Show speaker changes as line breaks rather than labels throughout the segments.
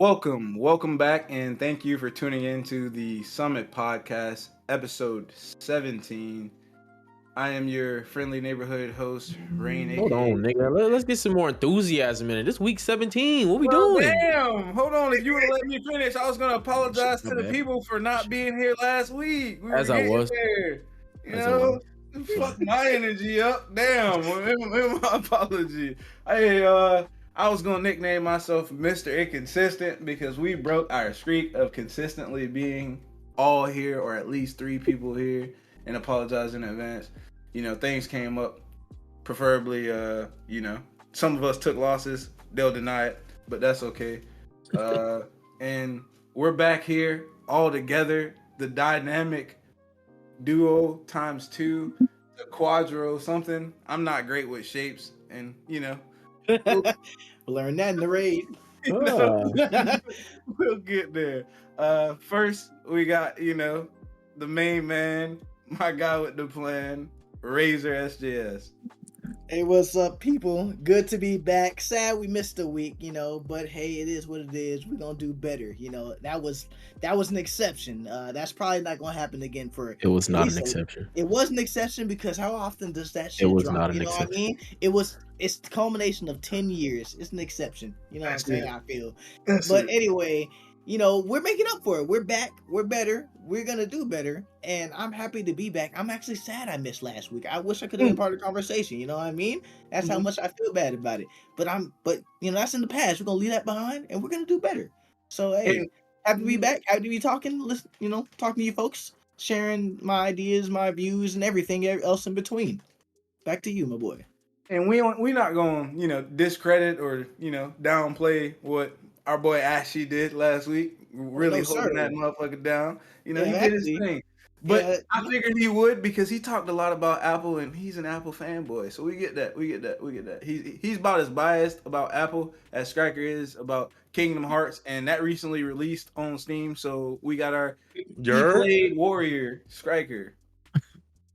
Welcome back, and thank you for tuning in to the Summit Podcast, episode 17. I am your friendly neighborhood host, Rain,
Hold on,
aka.
nigga. Let's get some more enthusiasm in it. This week 17. What we
Well,
doing?
damn! Hold on, if you would have let me finish, I was gonna apologize
My
to the
bad.
people for not being here last week. We were
As I
getting
was.
there, you
As I
know.
was.
Fuck my energy up. Damn, my apology. Hey, I was gonna nickname myself Mr. Inconsistent because we broke our streak of consistently being all here, or at least 3 people here, and apologize in advance. You know, things came up. Preferably, some of us took losses. They'll deny it, but that's okay. And we're back here all together. The dynamic duo times 2, the quadro something. I'm not great with shapes, and
We'll learn that in the raid.
we'll get there. First we got the main man, my guy with the plan, Razor SJS.
Hey, what's up, people? Good to be back. Sad we missed a week, but hey, it is what it is. We're gonna do better. That was an exception. That's probably not gonna happen again for.
It was not an exception.
It was an exception because how often does that shit
It was
drop?
not an
you know
exception.
what I mean? It's the culmination of 10 years. It's an exception. You know what I'm saying? I feel. But anyway, we're making up for it. We're back. We're better. We're gonna do better. And I'm happy to be back. I'm actually sad I missed last week. I wish I could have been part of the conversation. You know what I mean? That's how much I feel bad about it. But that's in the past. We're gonna leave that behind and we're gonna do better. So hey, happy to be back. Happy to be talking. Listen, talking to you folks, sharing my ideas, my views, and everything else in between. Back to you, my boy.
And we not gonna discredit or downplay what our boy Ashy did last week. Really holding that motherfucker down. He did his thing. But I figured he would because he talked a lot about Apple and he's an Apple fanboy. So we get that. He's about as biased about Apple as Striker is about Kingdom Hearts, and that recently released on Steam. So we got our played warrior Striker.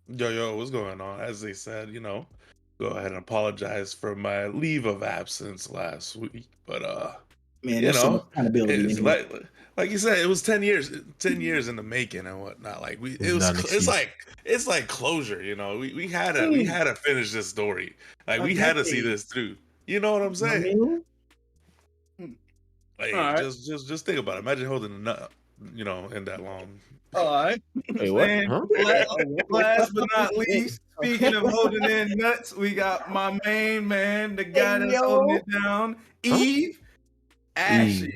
Yo, what's going on? As they said, go ahead and apologize for my leave of absence last week. But
man, there's so much accountability.
It's like you said, it was 10 years in the making and whatnot. Like it's like closure, We had to finish this story. Like we had to see this through. You know what I'm saying? Like just think about it. Imagine holding a nut, in that long.
All right.
Wait, what? Huh?
Last but not least, speaking of holding in nuts, we got my main man, the guy that's holding it down, Eve Ashy.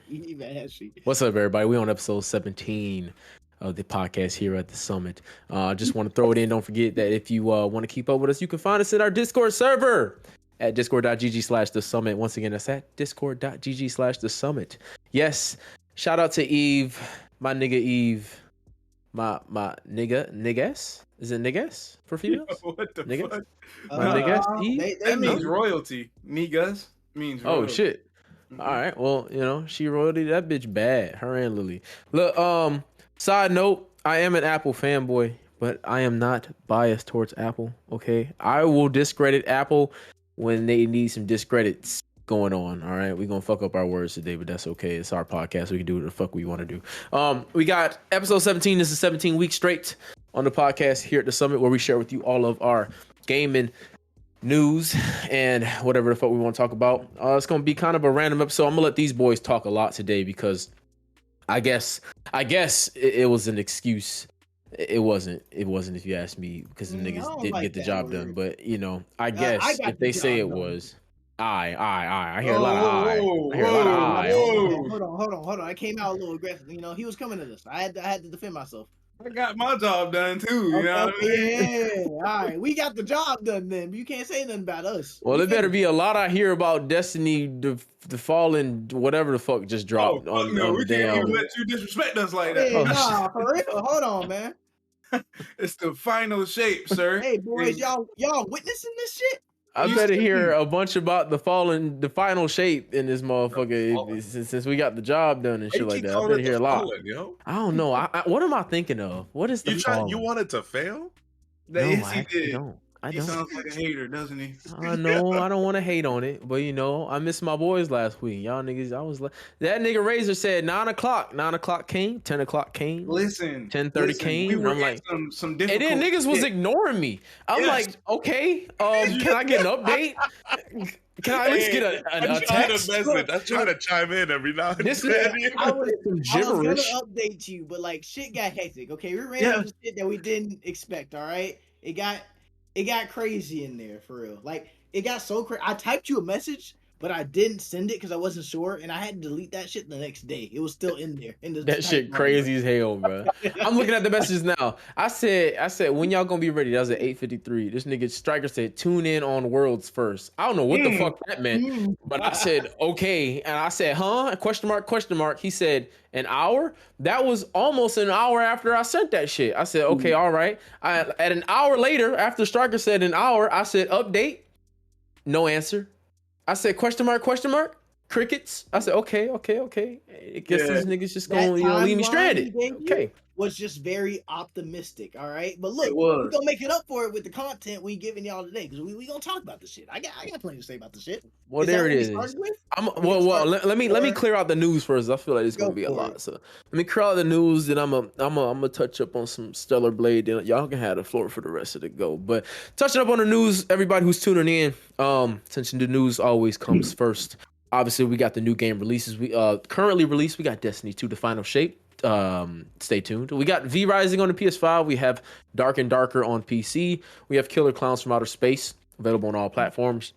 Eve Ashy.
What's up, everybody? We on episode 17 of the podcast here at the Summit. Just want to throw it in. Don't forget that if you want to keep up with us, you can find us in our Discord server at discord.gg/the summit. Once again, that's at discord.gg/the summit. Yes. Shout out to Eve, my nigga Eve, my niggas. Is it niggas for females?
What the
niggas?
fuck?
My niggas Eve?
That means royalty. Niggas means royalty.
Oh shit. All right. Well, she royalty. That bitch bad. Her and Lily. Look. Side note: I am an Apple fanboy, but I am not biased towards Apple. Okay, I will discredit Apple when they need some discredits going on. All right, we're gonna fuck up our words today, but that's okay. It's our podcast. We can do what the fuck we want to do. We got episode 17. This is 17 weeks straight on the podcast here at the Summit, where we share with you all of our gaming news and whatever the fuck we want to talk about. It's gonna be kind of a random episode. I'm gonna let these boys talk a lot today because I guess it was an excuse. It wasn't if you ask me, because the niggas didn't get the job done. But I guess if they say it was. I hear a lot of I hear a lot of I.
Hold on. I came out a little aggressive. He was coming at us. I had to defend myself.
I got my job done too. You know what I mean?
Yeah. All right, we got the job done then. But you can't say nothing about us.
Well, there better be a lot I hear about Destiny, the Fallen, whatever the fuck just dropped.
We can't even let you disrespect us like that.
Hey, nah, for real. Hold on, man.
It's the final shape, sir.
Hey, boys, y'all witnessing this shit?
I better hear a bunch about the final shape in this motherfucker since we got the job done and shit like that. I better hear a lot. I don't know. What am I thinking of? What is the Fallen?
You want it to fail?
No, I actually don't.
He sounds like a hater, doesn't he?
I know. I don't want to hate on it, but I missed my boys last week. Y'all niggas, I was like, that nigga Razor said 9 o'clock. 9 o'clock came. 10 o'clock came.
Listen,
10:30 came.
We
and
were
I'm like,
some difficult.
And then niggas was ignoring me. I'm like, okay, can I get an update? Can I at least get a text?
I try to chime in every now and then.
I was gonna update you, but like shit got hectic. Okay, we ran into shit that we didn't expect. All right, it got crazy in there for real. Like it got so crazy. I typed you a message, but I didn't send it because I wasn't sure, and I had to delete that shit the next day. It was still in there.
That shit crazy as hell, bro. I'm looking at the messages now. I said, when y'all gonna be ready? That was at 8:53. This nigga Striker said, tune in on Worlds first. I don't know what the fuck that meant, but I said, okay, and I said, huh? Question mark. He said, an hour? That was almost an hour after I sent that shit. I said, okay, all right. At an hour later, after Striker said an hour, I said, update. No answer. I said, question mark, crickets. I said, okay. I guess these niggas just gonna leave me stranded. Okay.
Was just very optimistic, all right? But look, we're gonna make it up for it with the content we giving y'all today, because we gonna talk about the shit. I got plenty to say about the shit.
Well, there it is. Let me clear out the news first. I feel like it's gonna be a lot. So let me clear out the news, and I'm gonna touch up on some Stellar Blade. Then y'all can have the floor for the rest of the go. But touching up on the news, everybody who's tuning in, since the news always comes first. Obviously, we got the new game releases. We currently released. We got Destiny 2: The Final Shape. Stay tuned. We got V Rising on the PS5. We have Dark and Darker on PC. We have Killer Clowns from Outer Space available on all platforms,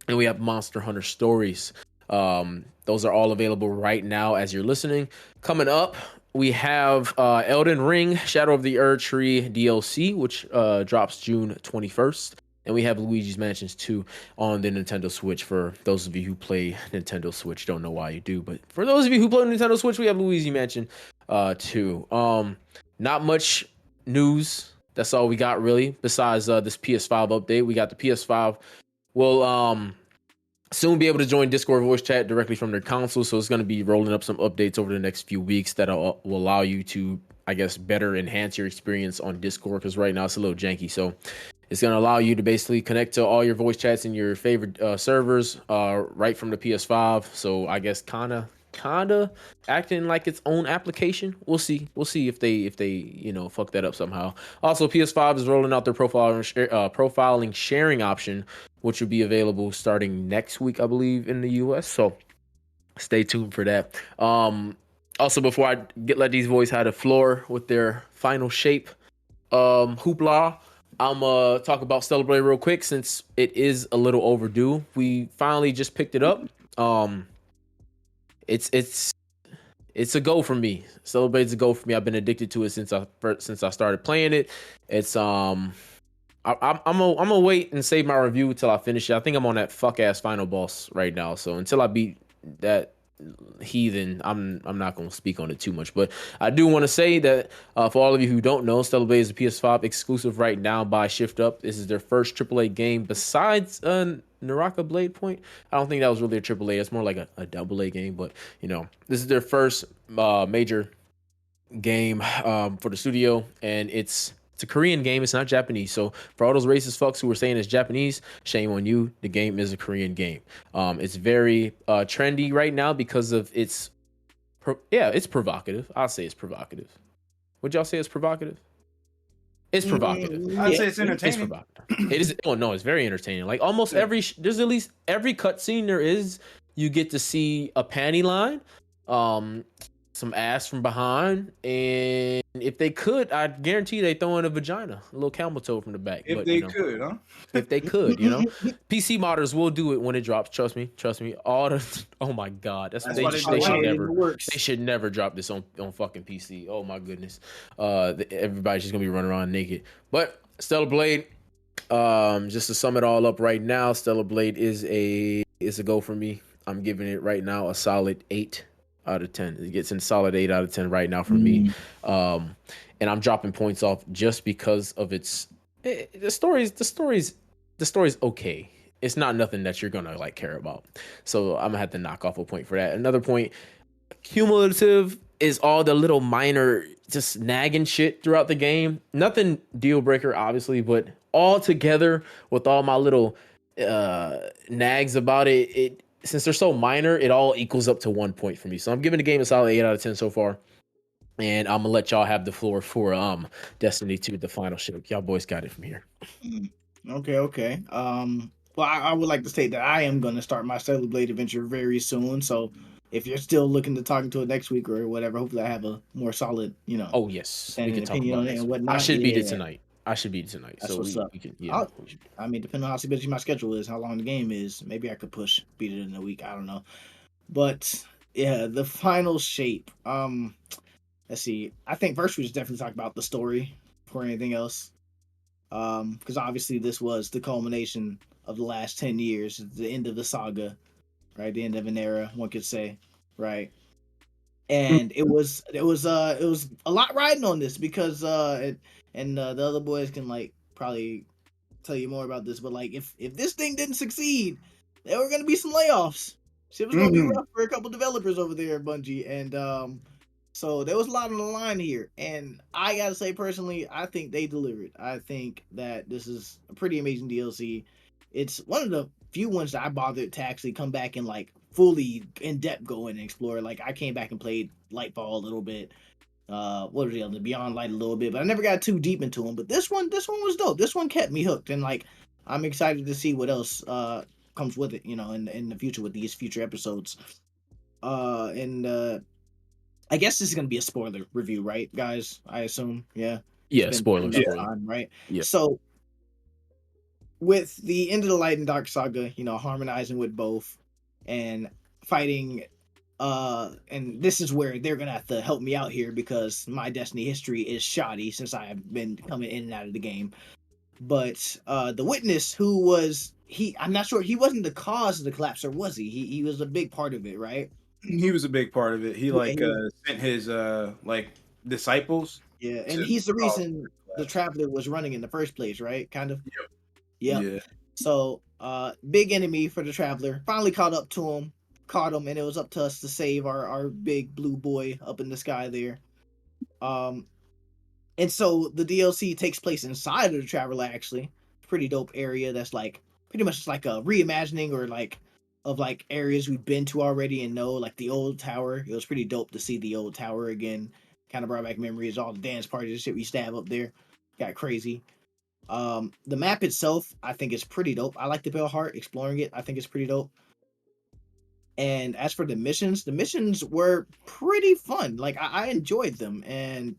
and we have Monster Hunter Stories. Those are all available right now as you're listening. Coming up, we have Elden Ring: Shadow of the Erdtree DLC, which drops June 21st. And we have Luigi's Mansions 2 on the Nintendo Switch. For those of you who play Nintendo Switch, don't know why you do, but for those of you who play Nintendo Switch, we have Luigi Mansion 2. Not much news. That's all we got really. Besides this PS5 update, we got the PS5 will soon be able to join Discord voice chat directly from their console. So it's going to be rolling up some updates over the next few weeks that will allow you to, I guess, better enhance your experience on Discord, because right now it's a little janky. So it's going to allow you to basically connect to all your voice chats in your favorite servers right from the PS5. So I guess kind of acting like its own application. We'll see if they fuck that up somehow. Also, PS5 is rolling out their profiling sharing option, which will be available starting next week, I believe, in the US. So stay tuned for that. Also, before I let these boys have the floor with their final shape hoopla, I'm gonna talk about Stellar Blade real quick since it is a little overdue. We finally just picked it up. It's a go for me. Stellar Blade's a go for me. I've been addicted to it since I started playing it. It's I'm gonna wait and save my review until I finish it. I think I'm on that fuck ass final boss right now. So until I beat that heathen, I'm not going to speak on it too much, but I do want to say that for all of you who don't know, Stellar Blade is a PS5 exclusive right now by Shift Up. This is their first AAA game besides Naraka Blade Point. I don't think that was really a AAA. It's more like a AA game, but this is their first major game for the studio, and it's a Korean game. It's not Japanese. So for all those racist fucks who were saying it's Japanese, shame on you. The game is a Korean game. It's very trendy right now because of it's provocative. I'll say it's provocative. Would y'all say it's provocative? It's provocative.
I'd say it's entertaining.
It's provocative. It is. Oh no, it's very entertaining. Like almost there's at least every cutscene there is, you get to see a panty line, some ass from behind, and if they could, I guarantee they throw in a vagina, a little camel toe from the back.
If they could, huh?
If they could, PC modders will do it when it drops. Trust me. Oh my god, they should never drop this on fucking PC. Oh my goodness, everybody's just gonna be running around naked. But Stellar Blade, just to sum it all up right now, Stellar Blade is a go for me. I'm giving it right now a solid 8 out of 10. It gets in solid 8 out of 10 right now for me. And I'm dropping points off just because of the story's okay. It's not nothing that you're gonna like care about. So I'm gonna have to knock off a point for that. Another point, cumulative is all the little minor just nagging shit throughout the game. Nothing deal breaker, obviously, but all together with all my little nags about it, since they're so minor, it all equals up to 1 point for me. So I'm giving the game a solid 8 out of 10 so far. And I'm gonna let y'all have the floor for Destiny 2, the final ship. Y'all boys got it from here.
Okay. Well, I would like to state that I am going to start my Hellblade adventure very soon. So if you're still looking to talk to it next week or whatever, hopefully I have a more solid,
Oh yes, we can talk
opinion
about
on it
it.
and whatnot.
I should beat it tonight. That's
so what's up.
We can,
I mean, depending on how busy my schedule is, how long the game is, maybe I could beat it in a week. I don't know. But yeah, the final shape. Let's see. I think first we should definitely talk about the story before anything else. Because obviously this was the culmination of the last 10 years, the end of the saga, right? The end of an era, one could say, right? And it was a lot riding on this because the other boys can like probably tell you more about this, but like if this thing didn't succeed, there were gonna be some layoffs. Shit was gonna be rough for a couple developers over there at Bungie, and so there was a lot on the line here. And I gotta say personally, I think they delivered. I think that this is a pretty amazing DLC. It's one of the few ones that I bothered to actually come back and like fully in depth go in and explore. Like I came back and played Lightfall a little bit. What are the other Beyond Light a little bit, but I never got too deep into them. But this one was dope. This one kept me hooked, and like I'm excited to see what else comes with it, in the future with these future episodes. And I guess this is gonna be a spoiler review, right, guys? I assume, yeah.
Yeah, spoiler.
Time, right?
Yeah.
So with the End of the Light and Dark saga, harmonizing with both and fighting and this is where they're gonna have to help me out here because my Destiny history is shoddy since I have been coming in and out of the game. But the Witness, who was I'm not sure, he wasn't the cause of the collapse, or was he? He was a big part of it, right?
He was a big part of it. He sent his disciples.
Yeah, and he's the reason the Traveler was running in the first place, right? Kind of.
Yep.
Yeah. So, big enemy for the Traveler. Finally caught him, and it was up to us to save our big blue boy up in the sky there. And so the DLC takes place inside of the Traveler, actually. Pretty dope area that's like pretty much like a reimagining or like of like areas we've been to already and know, like the old tower. It was pretty dope to see the old tower again. Kind of brought back memories, all the dance parties and shit we stab up there. Got crazy. The map itself, I think is pretty dope. I like the Bell Heart, exploring it. I think it's pretty dope. And as for the missions were pretty fun. Like I enjoyed them, and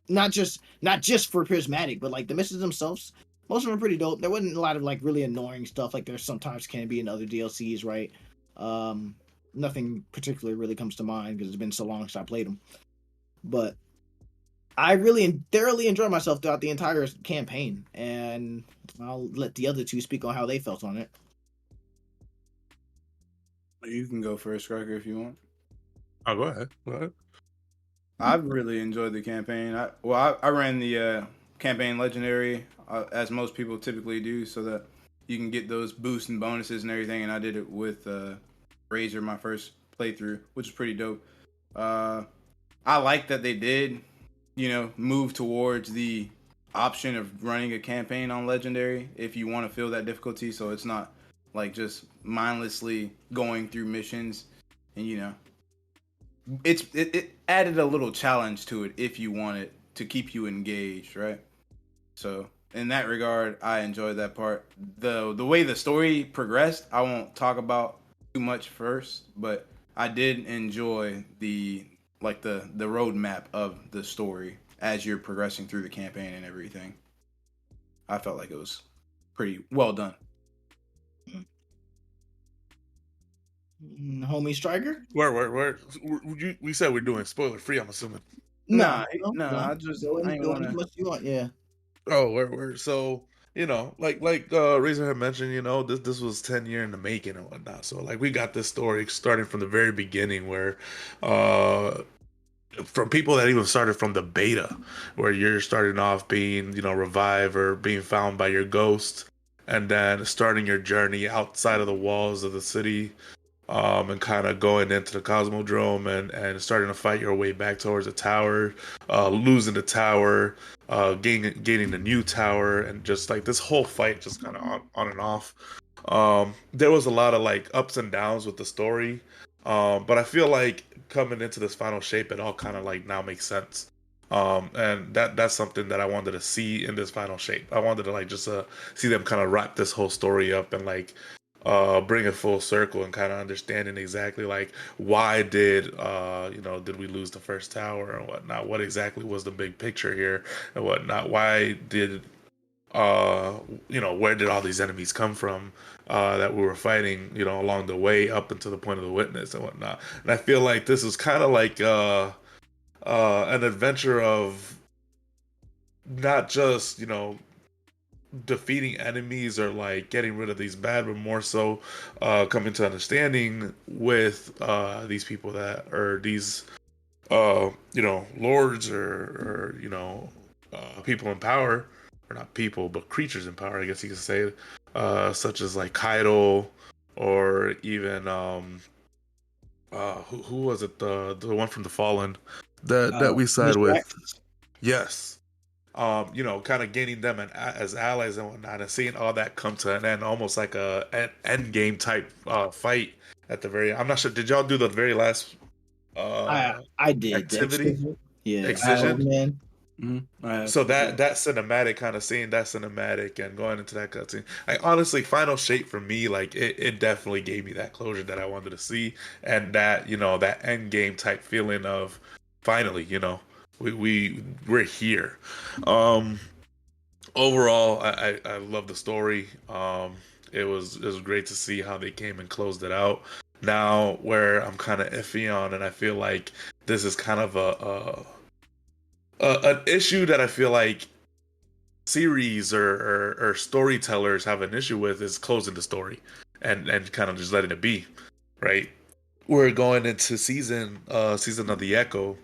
not just for Prismatic, but like the missions themselves, most of them are pretty dope. There wasn't a lot of like really annoying stuff like there sometimes can be in other DLCs, right? Nothing particular really comes to mind because it's been so long since I played them. But I really thoroughly enjoyed myself throughout the entire campaign, and I'll let the other two speak on how they felt on it.
You can go first, Striker, if you want.
Oh, go ahead.
I've really enjoyed the campaign. I ran the campaign legendary, as most people typically do, so that you can get those boosts and bonuses and everything. And I did it with Razor my first playthrough, which is pretty dope. I like that they did, move towards the option of running a campaign on legendary if you want to feel that difficulty. So it's not like just mindlessly going through missions, and it added a little challenge to it if you want it to keep you engaged, right? So in that regard, I enjoyed that part. The way the story progressed, I won't talk about too much first, but I did enjoy the roadmap of the story as you're progressing through the campaign and everything. I felt like it was pretty well done.
Homie Striker?
Where? We said we're doing spoiler free, I'm assuming.
No. I ain't
go as much as you want, yeah.
Oh, where? So, like Razor had mentioned, this was 10 years in the making and whatnot. So like we got this story starting from the very beginning where from people that even started from the beta, where you're starting off being, revived or being found by your ghost, and then starting your journey outside of the walls of the city, and kind of going into the Cosmodrome and starting to fight your way back towards the tower, losing the tower, gaining the new tower, and just like this whole fight just kind of on and off. There was a lot of like ups and downs with the story, but I feel like coming into this final shape, it all kind of like now makes sense. And that's something that I wanted to see in this final shape. I wanted to like just see them kind of wrap this whole story up and like bring it full circle and kind of understanding exactly like why did we lose the first tower and whatnot? What exactly was the big picture here and whatnot? Why did where did all these enemies come from that we were fighting, along the way up until the point of the witness and whatnot? And I feel like this is kind of like an adventure of not just defeating enemies or like getting rid of these bad, but more so coming to understanding with these people that are these lords or people in power, or not people but creatures in power, I guess you could say, such as like Kaido, or even who was it, the one from the Fallen that we side with. Yes. Kind of gaining them as allies and whatnot, and seeing all that come to an end, almost like an end game type fight at the very. I'm not sure. Did y'all do the very last
I did
activity?
Yeah,
Excision.
Man.
Mm-hmm.
So that cinematic kind of seeing that cinematic and going into that cutscene, like honestly, Final Shape for me, like it definitely gave me that closure that I wanted to see, and that that end game type feeling of finally, we're here. Overall, I love the story. It was great to see how they came and closed it out. Now, where I'm kind of iffy on, and I feel like this is kind of an issue that I feel like series or storytellers have an issue with, is closing the story and kind of just letting it be, right? We're going into season of the Echo,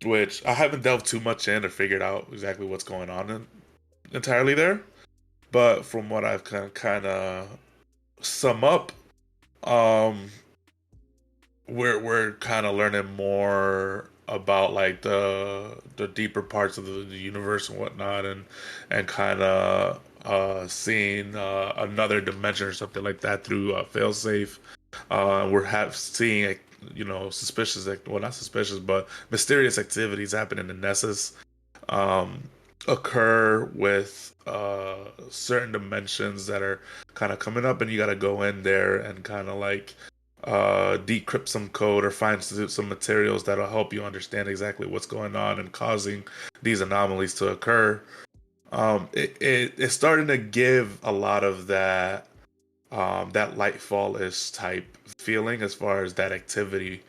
which I haven't delved too much in or figured out exactly what's going on entirely there. But from what I've kind of sum up, um, we're kind of learning more about like the deeper parts of the universe and whatnot, and kind of seeing another dimension or something like that through failsafe. We're seeing suspicious, well, not suspicious, but mysterious activities happening in Nessus um, occur with certain dimensions that are kind of coming up, and you got to go in there and kind of like decrypt some code or find some materials that'll help you understand exactly what's going on and causing these anomalies to occur. It's starting to give a lot of that that Lightfall-ish type feeling as far as that activity,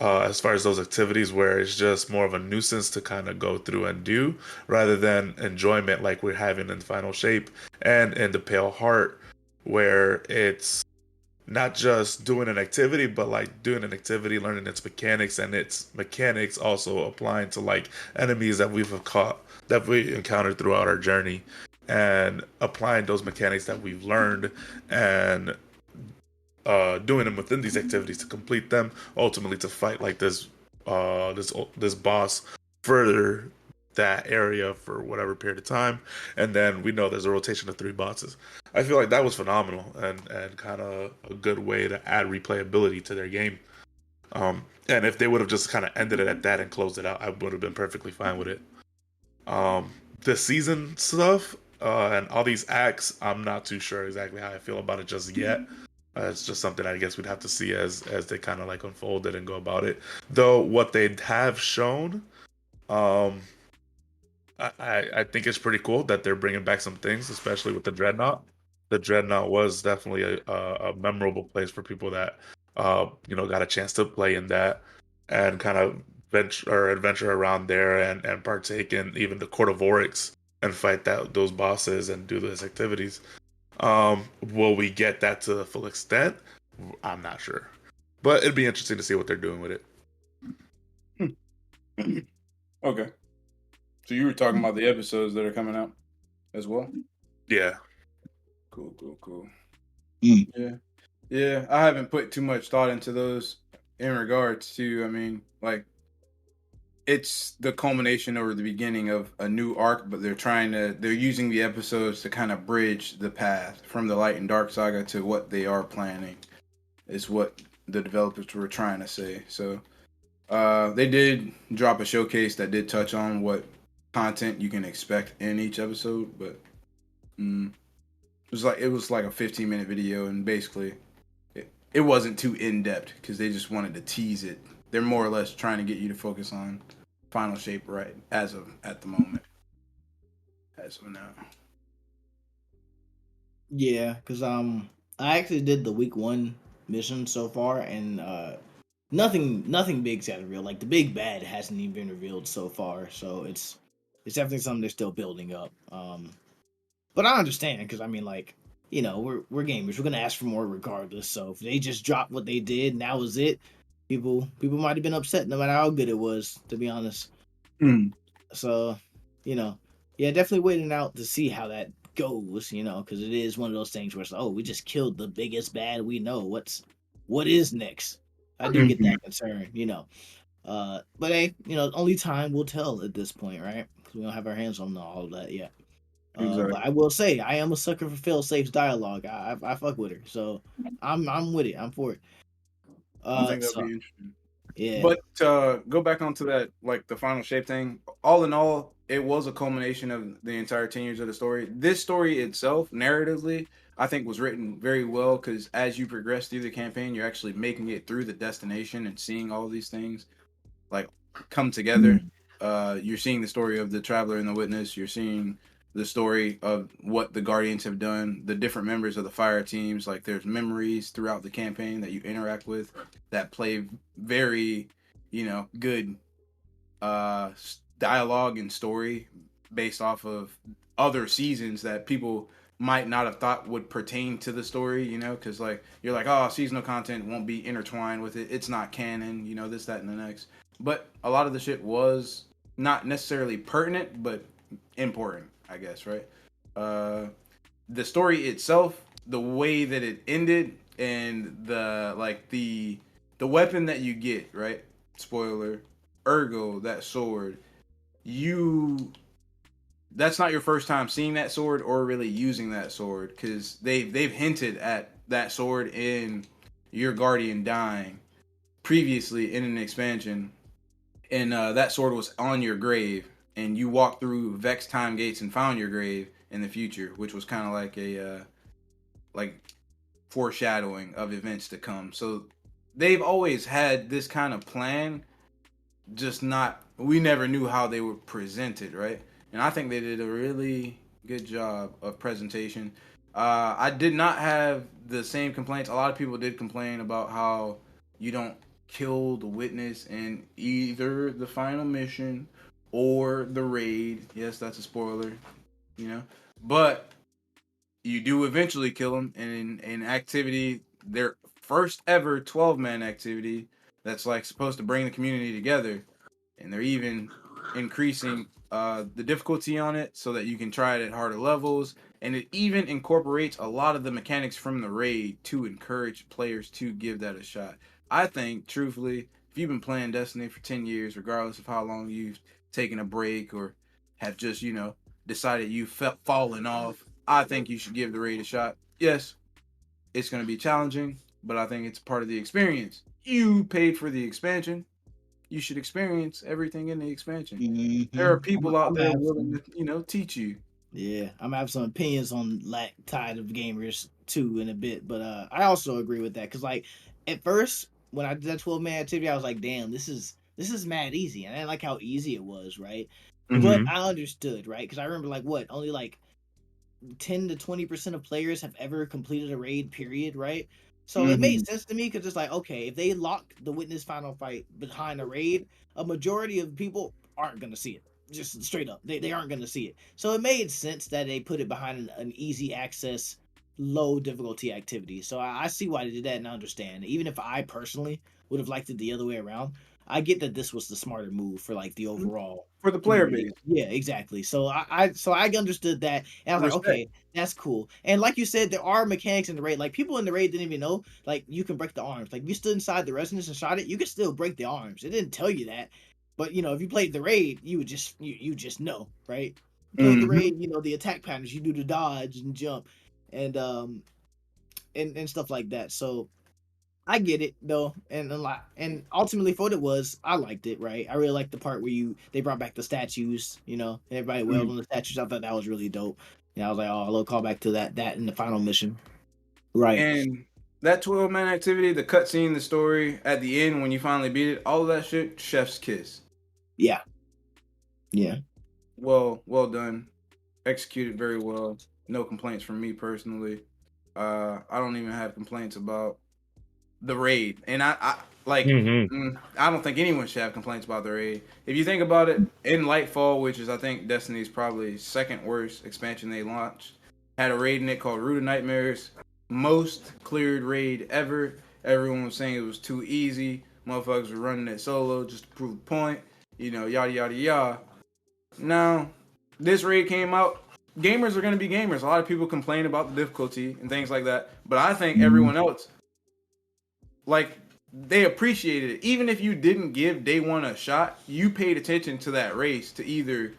as far as those activities where it's just more of a nuisance to kind of go through and do, rather than enjoyment like we're having in Final Shape and in the Pale Heart, where it's not just doing an activity, but like doing an activity, learning its mechanics, and its mechanics also applying to like enemies that we encountered throughout our journey, and applying those mechanics that we've learned and doing them within these activities to complete them, ultimately to fight like this boss further that area for whatever period of time, and then we know there's a rotation of 3 bosses. I feel like that was phenomenal and kind of a good way to add replayability to their game. And if they would have just kind of ended it at that and closed it out, I would have been perfectly fine with it. The season stuff and all these acts, I'm not too sure exactly how I feel about it just yet. It's just something I guess we'd have to see as they kind of like unfold it and go about it. Though what they have shown, I think it's pretty cool that they're bringing back some things, especially with the Dreadnought. The Dreadnought was definitely a memorable place for people that got a chance to play in that and kind of adventure around there and partake in even the Court of Oryx and fight those bosses and do those activities. Will we get that to the full extent? I'm not sure, but it'd be interesting to see what they're doing with
it. Okay. So you were talking about the episodes that are coming out as well?
Yeah.
Cool.
Mm.
Yeah. Yeah, I haven't put too much thought into those in regards to. I mean, like it's the culmination or the beginning of a new arc, but they're using the episodes to kind of bridge the path from the Light and Dark saga to what they are planning. Is what the developers were trying to say. So they did drop a showcase that did touch on what content you can expect in each episode, but it was like a 15-minute video, and basically it wasn't too in depth because they just wanted to tease it. They're more or less trying to get you to focus on final shape right as of at the moment, as of now.
Yeah, because I actually did the week 1 mission so far, and nothing big's got revealed. Like the big bad hasn't even been revealed so far, so it's definitely something they're still building up. But I understand because I mean, like, we're gamers. We're gonna ask for more regardless. So if they just dropped what they did, and that was it, people might have been upset no matter how good it was. To be honest, so yeah, definitely waiting out to see how that goes. Because it is one of those things where it's like, oh, we just killed the biggest bad we know. What is next? I do get that concern. But hey, only time will tell at this point, right? Because we don't have our hands on all of that yet.
Exactly.
But I will say I am a sucker for fail-safe dialogue. I fuck with her, so I'm with it. I'm for it.
I think that'd
So
be interesting.
yeah.
But go back onto that, like the final shape thing. All in all, it was a culmination of the entire 10 years of the story. This story itself, narratively, I think was written very well because as you progress through the campaign, you're actually making it through the destination and seeing all these things like come together. You're seeing the story of the traveler and the witness. You're seeing the story of what the guardians have done, the different members of the fire teams. Like there's memories throughout the campaign that you interact with that play very, good uh dialogue and story based off of other seasons that people might not have thought would pertain to the story, because like you're like, oh, seasonal content won't be intertwined with it. It's not canon, this, that, and the next. But a lot of the shit was not necessarily pertinent, but important, I guess, right? The story itself, the way that it ended, and the weapon that you get, right? Spoiler, ergo that sword. You That's not your first time seeing that sword or really using that sword because they've hinted at that sword in your guardian dying previously in an expansion, and that sword was on your grave, and you walked through Vex time gates and found your grave in the future, which was kind of like a like foreshadowing of events to come. So they've always had this kind of plan, just not we never knew how they were presented, right? And I think they did a really good job of presentation. I did not have the same complaints. A lot of people did complain about how you don't kill the witness in either the final mission or the raid. Yes, that's a spoiler, but you do eventually kill him in an activity, their first ever 12-man activity that's like supposed to bring the community together, and they're even increasing the difficulty on it so that you can try it at harder levels, and it even incorporates a lot of the mechanics from the raid to encourage players to give that a shot. I think, truthfully, if you've been playing Destiny for 10 years, regardless of how long you've taken a break or have just, decided you've fallen off, I think you should give the raid a shot. Yes, it's going to be challenging, but I think it's part of the experience. You paid for the expansion. You should experience everything in the expansion. There are people out
I'm
there
have
willing
some,
to, teach you.
yeah, I'm gonna have some opinions on Lack Tide of Gamers too in a bit, but I also agree with that because like at first when I did that 12-man activity, I was like, damn, this is mad easy, and I didn't like how easy it was, right? But I understood, right? Because I remember like what only like 10 to 20% of players have ever completed a raid, period, right? So it made sense to me because it's like, okay, if they lock the witness final fight behind a raid, a majority of people aren't going to see it. Just straight up. They aren't going to see it. So it made sense that they put it behind an easy access, low difficulty activity. So I see why they did that and I understand. Even if I personally would have liked it the other way around. I get that this was the smarter move for like the overall
for the player base.
Yeah, exactly. So I understood that, and I was like,
Respect.
okay, that's cool. And like you said, there are mechanics in the raid. Like people in the raid didn't even know, like you can break the arms. Like if you stood inside the residence and shot it, you could still break the arms. It didn't tell you that, but if you played the raid, you would just know, right? Played the raid, the attack patterns. You do the dodge and jump, and and stuff like that. So I get it though, and a lot, and ultimately for what it was, I liked it. Right, I really liked the part where they brought back the statues. And everybody wailed on the statues. I thought that was really dope. And I was like, oh, a little callback to that in the final mission. Right,
And that 12-man activity, the cutscene, the story at the end when you finally beat it, all of that shit, chef's kiss.
Yeah.
Well done, executed very well. No complaints from me personally. I don't even have complaints about the raid, and I don't think anyone should have complaints about the raid. If you think about it, in Lightfall, which is I think Destiny's probably second worst expansion they launched, had a raid in it called Root of Nightmares, most cleared raid ever. Everyone was saying it was too easy. Motherfuckers were running it solo just to prove a point. Yada yada yada. Now, this raid came out. Gamers are going to be gamers. A lot of people complain about the difficulty and things like that, but I think everyone else, they appreciated it. Even if you didn't give day one a shot, you paid attention to that race to either,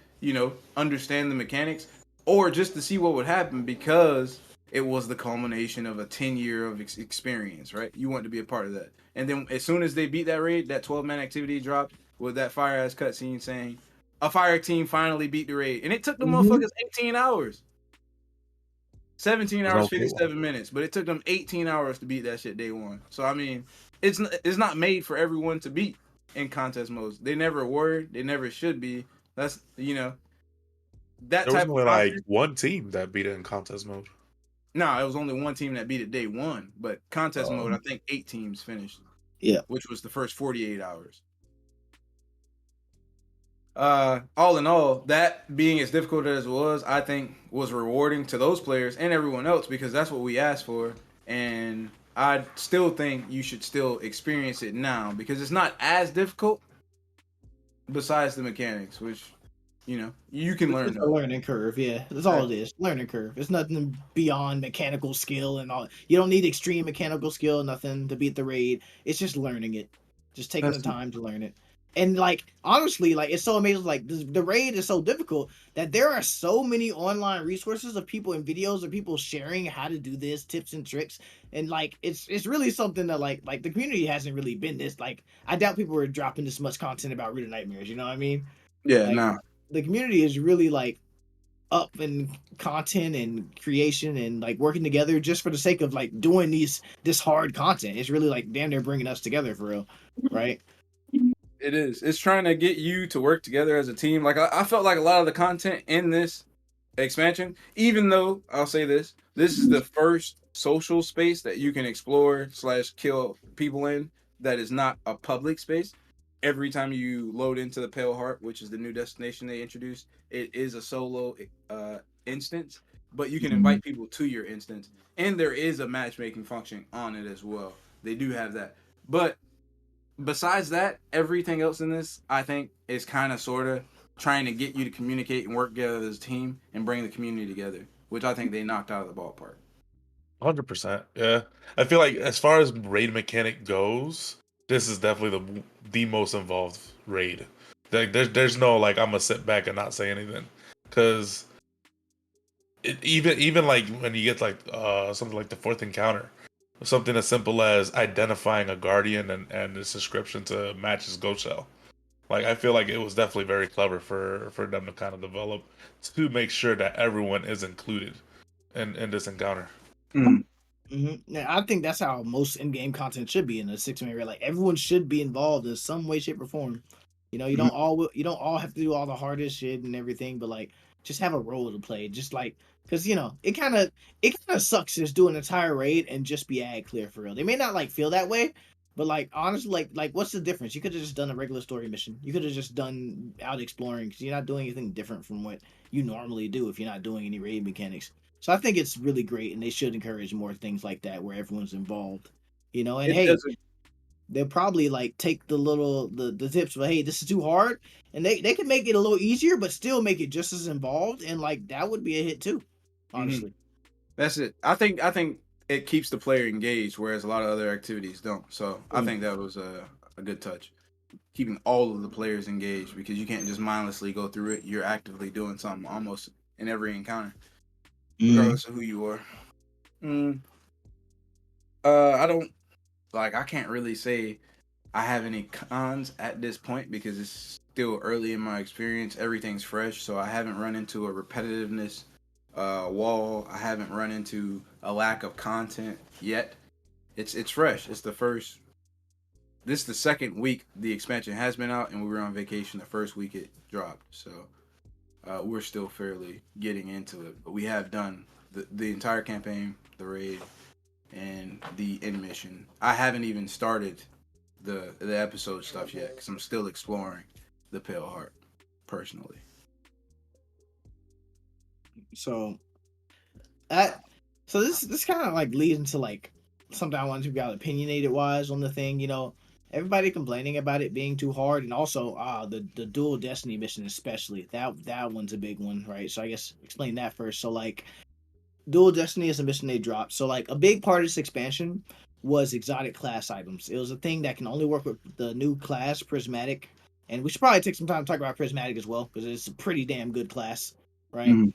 understand the mechanics or just to see what would happen because it was the culmination of a 10-year of experience, right? You want to be a part of that. And then as soon as they beat that raid, that 12-man activity dropped with that fire-ass cutscene saying, a fire team finally beat the raid. And it took the motherfuckers 18 hours. 17 hours, 57 minutes. But it took them 18 hours to beat that shit day one. So, I mean, it's not made for everyone to beat in contest modes. They never were. They never should be. That's, that
there was only like one team that beat it in contest mode.
No, it was only one team that beat it day one. But contest mode, I think 8 teams finished.
Yeah.
Which was the first 48 hours. All in all, that being as difficult as it was, I think was rewarding to those players and everyone else because that's what we asked for. And I still think you should still experience it now because it's not as difficult besides the mechanics, which, you can learn.
It's a learning curve, yeah. That's all it is. Learning curve. It's nothing beyond mechanical skill and all. You don't need extreme mechanical skill, nothing to beat the raid. It's just learning it. Just taking the time to learn it. And honestly, it's so amazing. The raid is so difficult that there are so many online resources of people and videos of people sharing how to do this, tips and tricks. And it's really something that the community hasn't really been this. I doubt people were dropping this much content about Root of Nightmares. You know what I mean?
Yeah, no.
The community is really up in content and creation and working together just for the sake of doing this hard content. It's really damn near bringing us together for real, right?
It is. It's trying to get you to work together as a team. I felt like a lot of the content in this expansion, even though I'll say this is the first social space that you can explore / kill people in that is not a public space. Every time you load into the Pale Heart, which is the new destination they introduced, it is a solo instance, but you can invite people to your instance. And there is a matchmaking function on it as well. They do have that. But besides that, everything else in this, I think, is kind of sort of trying to get you to communicate and work together as a team and bring the community together, which I think they knocked out of the ballpark.
100%. Yeah. I feel like as far as raid mechanic goes, this is definitely the most involved raid. There's no I'm gonna sit back and not say anything, because even when you get something like the fourth encounter, something as simple as identifying a guardian and the subscription to match his ghost shell. I feel like it was definitely very clever for them to kind of develop to make sure that everyone is included in this encounter.
Yeah, I think that's how most in-game content should be in a 6-man raid. Everyone should be involved in some way, shape, or form. You don't all have to do all the hardest shit and everything, but just have a role to play. Just because it kind of sucks just do an entire raid and just be ad clear for real. They may not feel that way, but honestly, what's the difference? You could have just done a regular story mission. You could have just done out exploring because you're not doing anything different from what you normally do if you're not doing any raid mechanics. So I think it's really great, and they should encourage more things like that where everyone's involved. And they'll probably like take the tips of, hey, this is too hard, and they can make it a little easier, but still make it just as involved, and like that would be a hit too, honestly.
That's it. I think it keeps the player engaged, whereas a lot of other activities don't. So I think that was a good touch, keeping all of the players engaged, because you can't just mindlessly go through it. You're actively doing something almost in every encounter, regardless of who you are. I don't like. I can't really say I have any cons at this point because it's still early in my experience. Everything's fresh, so I haven't run into a repetitiveness wall. I haven't run into a lack of content yet. It's fresh. It's the first. This is the second week the expansion has been out, and we were on vacation the first week it dropped. So we're still fairly getting into it, but we have done the entire campaign, the raid, and the end mission. I haven't even started the episode stuff yet because I'm still exploring the Pale Heart personally.
So this kind of like leads into like something I wanted to be opinionated wise on the thing. You know, everybody complaining about it being too hard, and also the dual destiny mission especially, that one's a big one, right? So I guess explain that first. So like dual destiny is a mission they dropped. So like a big part of this expansion was exotic class items. It was a thing that can only work with the new class Prismatic, and we should probably take some time to talk about Prismatic as well because it's a pretty damn good class, right?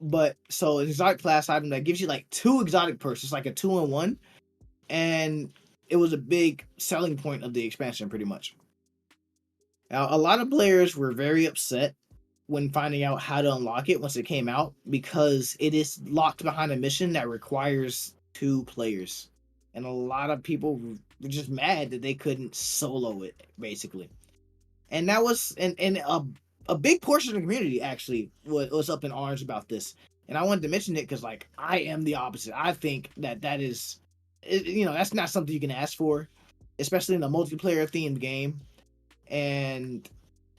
But so an exotic class item that gives you like 2 exotic perks. It's like a 2-in-1, and it was a big selling point of the expansion, pretty much. Now, a lot of players were very upset when finding out how to unlock it once it came out because it is locked behind a mission that requires 2 players, and a lot of people were just mad that they couldn't solo it, basically. And that was a big portion of the community actually was up in arms about this, and I wanted to mention it because like I am the opposite. I think that is, you know, that's not something you can ask for, especially in a multiplayer themed game, and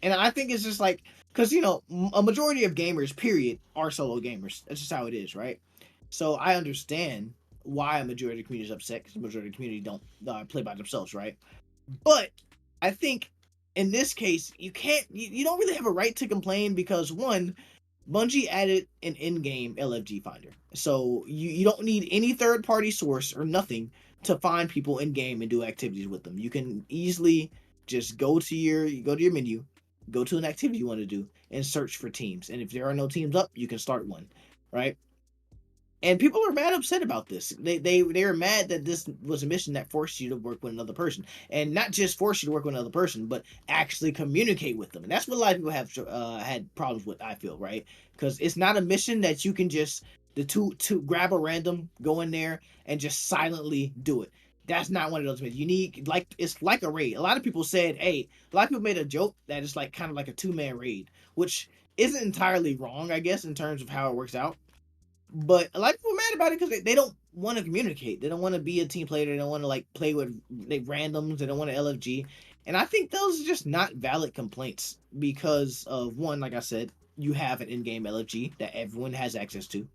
I think it's just like because you know a majority of gamers, period, are solo gamers. That's just how it is, right? So I understand why a majority of the community is upset because the majority of the community don't play by themselves, right? But I think in this case, you don't really have a right to complain because one, Bungie added an in-game LFG finder, so you don't need any third-party source or nothing to find people in game and do activities with them. You can easily just go to your menu, go to an activity you want to do, and search for teams. And if there are no teams up, you can start one, right? And people were mad upset about this. They were mad that this was a mission that forced you to work with another person, and not just force you to work with another person, but actually communicate with them. And that's what a lot of people have had problems with. I feel, right, because it's not a mission that you can just to grab a random, go in there, and just silently do it. That's not one of those missions. You need it's like a raid. A lot of people said, hey, a lot of people made a joke that it's like kind of like a 2-man raid, which isn't entirely wrong, I guess, in terms of how it works out. But a lot of people are mad about it because they don't want to communicate. They don't want to be a team player. They don't want to like play with randoms. They don't want to LFG. And I think those are just not valid complaints because of one, like I said, you have an in-game LFG that everyone has access to.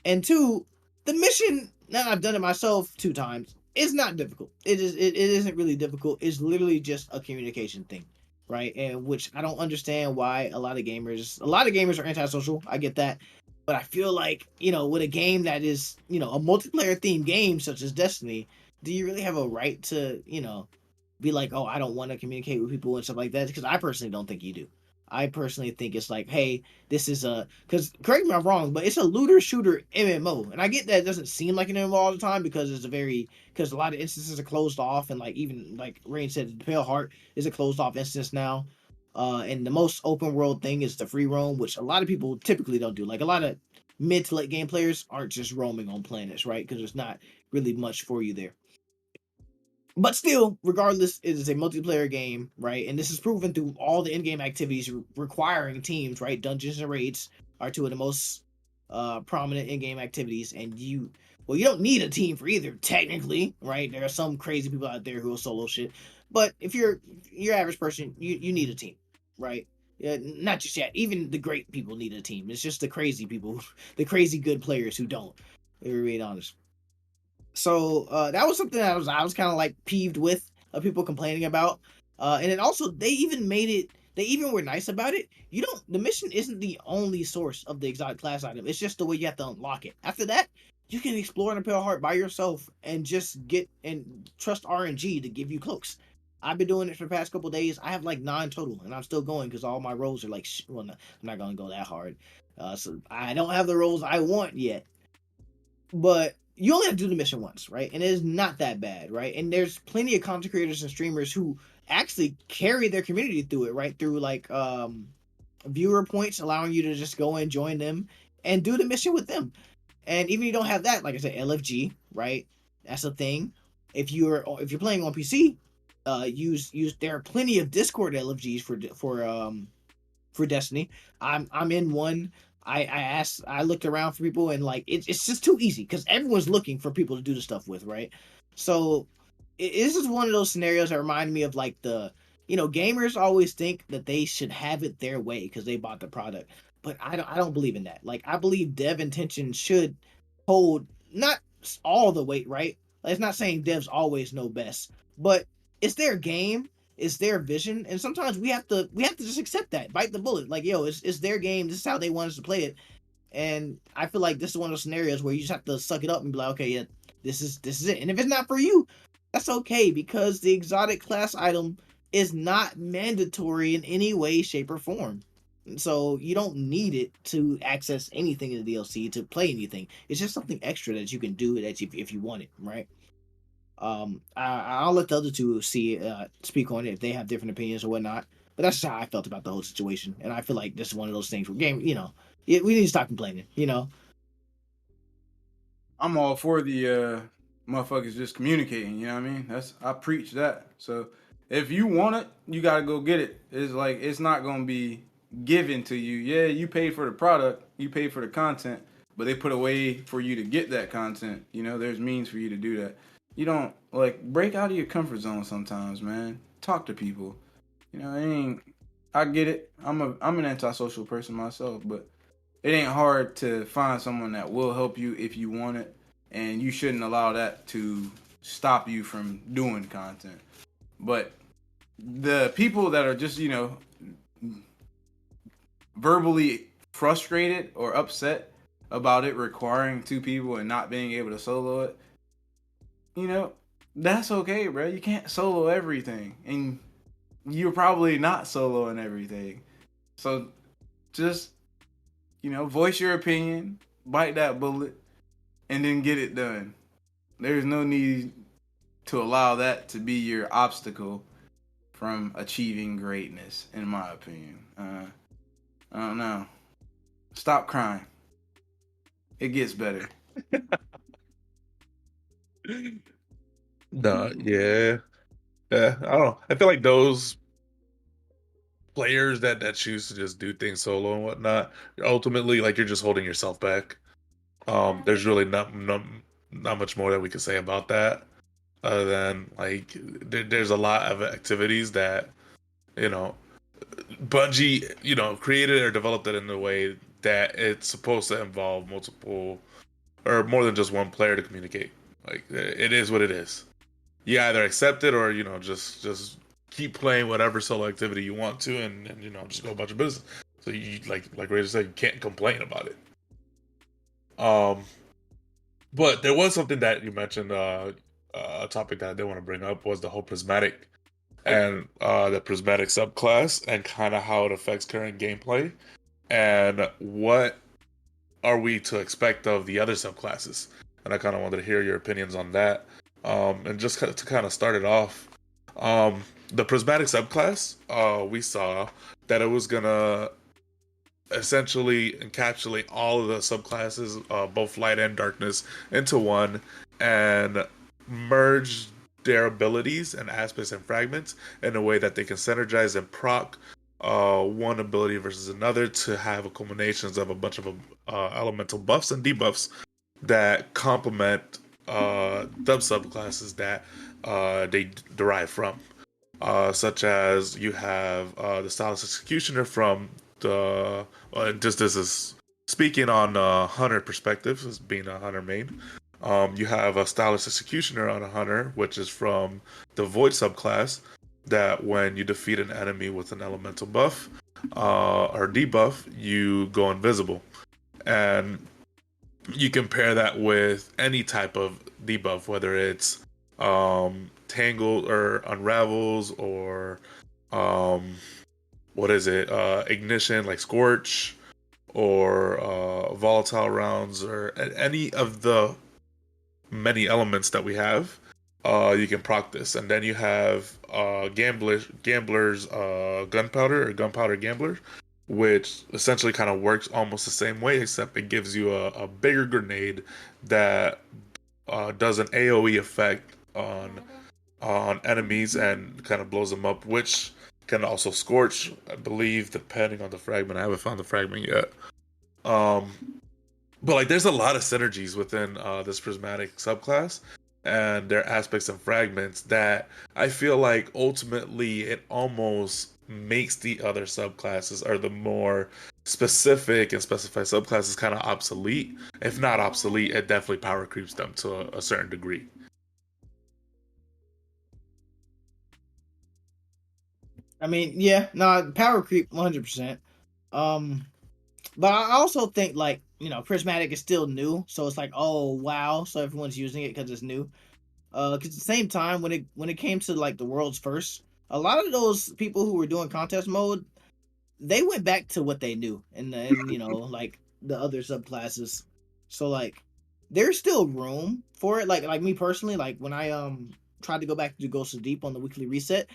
And 2, the mission, now I've done it myself 2 times, it's not difficult. It isn't really difficult. It's literally just a communication thing, right? And which I don't understand why a lot of gamers are antisocial. I get that. But I feel like, you know, with a game that is, you know, a multiplayer themed game such as Destiny, do you really have a right to, you know, be like, oh, I don't want to communicate with people and stuff like that? Because I personally don't think you do. I personally think it's like, hey, this is because correct me if I'm wrong, but it's a looter shooter MMO, and I get that it doesn't seem like an MMO all the time because because a lot of instances are closed off, and like even like Rain said, the Pale Heart is a closed off instance now. And the most open world thing is the free roam, which a lot of people typically don't do. Like a lot of mid to late game players aren't just roaming on planets, right? Because there's not really much for you there. But still, regardless, it is a multiplayer game, right? And this is proven through all the in-game activities requiring teams, right? Dungeons and raids are 2 of the most prominent in-game activities, and you don't need a team for either, technically, right? There are some crazy people out there who will solo shit, but if you're average person, you need a team, right? Not just yet. Even the great people need a team. It's just the crazy people, the crazy good players who don't. If we're being honest. So that was something that I was kind of like peeved with, of people complaining about. And then also they even made it. They even were nice about it. You don't. The mission isn't the only source of the exotic class item. It's just the way you have to unlock it. After that, you can explore in a Pale Heart by yourself and just get and trust RNG to give you cloaks. I've been doing it for the past couple days. I have like 9 total, and I'm still going because all my rolls are like. Well, no, I'm not gonna go that hard. So I don't have the rolls I want yet. But you only have to do the mission once, right? And it is not that bad, right? And there's plenty of content creators and streamers who actually carry their community through it, right? Through like viewer points, allowing you to just go and join them and do the mission with them. And even if you don't have that, like I said, LFG, right? That's a thing. If you're playing on PC, use there are plenty of Discord LFGs for Destiny. I'm in one. I looked around for people and like it's just too easy because everyone's looking for people to do the stuff with, right? So this is one of those scenarios that remind me of like gamers always think that they should have it their way because they bought the product, but I don't believe in that. Like I believe dev intention should hold not all the weight, right? Like, it's not saying devs always know best, but it's their game, it's their vision, and sometimes we have to just accept that, bite the bullet. Like, yo, it's their game. This is how they want us to play it, and I feel like this is one of those scenarios where you just have to suck it up and be like, okay, yeah, this is it. And if it's not for you, that's okay because the exotic class item is not mandatory in any way, shape, or form. So you don't need it to access anything in the DLC to play anything. It's just something extra that you can do that if you want it, right? I'll let the other two speak on it if they have different opinions or whatnot. But that's just how I felt about the whole situation, and I feel like this is one of those things where we need to stop complaining.
I'm all for the motherfuckers just communicating. You know what I mean? I preach that. So if you want it, you gotta go get it. It's like it's not gonna be given to you. Yeah, you pay for the product, you pay for the content, but they put a way for you to get that content. There's means for you to do that. You don't break out of your comfort zone sometimes, man. Talk to people. I get it. I'm an antisocial person myself, but it ain't hard to find someone that will help you if you want it, and you shouldn't allow that to stop you from doing content. But the people that are just, verbally frustrated or upset about it requiring 2 people and not being able to solo it, that's okay, bro. You can't solo everything, and you're probably not soloing everything. So just, voice your opinion, bite that bullet, and then get it done. There's no need to allow that to be your obstacle from achieving greatness, in my opinion. I don't know. Stop crying. It gets better.
No, yeah. Yeah, I don't know. I feel like those players that choose to just do things solo and whatnot, ultimately, like, you're just holding yourself back. There's really not much more that we can say about that, other than like there's a lot of activities that Bungie created or developed it in a way that it's supposed to involve multiple or more than just one player to communicate. Like, it is what it is. You either accept it or just keep playing whatever solo activity you want to, and just go about your business. So you like Ray said, you can't complain about it. But there was something that you mentioned, a topic that I did want to bring up was the whole prismatic and the prismatic subclass and kind of how it affects current gameplay, and what are we to expect of the other subclasses. And I kind of wanted to hear your opinions on that. And just to kind of start it off, the prismatic subclass, we saw that it was gonna essentially encapsulate all of the subclasses, both light and darkness, into one, and merge their abilities and aspects and fragments in a way that they can synergize and proc one ability versus another to have culminations of a bunch of elemental buffs and debuffs that complement subclasses that they derive from. Such as you have the Stylus Executioner from this is speaking on hunter perspective, as being a hunter main. You have a Stylus Executioner on a Hunter, which is from the Void subclass, that when you defeat an enemy with an elemental buff or debuff, you go invisible. And you compare that with any type of debuff, whether it's Tangle or Unravels or what is it? Ignition, like Scorch, or volatile rounds, or any of the many elements that we have. You can proc this, and then you have gamblers, gunpowder or gunpowder gambler, which essentially kind of works almost the same way, except it gives you a bigger grenade that does an AOE effect on enemies and kind of blows them up, which can also scorch, I believe, depending on the fragment. I haven't found the fragment yet. But like, there's a lot of synergies within this prismatic subclass, and there are aspects and fragments that I feel like ultimately it almost makes the other subclasses, or the more specific and specified subclasses, kind of obsolete. If not obsolete, it definitely power creeps them to a certain degree.
I mean, yeah, no, power creep 100%. But I also think, like, prismatic is still new, so it's like, oh wow, so everyone's using it because it's new. Because at the same time, when it came to like the world's first, a lot of those people who were doing contest mode, they went back to what they knew, and like the other subclasses. So like, there's still room for it. Like me personally, like when I tried to go back to Ghost of Deep on the weekly reset,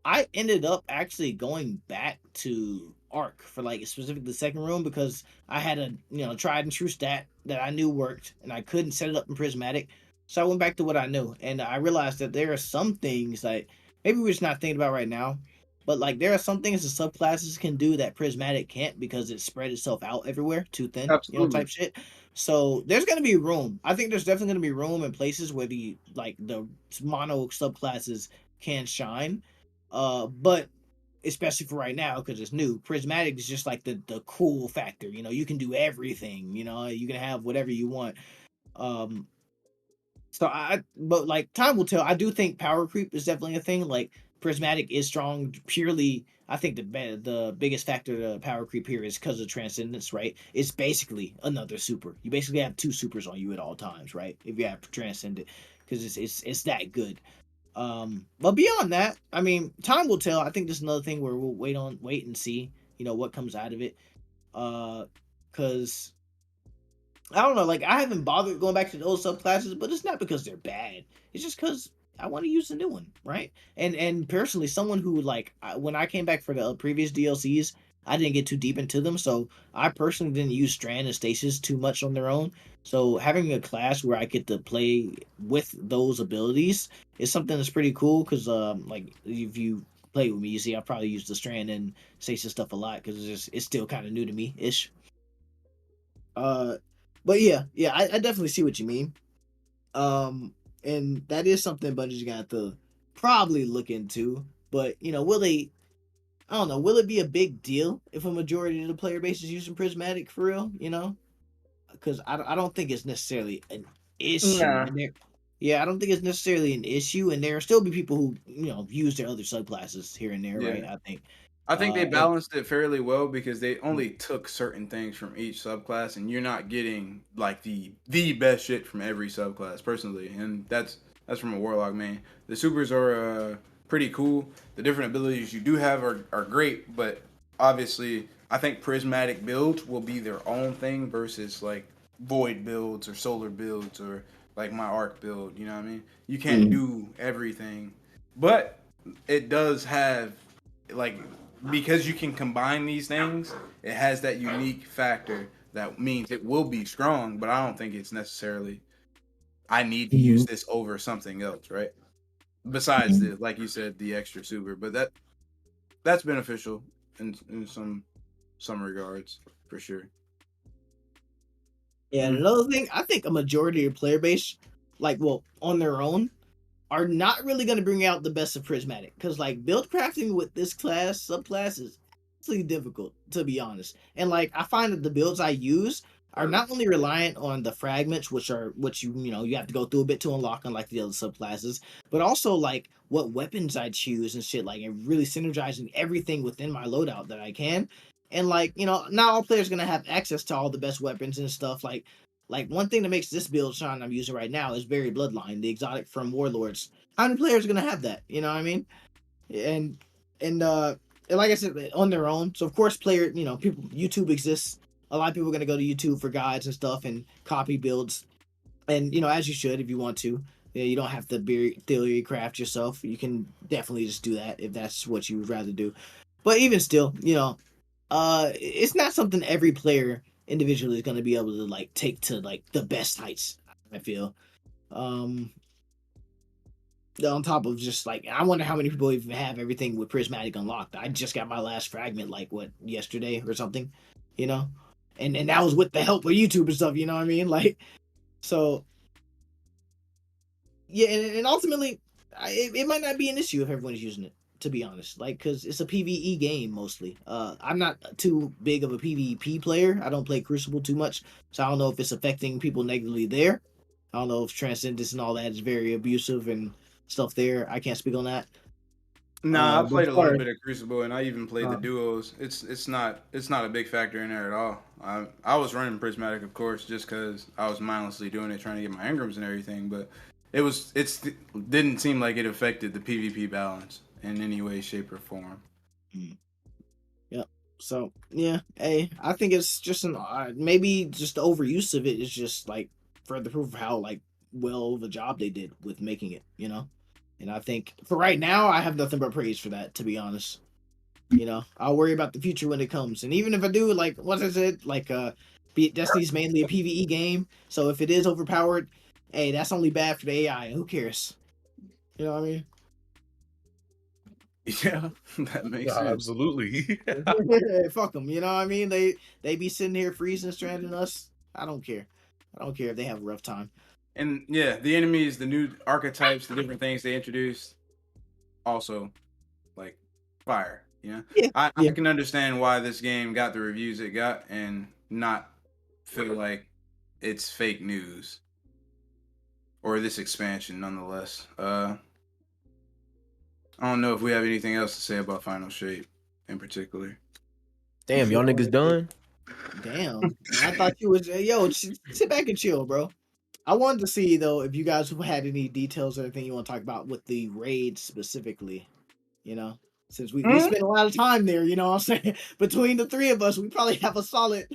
I ended up actually going back to Arc for like specifically the second room, because I had a tried and true stat that I knew worked, and I couldn't set it up in prismatic. So I went back to what I knew, and I realized that there are some things that maybe we're just not thinking about right now, but like there are some things the subclasses can do that prismatic can't, because it spread itself out everywhere too thin,
Absolutely.
type shit. So there's gonna be room. I think there's definitely gonna be room in places where the mono subclasses can shine. But especially for right now, because it's new, prismatic is just like the cool factor. You can do everything. You can have whatever you want. Um, but like time will tell. I do think power creep is definitely a thing. Like prismatic is strong purely. I think the biggest factor to power creep here is because of transcendence, right? It's basically another super. You basically have two supers on you at all times, right? If you have transcendent, because it's that good. But beyond that, I mean, time will tell. I think this is another thing where we'll wait and see, what comes out of it. Because I don't know, like I haven't bothered going back to those subclasses, but it's not because they're bad. It's just because I want to use the new one, right? And personally, someone who when I came back for the previous DLCs, I didn't get too deep into them, so I personally didn't use Strand and Stasis too much on their own. So having a class where I get to play with those abilities is something that's pretty cool. Because like if you play with me, you see I probably use the Strand and Stasis stuff a lot, because it's still kind of new to me ish. Uh, but yeah, I definitely see what you mean. And that is something Bungie's got to probably look into. But will they? I don't know. Will it be a big deal if a majority of the player base is using Prismatic for real? Because I don't think it's necessarily an issue.
Nah.
Yeah, I don't think it's necessarily an issue, and there will still be people who use their other subclasses here and there, right?
Yeah.
I think.
I think they
And
balanced it fairly well because they only took certain things from each subclass, and you're not getting like the best shit from every subclass personally, and that's from a warlock main. The supers are pretty cool. The different abilities you do have are great, but obviously I think prismatic builds will be their own thing versus like void builds or solar builds or like my arc build. You know what I mean? You can't do everything, but it does have like because you can combine these things, it has that unique factor that means it will be strong, but I don't think it's necessarily I need to use this over something else, right? Besides the like you said, the extra super, but that's beneficial in some regards for sure.
Yeah, and another thing, I think a majority of player base, on their own, are not really going to bring out the best of Prismatic, because like build crafting with this subclass is actually difficult, to be honest. And like I find that the builds I use are not only reliant on the fragments, which you have to go through a bit to unlock, unlike the other subclasses, but also like what weapons I choose and shit, like and really synergizing everything within my loadout that I can. And like, not all players are gonna have access to all the best weapons and stuff. Like one thing that makes this build shine I'm using right now is Berry Bloodline, the exotic from Warlords. How many players are gonna have that? You know what I mean? And and like I said, on their own. So of course, people, YouTube exists. A lot of people are gonna go to YouTube for guides and stuff and copy builds, and as you should if you want to. Yeah, you don't have to theory craft yourself. You can definitely just do that if that's what you would rather do. But even still, it's not something every player individually is gonna be able to like take to like the best heights. I feel. On top of just like, I wonder how many people even have everything with prismatic unlocked. I just got my last fragment like yesterday or something, you know, and that was with the help of YouTube and stuff. You know what I mean? Like, so yeah, and ultimately, it might not be an issue if everyone's using it. To be honest, like, because it's a PVE game mostly. I'm not too big of a PvP player. I don't play Crucible too much, so I don't know if it's affecting people negatively there. I don't know if Transcendence and all that is very abusive and stuff there. I can't speak on that.
Nah, I played a little bit of Crucible, and I even played the duos. It's not a big factor in there at all. I was running Prismatic, of course, just because I was mindlessly doing it, trying to get my engrams and everything. But it didn't seem like it affected the PvP balance in any way, shape, or form.
Yep. So yeah, hey, I think it's just maybe just the overuse of it is just like further proof of how like well of a job they did with making it, And I think for right now, I have nothing but praise for that, to be honest. I'll worry about the future when it comes. And even if I do, like, what I said, like, Destiny's mainly a PvE game. So if it is overpowered, hey, that's only bad for the AI. Who cares? You know what I mean?
Yeah, that makes sense.
Absolutely.
Fuck them. You know what I mean? They be sitting here freezing, stranding us. I don't care. I don't care if they have a rough time.
And yeah, the enemies, the new archetypes, the different things they introduced, also like fire. Yeah, I can understand why this game got the reviews it got and not feel like it's fake news or this expansion, nonetheless. I don't know if we have anything else to say about Final Shape in particular.
Damn, y'all niggas done?
Damn, I thought you was sit back and chill, bro. I wanted to see though if you guys had any details or anything you want to talk about with the raid specifically. Since we spent a lot of time there, you know what I'm saying? Between the three of us, we probably have a solid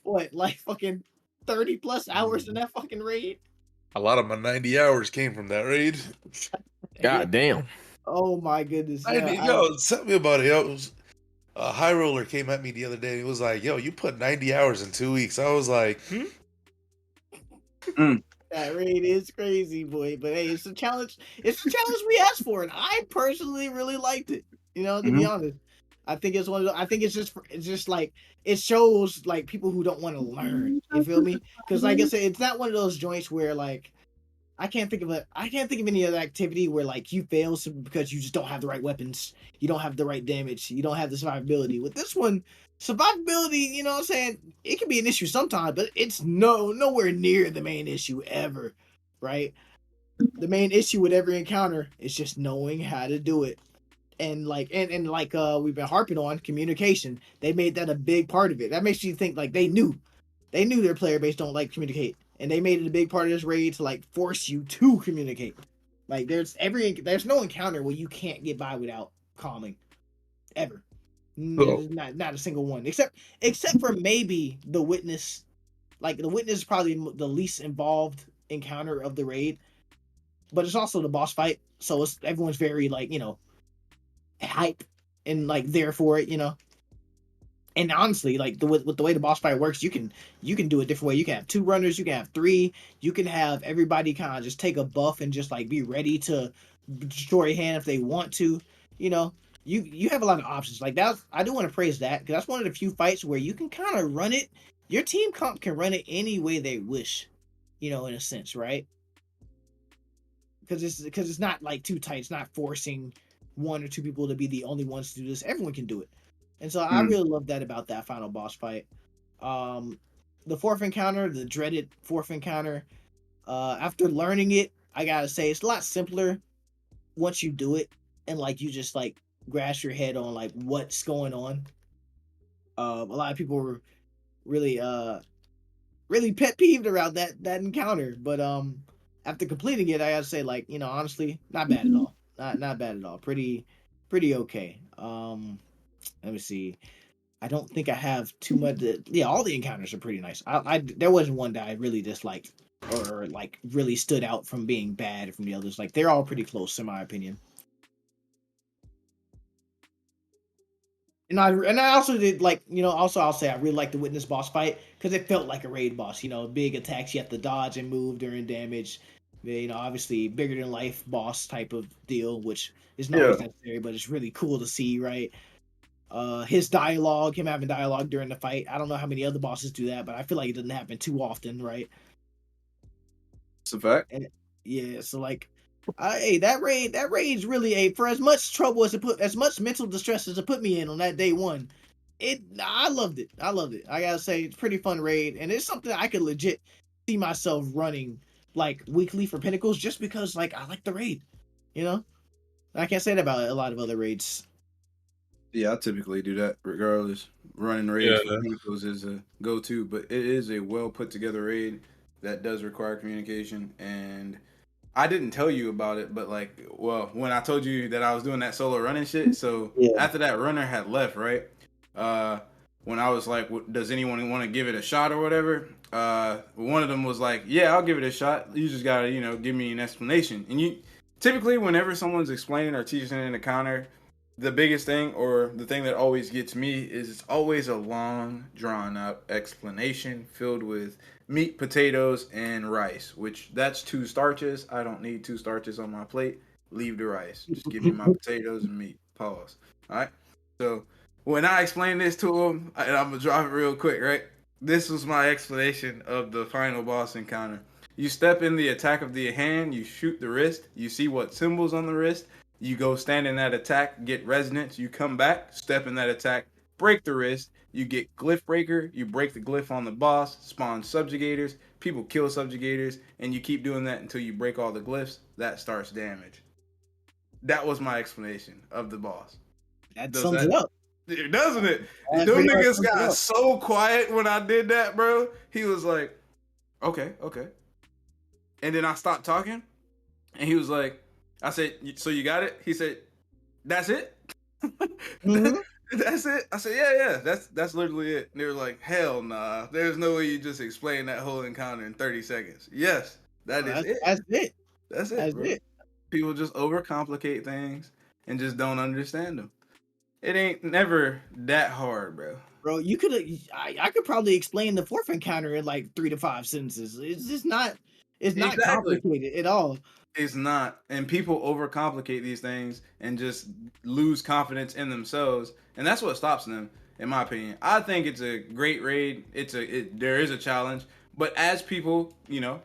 fucking 30 plus hours in that fucking raid.
A lot of my 90 hours came from that raid.
God damn.
Oh my goodness.
Tell me about it. HiRoller came at me the other day and he was like, yo, you put 90 hours in 2 weeks. I was like,
That raid is crazy, boy. But hey, it's a challenge. It's a challenge we asked for, and I personally really liked it. To be honest, I think it's one of the, I think it's just like it shows like people who don't want to learn. You feel me? Because like I said, it's not one of those joints where like I can't think of any other activity where like you fail because you just don't have the right weapons, you don't have the right damage, you don't have the survivability. With this one, survivability, you know what I'm saying, it can be an issue sometimes, but it's nowhere near the main issue ever, right? The main issue with every encounter is just knowing how to do it. And like we've been harping on communication. They made that a big part of it. That makes you think like they knew their player base don't like communicate. And they made it a big part of this raid to like force you to communicate. Like there's no encounter where you can't get by without calming, ever. Not a single one, except for maybe the witness. Like the witness is probably the least involved encounter of the raid, but it's also the boss fight, so everyone's very like hype and like there for it, And honestly, like with the way the boss fight works, you can do it different way. You can have 2 runners, you can have 3, you can have everybody kind of just take a buff and just like be ready to destroy a hand if they want to. You have a lot of options. Like that, I do want to praise that because that's one of the few fights where you can kind of run it. Your team comp can run it any way they wish, in a sense, right? Because it's not like too tight. It's not forcing 1 or 2 people to be the only ones to do this. Everyone can do it. And so I really love that about that final boss fight. the fourth encounter, the dreaded fourth encounter, after learning it, I gotta say it's a lot simpler once you do it and like you just like grasp your head on like what's going on. A lot of people were really really pet peeved around that encounter, but after completing it, I gotta say like honestly, not bad at all. Not bad at all. Pretty okay. Let me see. I don't think I have too much. Yeah, all the encounters are pretty nice. I there wasn't one that I really disliked or like really stood out from being bad from the others. Like they're all pretty close in my opinion. And I also did like also I'll say I really like the witness boss fight because it felt like a raid boss. Big attacks you have to dodge and move during damage. Obviously bigger than life boss type of deal, which isn't always necessary, but it's really cool to see, right? Him having dialogue during the fight. I don't know how many other bosses do that, but I feel like it doesn't happen too often, right?
It's a fact.
And yeah, so like, hey, that raid's really for as much trouble as much mental distress as it put me in on that day one. I loved it. I gotta say, it's a pretty fun raid, and it's something I could legit see myself running like weekly for Pinnacles, just because like I like the raid. I can't say that about a lot of other raids.
Yeah, I typically do that regardless. Running raids for Pinnacles is a go-to, but it is a well put together raid that does require communication. And I didn't tell you about it, but when I told you that I was doing that solo running shit, so after that runner had left, right? When I was like, does anyone want to give it a shot or whatever? One of them was like, yeah, I'll give it a shot. You just gotta, give me an explanation. And typically, whenever someone's explaining or teaching an encounter, the biggest thing or the thing that always gets me is it's always a long, drawn out explanation filled with meat, potatoes, and rice, which that's 2 starches. I don't need 2 starches on my plate. Leave the rice. Just give me my potatoes and meat. Pause. All right. So when I explain this to him, and I'm going to drop it real quick, right? This was my explanation of the final boss encounter. You step in the attack of the hand, you shoot the wrist, you see what symbols on the wrist, you go stand in that attack, get resonance, you come back, step in that attack, break the wrist, you get glyph breaker, you break the glyph on the boss, spawn subjugators, people kill subjugators, and you keep doing that until you break all the glyphs. That starts damage. That was my explanation of the boss.
That sums it up.
Doesn't it? Them niggas got so quiet when I did that, bro. He was like, okay. And then I stopped talking, and he was like, I said, so you got it? He said, that's it? Mm-hmm. That's it? I said, yeah, that's literally it. And they were like, hell nah. There's no way you just explain that whole encounter in 30 seconds. Yes, that's it.
That's it.
That's it. People just overcomplicate things and just don't understand them. It ain't never that hard, bro.
Bro, I could probably explain the fourth encounter in like 3 to 5 sentences. It's just not not complicated at all.
It's not. And people overcomplicate these things and just lose confidence in themselves. And that's what stops them, in my opinion. I think it's a great raid. There is a challenge. But as people,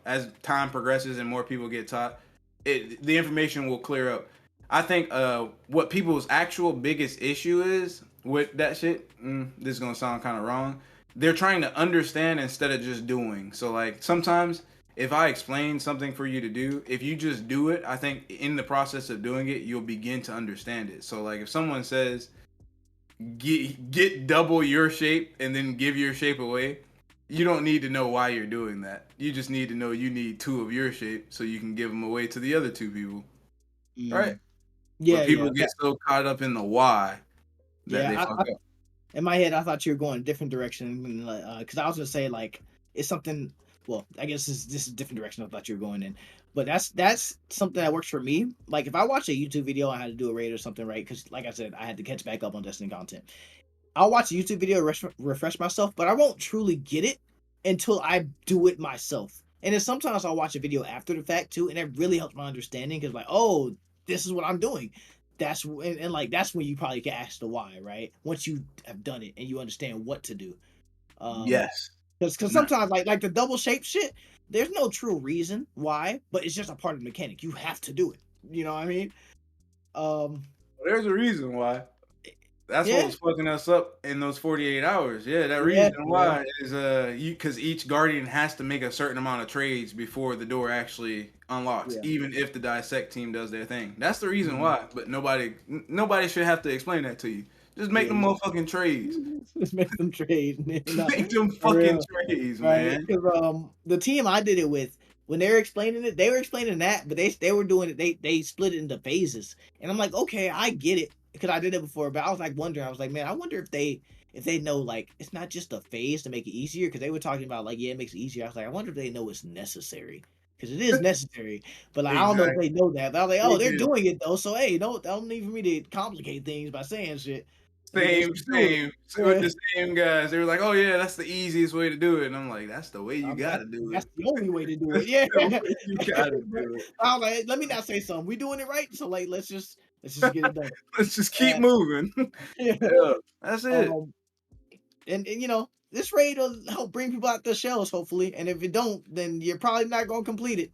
as time progresses and more people get taught, the information will clear up. I think what people's actual biggest issue is with that shit, this is going to sound kind of wrong. They're trying to understand instead of just doing. So, like, sometimes if I explain something for you to do, if you just do it, I think in the process of doing it, you'll begin to understand it. So, like, if someone says, get double your shape and then give your shape away, you don't need to know why you're doing that. You just need to know you need 2 of your shape so you can give them away to the other 2 people. Right?
Yeah.
But people get so caught up in the why that they fuck up.
In my head, I thought you were going a different direction because I was gonna say like it's something. Well, I guess this is a different direction I thought you were going in, but that's something that works for me. Like if I watch a YouTube video, I had to do a raid or something, right? Because like I said, I had to catch back up on Destiny content. I'll watch a YouTube video, refresh myself, but I won't truly get it until I do it myself. And then sometimes I'll watch a video after the fact too, and it really helps my understanding because like, oh, this is what I'm doing. That's when you probably can ask the why, right? Once you have done it and you understand what to do.
Yes.
Because sometimes like the double shape shit, there's no true reason why, but it's just a part of the mechanic. You have to do it. You know what I mean?
There's a reason why. That's what was fucking us up in those 48 hours. Yeah, that reason why is because each guardian has to make a certain amount of trades before the door actually unlocks, even if the dissect team does their thing. That's the reason why. But nobody should have to explain that to you. Just make them motherfucking trades.
Just make them trade.
Make them fucking trades, man.
Because the team I did it with, when they were explaining it, they were explaining that, but they were doing it. They split it into phases, and I'm like, okay, I get it because I did it before. But I was like wondering, I was like, man, I wonder if they know like it's not just a phase to make it easier, because they were talking about like, yeah, it makes it easier. I was like, I wonder if they know it's necessary, because it is necessary. But like, I don't know if they know that. But I was like, oh, they're doing it though, so hey, don't need for me to complicate things by saying shit.
Same. With the same guys. They were like, oh, yeah, that's the easiest way to do it. And I'm like, that's the way you got to do it.
That's the only way to do it. Yeah.
You got to do it.
I was like, let me not say something. We doing it right. So, like, let's just get it done.
Let's just keep moving. Yeah. That's it.
And, you know, this raid will help bring people out the shells, hopefully. And if it don't, then you're probably not going to complete it.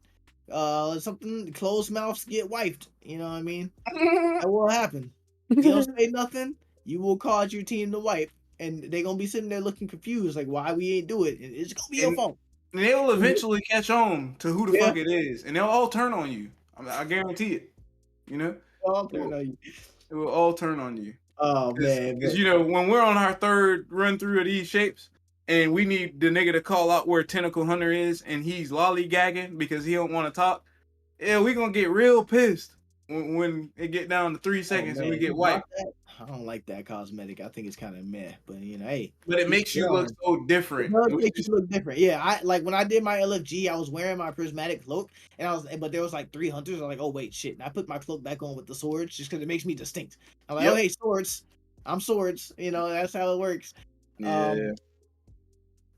Something, closed mouths get wiped. You know what I mean? That will happen. You don't say nothing, you will cause your team to wipe, and they're gonna be sitting there looking confused, like why we ain't do it. And it's gonna be your fault.
And they'll eventually catch on to who the fuck it is, and they'll all turn on you. I guarantee it. You know, it will all turn on you.
Oh man,
because you know when we're on our third run through of these shapes, and we need the nigga to call out where Tentacle Hunter is, and he's lollygagging because he don't want to talk. Yeah, we gonna get real pissed when it get down to 3 seconds and we get wiped.
I don't like that cosmetic. I think it's kind of meh, but you know, hey.
But it makes you look so different.
It makes you look different. Yeah, I like when I did my LFG, I was wearing my prismatic cloak, and but there was like 3 hunters. I'm like, oh wait, shit. And I put my cloak back on with the swords just because it makes me distinct. I'm like, oh hey, swords. I'm swords. You know, that's how it works.
Yeah.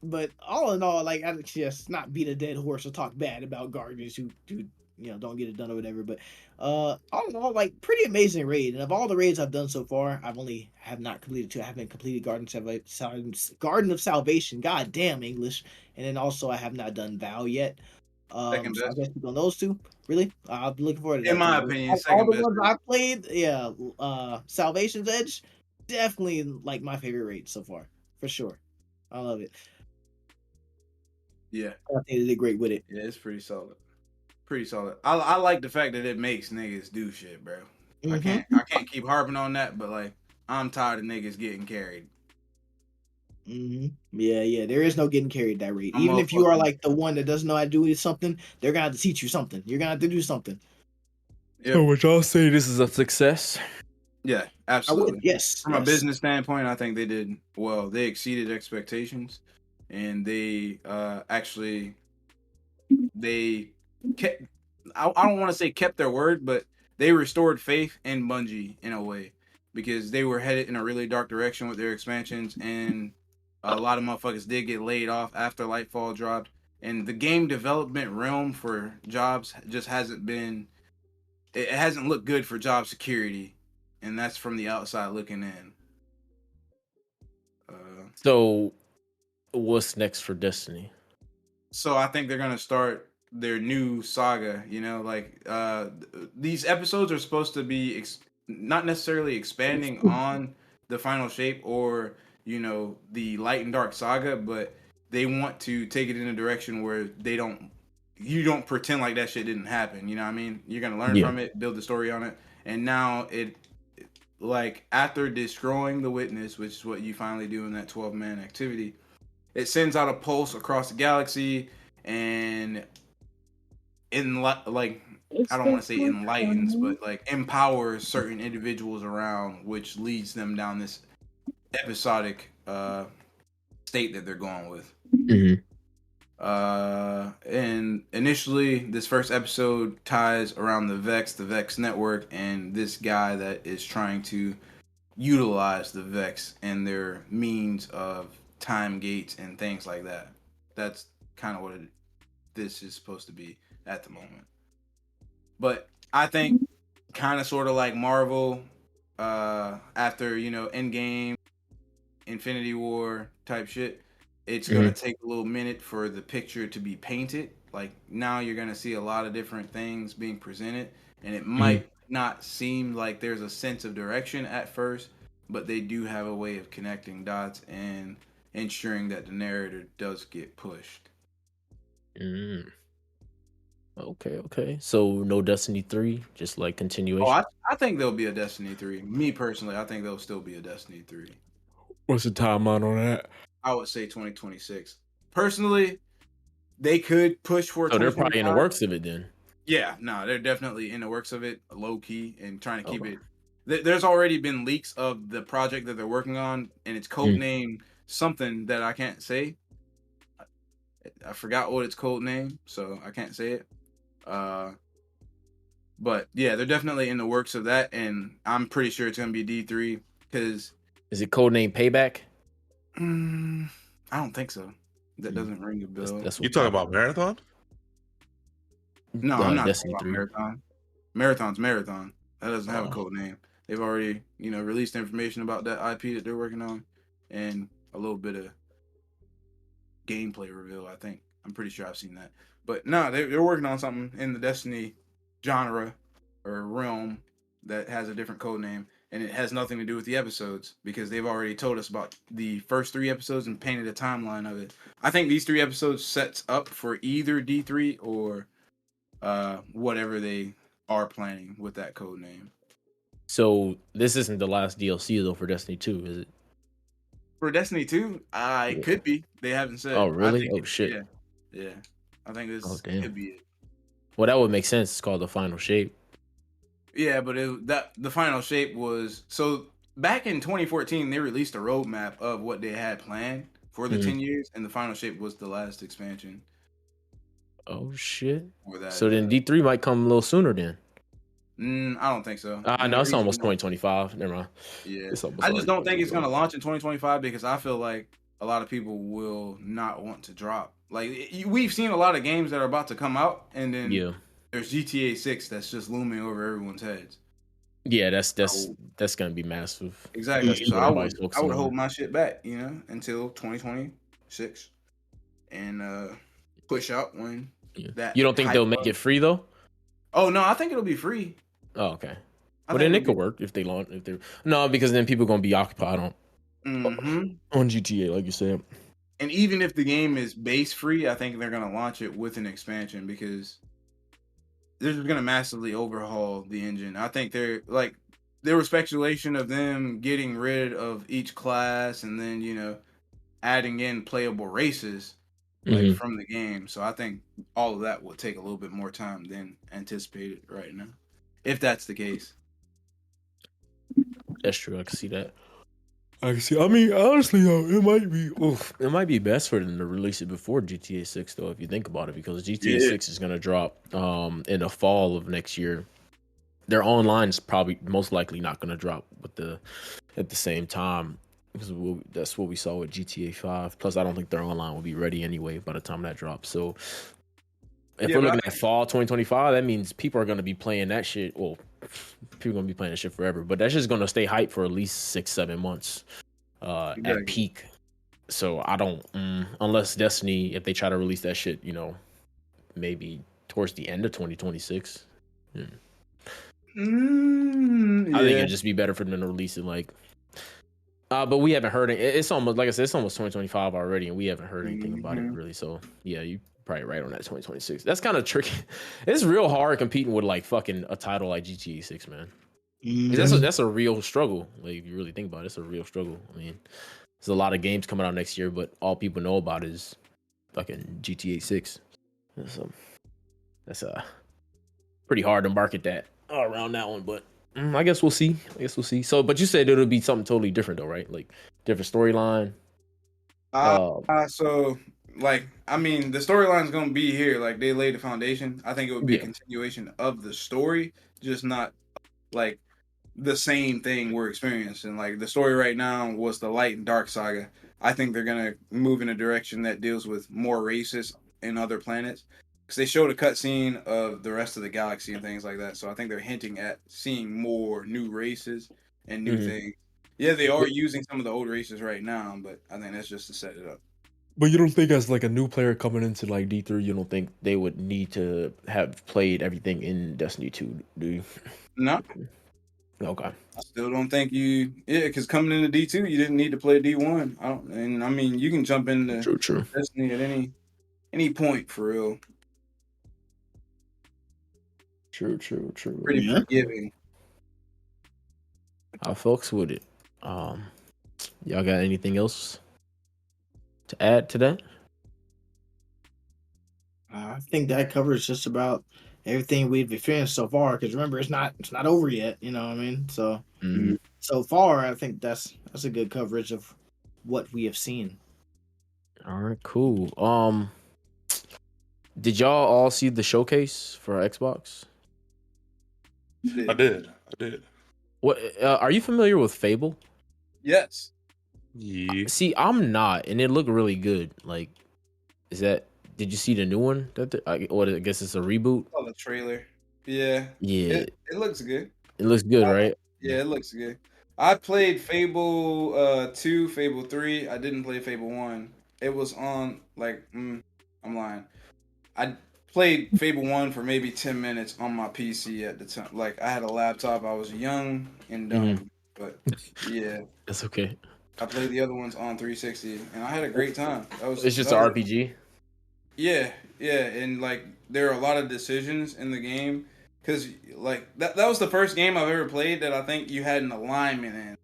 But all in all, like, I just not beat a dead horse or talk bad about guardians who you know, don't get it done or whatever. But all in all, like, pretty amazing raid. And of all the raids I've done so far, have not completed 2. I haven't completed Garden of Salvation. God damn English. And then also I have not done Vow yet. So I guess on those 2. Really? I'll be looking forward to that.
In my opinion,
all the ones I played, Salvation's Edge, definitely like my favorite raid so far. For sure. I love it.
Yeah.
I think they did great with it.
Yeah, it's pretty solid. I like the fact that it makes niggas do shit, bro.
Mm-hmm.
I can't keep harping on that, but like I'm tired of niggas getting carried.
Mm-hmm. Yeah. There is no getting carried that rate. Even if you are like the one that doesn't know how to do something, they're gonna have to teach you something. You're gonna have to do something.
Yep. So would y'all say this is a success?
Yeah, absolutely.
Yes.
From a business standpoint, I think they did well. They exceeded expectations, and they kept, I don't want to say kept their word, but they restored faith in Bungie in a way, because they were headed in a really dark direction with their expansions, and a lot of motherfuckers did get laid off after Lightfall dropped, and the game development realm for jobs just hasn't looked good for job security, and that's from the outside looking in.
So what's next for Destiny?
So I think they're gonna start their new saga. You know, like these episodes are supposed to be not necessarily expanding on the final shape or, you know, the light and dark saga, but they want to take it in a direction where you don't pretend like that shit didn't happen. You know what I mean? You're gonna learn from it, build the story on it, and now like after destroying the Witness, which is what you finally do in that 12-man activity, it sends out a pulse across the galaxy and I don't want to say enlightens, but like empowers certain individuals around, which leads them down this episodic state that they're going with.
Mm-hmm.
And initially, this first episode ties around the Vex network, and this guy that is trying to utilize the Vex and their means of time gates and things like that. That's kind of what this is supposed to be at the moment. But I think kind of sort of like Marvel, after, you know, Endgame, Infinity War type shit, it's going to take a little minute for the picture to be painted. Like now you're going to see a lot of different things being presented, and it might not seem like there's a sense of direction at first, but they do have a way of connecting dots and ensuring that the narrative does get pushed.
Mm. Okay. So no Destiny 3, just like
Oh,
continuation.
I think there'll be a Destiny 3. Me personally, I think there'll still be a Destiny 3.
What's the timeline on that?
I would say 2026. Personally, they could push for
So they're probably in the
2025.
works of it then.
Yeah, no, they're definitely in the works of it, low key, and trying to keep
Okay.
it. There's already been leaks of the project that they're working on, and it's codenamed something that I can't say. I forgot what it's codenamed, so I can't say it. But yeah, they're definitely in the works of that, and I'm pretty sure it's gonna be D3 because
Is it codename Payback?
I don't think so. That doesn't ring a bell.
That's
You
what
talking about Marathon?
No, I'm not
Destiny
talking
3.
about Marathon. Marathon's Marathon. That doesn't have a
Oh.
code name. They've already, released information about that IP that they're working on, and a little bit of gameplay reveal. I think I'm pretty sure I've seen that. But no, they're working on something in the Destiny genre or realm that has a different code name, and it has nothing to do with the episodes because they've already told us about the first 3 episodes and painted a timeline of it. I think these 3 episodes sets up for either D3 or whatever they are planning with that code name.
So this isn't the last DLC though for Destiny 2, is it?
For Destiny 2, it could be. They haven't said.
Oh really?
I think
Shit.
Yeah. I think this
Oh damn.
could be it.
Well, that would make sense. It's called the Final Shape.
Yeah, but the final shape was so back in 2014 they released a roadmap of what they had planned for the 10 years, and the final shape was the last expansion.
Oh shit.
For that,
So then D3 might come a little sooner then.
I don't think so.
No, it's almost 2025. Never mind.
Yeah,
It's almost
I just don't think it's
2025.
gonna launch in 2025 because I feel like a lot of people will not want to drop. Like we've seen a lot of games that are about to come out, and then there's GTA 6 that's just looming over everyone's heads.
Yeah, that's gonna be massive.
Exactly.
That's
So
what
I
everybody's
would
focusing on.
hold my shit back, until 2026, and push out when that.
You don't think they'll make it free though?
Oh no, I think it'll be free.
Oh, okay. But then it could work if they launch. No, because then people are gonna be occupied on GTA, like you said.
And even if the game is base free, I think they're gonna launch it with an expansion because they're just gonna massively overhaul the engine. I think there was speculation of them getting rid of each class and then adding in playable races from the game. So I think all of that will take a little bit more time than anticipated right now, if that's the case.
That's true. I can see that. I mean, honestly, though, it might be best for them to release it before GTA 6, though, if you think about it, because GTA 6 is gonna drop in the fall of next year. Their online is probably most likely not gonna drop at the same time because that's what we saw with GTA 5. Plus, I don't think their online will be ready anyway by the time that drops. So, if we're looking at fall 2025, that means people are gonna be playing that shit. Well, people are gonna be playing that shit forever, but that's just gonna stay hyped for at least 6-7 months at peak. So I don't unless Destiny, if they try to release that shit, maybe towards the end of 2026. I think it'd just be better for them to release it but we haven't heard it. It's almost, like I said, it's almost 2025 already, and we haven't heard anything about it really. So yeah, you probably right on that 2026. That's kind of tricky. It's real hard competing with fucking a title like GTA 6, man. That's a real struggle. Like, if you really think about it, it's a real struggle. I mean, there's a lot of games coming out next year, but all people know about is fucking GTA 6. So that's pretty hard to market that around that one, but I guess we'll see. So, but you said it'll be something totally different, though, right? Like different storyline.
So, I mean, the storyline's gonna be here. Like, they laid the foundation. I think it would be a continuation of the story, just not like the same thing we're experiencing. Like, the story right now was the Light and Dark saga. I think they're gonna move in a direction that deals with more races and other planets. Because they showed a cutscene of the rest of the galaxy and things like that. So I think they're hinting at seeing more new races and new things. Yeah, they are using some of the old races right now, but I think that's just to set it up.
But you don't think as a new player coming into D3, you don't think they would need to have played everything in Destiny 2, do you?
No.
Okay.
I still don't think because coming into D2, you didn't need to play D1. I mean, you can jump into
True.
Destiny at any point for real.
True.
Pretty
Yeah.
forgiving.
I folks with it. Y'all got anything else to add to that?
I think that covers just about everything we've experienced so far. Because remember, it's not over yet. You know what I mean? So so far, I think that's a good coverage of what we have seen.
All right, cool. Did y'all all see the showcase for Xbox?
I did.
What are you familiar with Fable?
Yes.
Yeah.
See, I'm not, and it looked really good. Like, did you see the new one? I guess it's a reboot.
Oh, the trailer. Yeah.
Yeah,
It looks good.
it looks good, right?
Yeah, it looks good. I played Fable 2, Fable 3. I didn't play Fable 1. It was on I'm lying. I played Fable 1 for maybe 10 minutes on my PC at the time. Like I had a laptop. I was young and dumb. But yeah.
That's okay.
I played the other ones on 360 and I had a great time.
It's just an RPG.
Yeah, and like there are a lot of decisions in the game because like that was the first game I've ever played that I think you had an alignment in,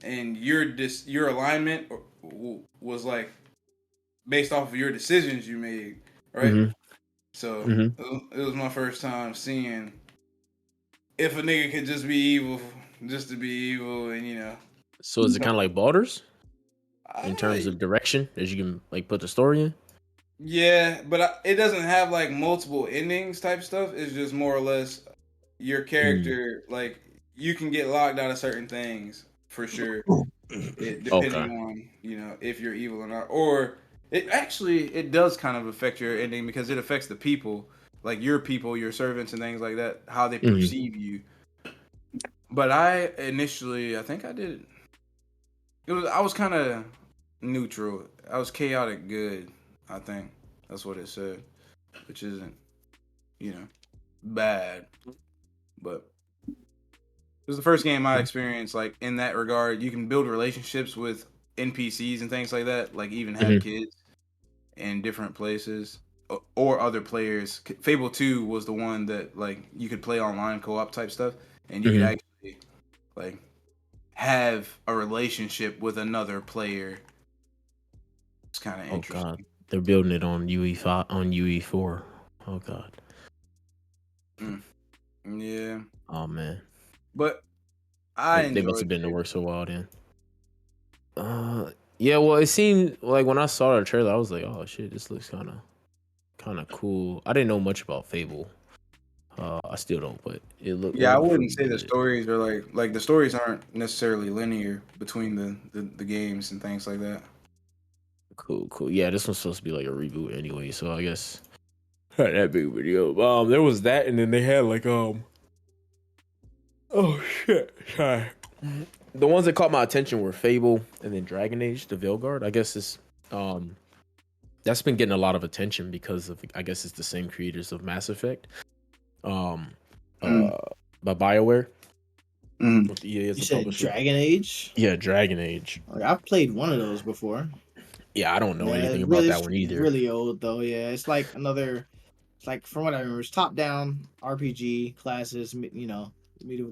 and your alignment was like based off of your decisions you made, right? So it was my first time seeing if a nigga could just be evil, just to be evil, and.
So is it kind of like Baldur's in terms of direction, as you can like put the story in?
Yeah, but it doesn't have like multiple endings type stuff. It's just more or less your character. Like you can get locked out of certain things for sure, depending on if you're evil or not. Or it does kind of affect your ending because it affects the people, like your people, your servants, and things like that, how they perceive you. But I think I did. I was kind of neutral. I was chaotic good. I think that's what it said, which isn't, bad. But it was the first game I experienced, like, in that regard. You can build relationships with NPCs and things like that, like, even have kids in different places or other players. Fable 2 was the one that, like, you could play online co-op type stuff, and you could actually, like, have a relationship with another player. It's kind of interesting.
God. They're building it on UE5 on UE4. Oh God.
Yeah.
Oh man.
But
they must have been the worst for a while then. Yeah. Well, it seemed like when I saw the trailer, I was like, oh shit, this looks kind of cool. I didn't know much about Fable. I still don't, but it looked.
Yeah, I wouldn't say the stories are like the stories aren't necessarily linear between the games and things like that.
Cool. Yeah, this one's supposed to be like a reboot anyway, so I guess not that big of a deal. There was that, and then they had like oh shit, sorry. The ones that caught my attention were Fable and then Dragon Age: The Veilguard. I guess it's that's been getting a lot of attention because of I guess it's the same creators of Mass Effect. By BioWare.
With EA as you said publisher. Dragon Age?
Yeah, Dragon Age.
I've played one of those before.
Yeah, I don't know anything about that one either.
Really old though. Yeah, it's like another. It's like from what I remember, it's top-down RPG classes. Medieval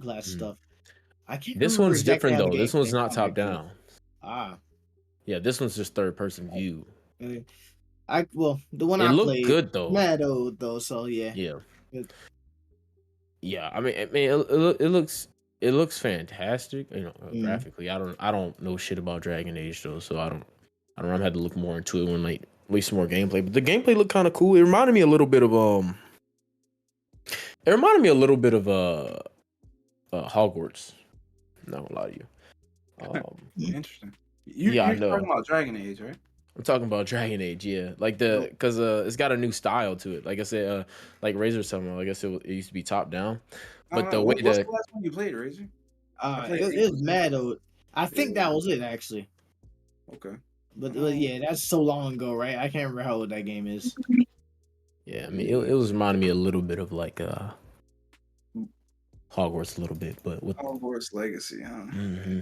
class stuff. I can't.
This one's different though. This one's not top-down. Yeah, this one's just third-person view.
The one I
looked
played
good though.
Mad old though, so yeah.
Yeah.
Good.
Yeah, I mean, it looks fantastic. Graphically. I don't know shit about Dragon Age though, so I don't know. I had to look more into it when like at least some more gameplay. But the gameplay looked kind of cool. It reminded me a little bit of Hogwarts. Not gonna lie to
you. Interesting. You're talking about Dragon Age, right?
I'm talking about Dragon Age, yeah. Like because it's got a new style to it. Like I said, like Razor's talking about. I guess it used to be top down, but the way
what's the last one you played, Razor?
It was mad old. I think that was it actually.
Okay.
But yeah, that's so long ago, right? I can't remember how old that game is.
Yeah, I mean, it was reminding me a little bit of like Hogwarts a little bit, but with
Hogwarts Legacy, huh?
mm-hmm.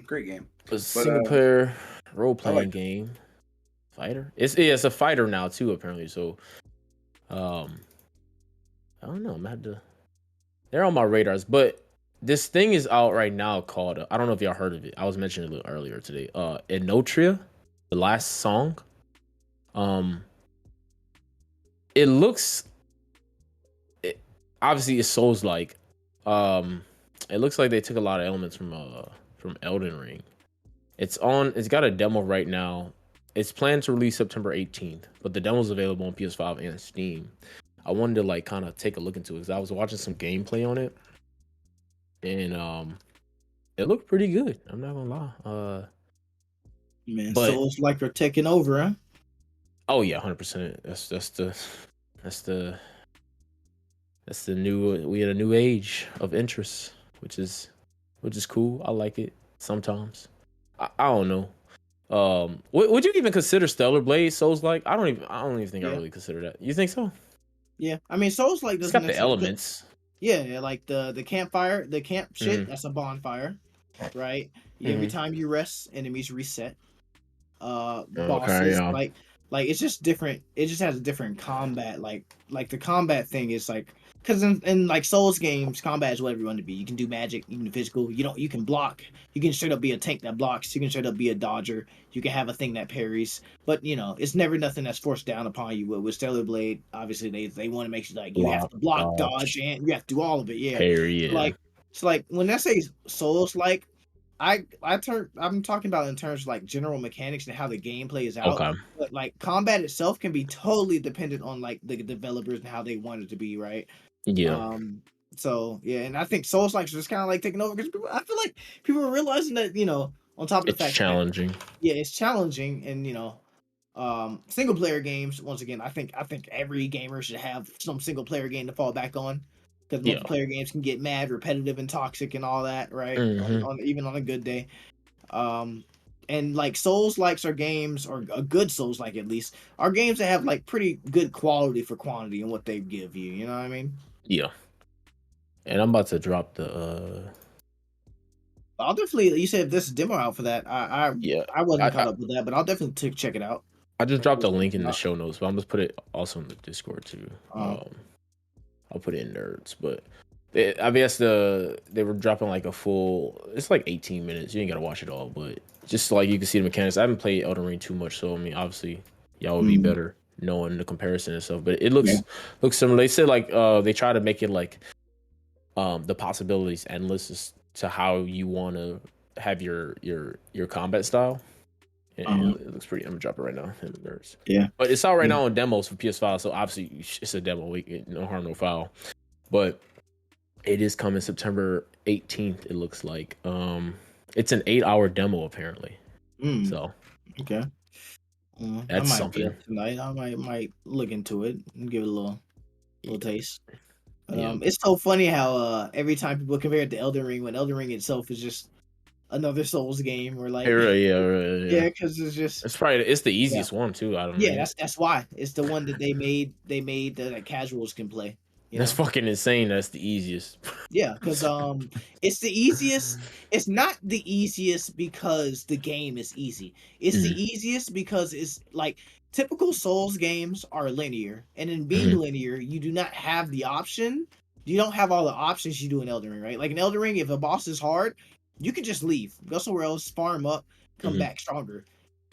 Great game.
A single player role playing game. Fighter. It's a fighter now too apparently. So, I don't know. I'm had to. They're on my radars, but this thing is out right now called. I don't know if y'all heard of it. I was mentioning it a little earlier today. Enotria, the last song. It looks. Obviously, it's Souls like. It looks like they took a lot of elements from Elden Ring. It's got a demo right now. It's planned to release September 18th, but the demo's available on PS5 and Steam. I wanted to like kind of take a look into it because I was watching some gameplay on it, and it looked pretty good. I'm not gonna lie.
Man, Souls like are taking over, huh?
Oh yeah, 100%. That's the new. We had a new age of interest, which is cool. I like it sometimes. I don't know. Would you even consider Stellar Blade Souls like? I don't even think I really consider that. You think so?
Yeah, I mean Souls like
doesn't. It's got the elements.
Yeah, like the campfire, the camp shit. That's a bonfire, right? Every time you rest, enemies reset. Bosses like it's just different. It just has a different combat. Like the combat thing is like. Because in like Souls games, combat is what everyone to be. You can do magic, you can do physical. You can block. You can straight up be a tank that blocks. You can straight up be a dodger. You can have a thing that parries. But it's never nothing that's forced down upon you. With Stellar Blade, obviously they want to make sure like you have to block, dodge, and you have to do all of it. Yeah,
parry. Yeah.
So like when I say Souls like. I'm talking about in terms of like general mechanics and how the game plays out.
Okay.
But like combat itself can be totally dependent on like the developers and how they want it to be, right?
Yeah.
So yeah, and I think Souls like just kind of like taking over because I feel like people are realizing that on top of the fact
challenging.
It's challenging, and single player games. Once again, I think every gamer should have some single player game to fall back on. Because multiplayer games can get mad, repetitive, and toxic, and all that, right?
Mm-hmm.
Even on a good day. And like Souls likes are games, or a good Souls like at least, are games that have like pretty good quality for quantity in what they give you. You know what I mean?
Yeah. And I'm about to drop the.
I'll definitely. You said if this demo out for that, I wasn't caught up with that, but I'll definitely check it out.
I just dropped a link in the show notes, but I'm gonna put it also in the Discord too. I'll put it in nerds, but I guess they were dropping like a full. It's like 18 minutes. You ain't gotta watch it all, but just like you can see the mechanics. I haven't played Elden Ring too much, so I mean, obviously, y'all would be better knowing the comparison and stuff. But it looks similar. They said like they try to make it like the possibilities endless as to how you want to have your combat style. And it looks pretty. I'm gonna drop it right now in the nerds.
Yeah,
but it's out right now on demos for PS5, so obviously it's a demo. No harm, no foul. But it is coming September 18th. It looks like it's an 8-hour demo apparently. So
okay,
that's something.
Tonight I might look into it and give it a little taste. It's so funny how every time people compare it to Elden Ring, when Elden Ring itself is just another Souls game, or like because
it's the easiest one too. I don't know.
That's why it's the one that they made that casuals can play.
That's fucking insane. That's the easiest.
Yeah, because it's the easiest. It's not the easiest because the game is easy. It's the easiest because it's like typical Souls games are linear, and in being linear, you do not have the option. You don't have all the options you do in Elden Ring, right? Like in Elden Ring, if a boss is hard, you can just leave, go somewhere else, farm up, come back stronger.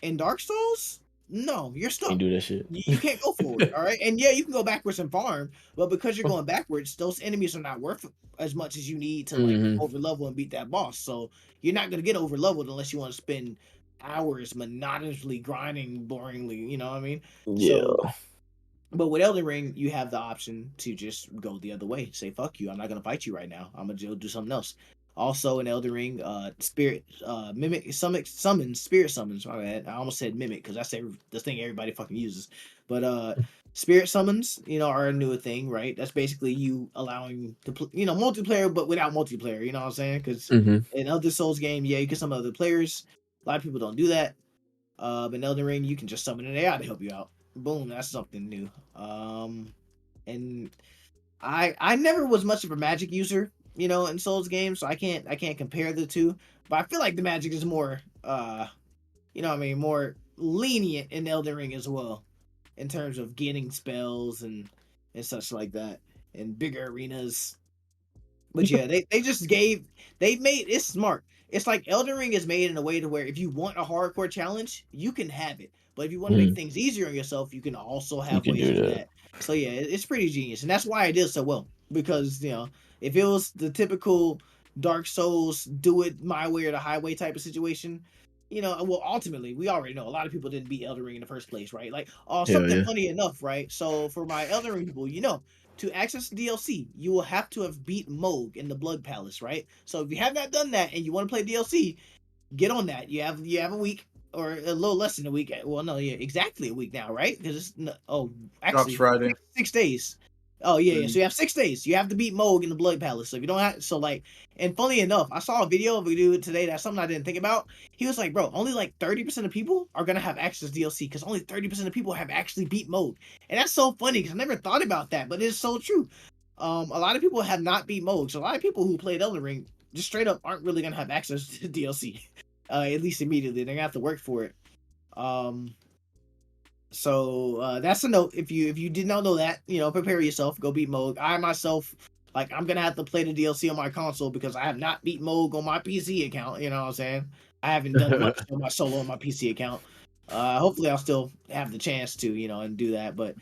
In Dark Souls, no, you're stuck.
You do that shit.
You can't go forward, all right? And yeah, you can go backwards and farm, but because you're going backwards, those enemies are not worth as much as you need to like over level and beat that boss. So you're not gonna get over leveled unless you want to spend hours monotonously grinding, boringly. You know what I mean?
Yeah.
But with Elden Ring, you have the option to just go the other way. Say, fuck you, I'm not gonna fight you right now. I'm gonna do something else. Also in Elden Ring, spirit spirit summons. My bad. I almost said mimic because that's the thing everybody fucking uses. But spirit summons, are a newer thing, right? That's basically you allowing to multiplayer, but without multiplayer. You know what I'm saying? Because in other Souls game, you can summon other players. A lot of people don't do that. In Elden Ring, you can just summon an AI to help you out. Boom, that's something new. And I never was much of a magic user. in Souls games, so I can't compare the two. But I feel like the magic is more more lenient in Elden Ring as well, in terms of getting spells and such like that, and bigger arenas. But yeah, they made it's smart. It's like Elden Ring is made in a way to where if you want a hardcore challenge, you can have it. But if you want to make things easier on yourself, you can also have ways to do that. So yeah, it's pretty genius, and that's why it did so well. Because if it was the typical Dark Souls, do it my way or the highway type of situation, well, ultimately, we already know a lot of people didn't beat Elden Ring in the first place, right? Like, something funny enough, right? So for my Elden Ring people, to access the DLC, you will have to have beat Moog in the Blood Palace, right? So if you have not done that and you want to play DLC, get on that. You have a week or a little less than a week. Well, no, yeah, exactly a week now, right? Because actually,
Drops Friday.
6 days. Oh yeah. So you have 6 days. You have to beat Moog in the Blood Palace. So if you don't have, and funny enough, I saw a video of a dude today. That's something I didn't think about. He was like, bro, only like 30% of people are gonna have access to DLC because only 30% of people have actually beat Moog, and that's so funny because I never thought about that, but it's so true. A lot of people have not beat Moog, so a lot of people who played Elden Ring just straight up aren't really gonna have access to DLC, at least immediately. They're gonna have to work for it. So that's a note. If you did not know that, prepare yourself. Go beat Moog. I myself, I'm gonna have to play the DLC on my console because I have not beat Moog on my PC account. You know what I'm saying? I haven't done much on my solo on my PC account. Hopefully I'll still have the chance to, and do that. But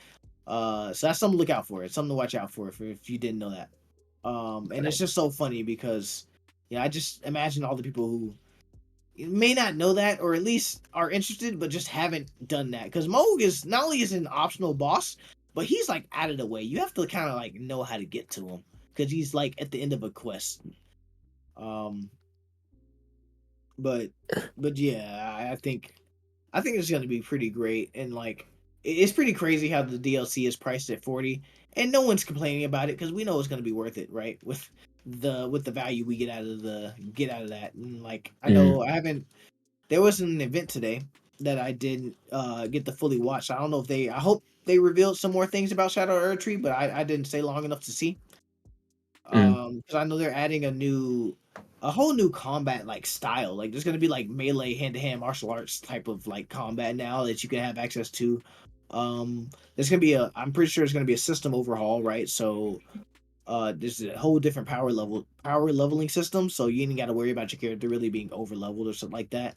so that's something to look out for. It's something to watch out for if you didn't know that. And it's just so funny because I just imagine all the people who may not know that, or at least are interested, but just haven't done that. Because Moog is not only is an optional boss, but he's like out of the way. You have to kind of like know how to get to him because he's like at the end of a quest. But yeah, I think it's gonna be pretty great, and like it's pretty crazy how the DLC is priced at $40, and no one's complaining about it because we know it's gonna be worth it, right? With the value we get out of that, and like I know there was an event today that I didn't get to fully watch. I don't know if I hope they revealed some more things about Shadow Erdtree, but I didn't stay long enough to see. Because I know they're adding a whole new combat like style. Like there's gonna be like melee hand-to-hand martial arts type of like combat now that you can have access to. There's gonna be I'm pretty sure it's gonna be a system overhaul, right? So there's a whole different power leveling system, so you ain't got to worry about your character really being over leveled or something like that.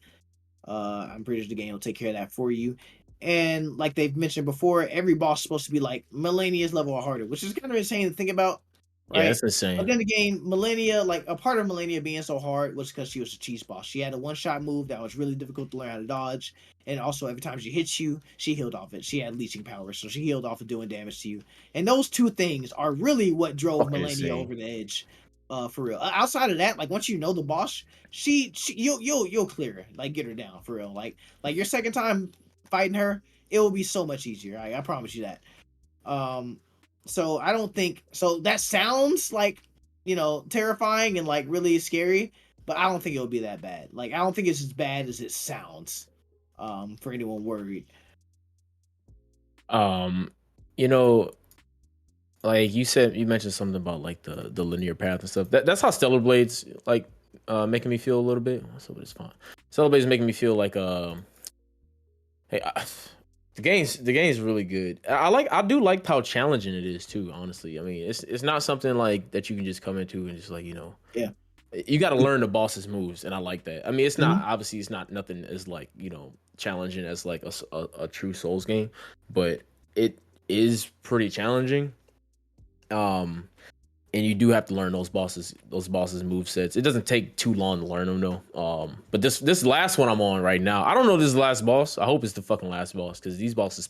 I'm pretty sure the game will take care of that for you. And like they've mentioned before, every boss is supposed to be like Millennia's level or harder, which is kind of insane to think about. Right?
Yeah, that's insane.
But then again, Millennia, like a part of Millennia being so hard was because she was a cheese boss. She had a one-shot move that was really difficult to learn how to dodge, and also every time she hits you, she healed off it. She had leeching power, so she healed off of doing damage to you. And those two things are really what drove Millennia over the edge, for real. Outside of that, like once you know the boss, you'll clear her, like get her down for real. Like your second time fighting her, it will be so much easier. I promise you that. So I don't think so. That sounds like terrifying and like really scary, but I don't think it'll be that bad. Like I don't think it's as bad as it sounds. For anyone worried.
Like you mentioned something about like the linear path and stuff. That's how Stellar Blade's like making me feel a little bit. So it's fine. Stellar Blade's making me feel like hey. The game's really good. I do like how challenging it is too. Honestly, I mean, it's not something like that you can just come into and just like
Yeah.
You got to learn the boss's moves, and I like that. I mean, it's not obviously it's not nothing as like challenging as like a true Souls game, but it is pretty challenging. And you do have to learn those bosses move sets. It doesn't take too long to learn them though. But this last one I'm on right now, I don't know if this is the last boss. I hope it's the fucking last boss because these bosses,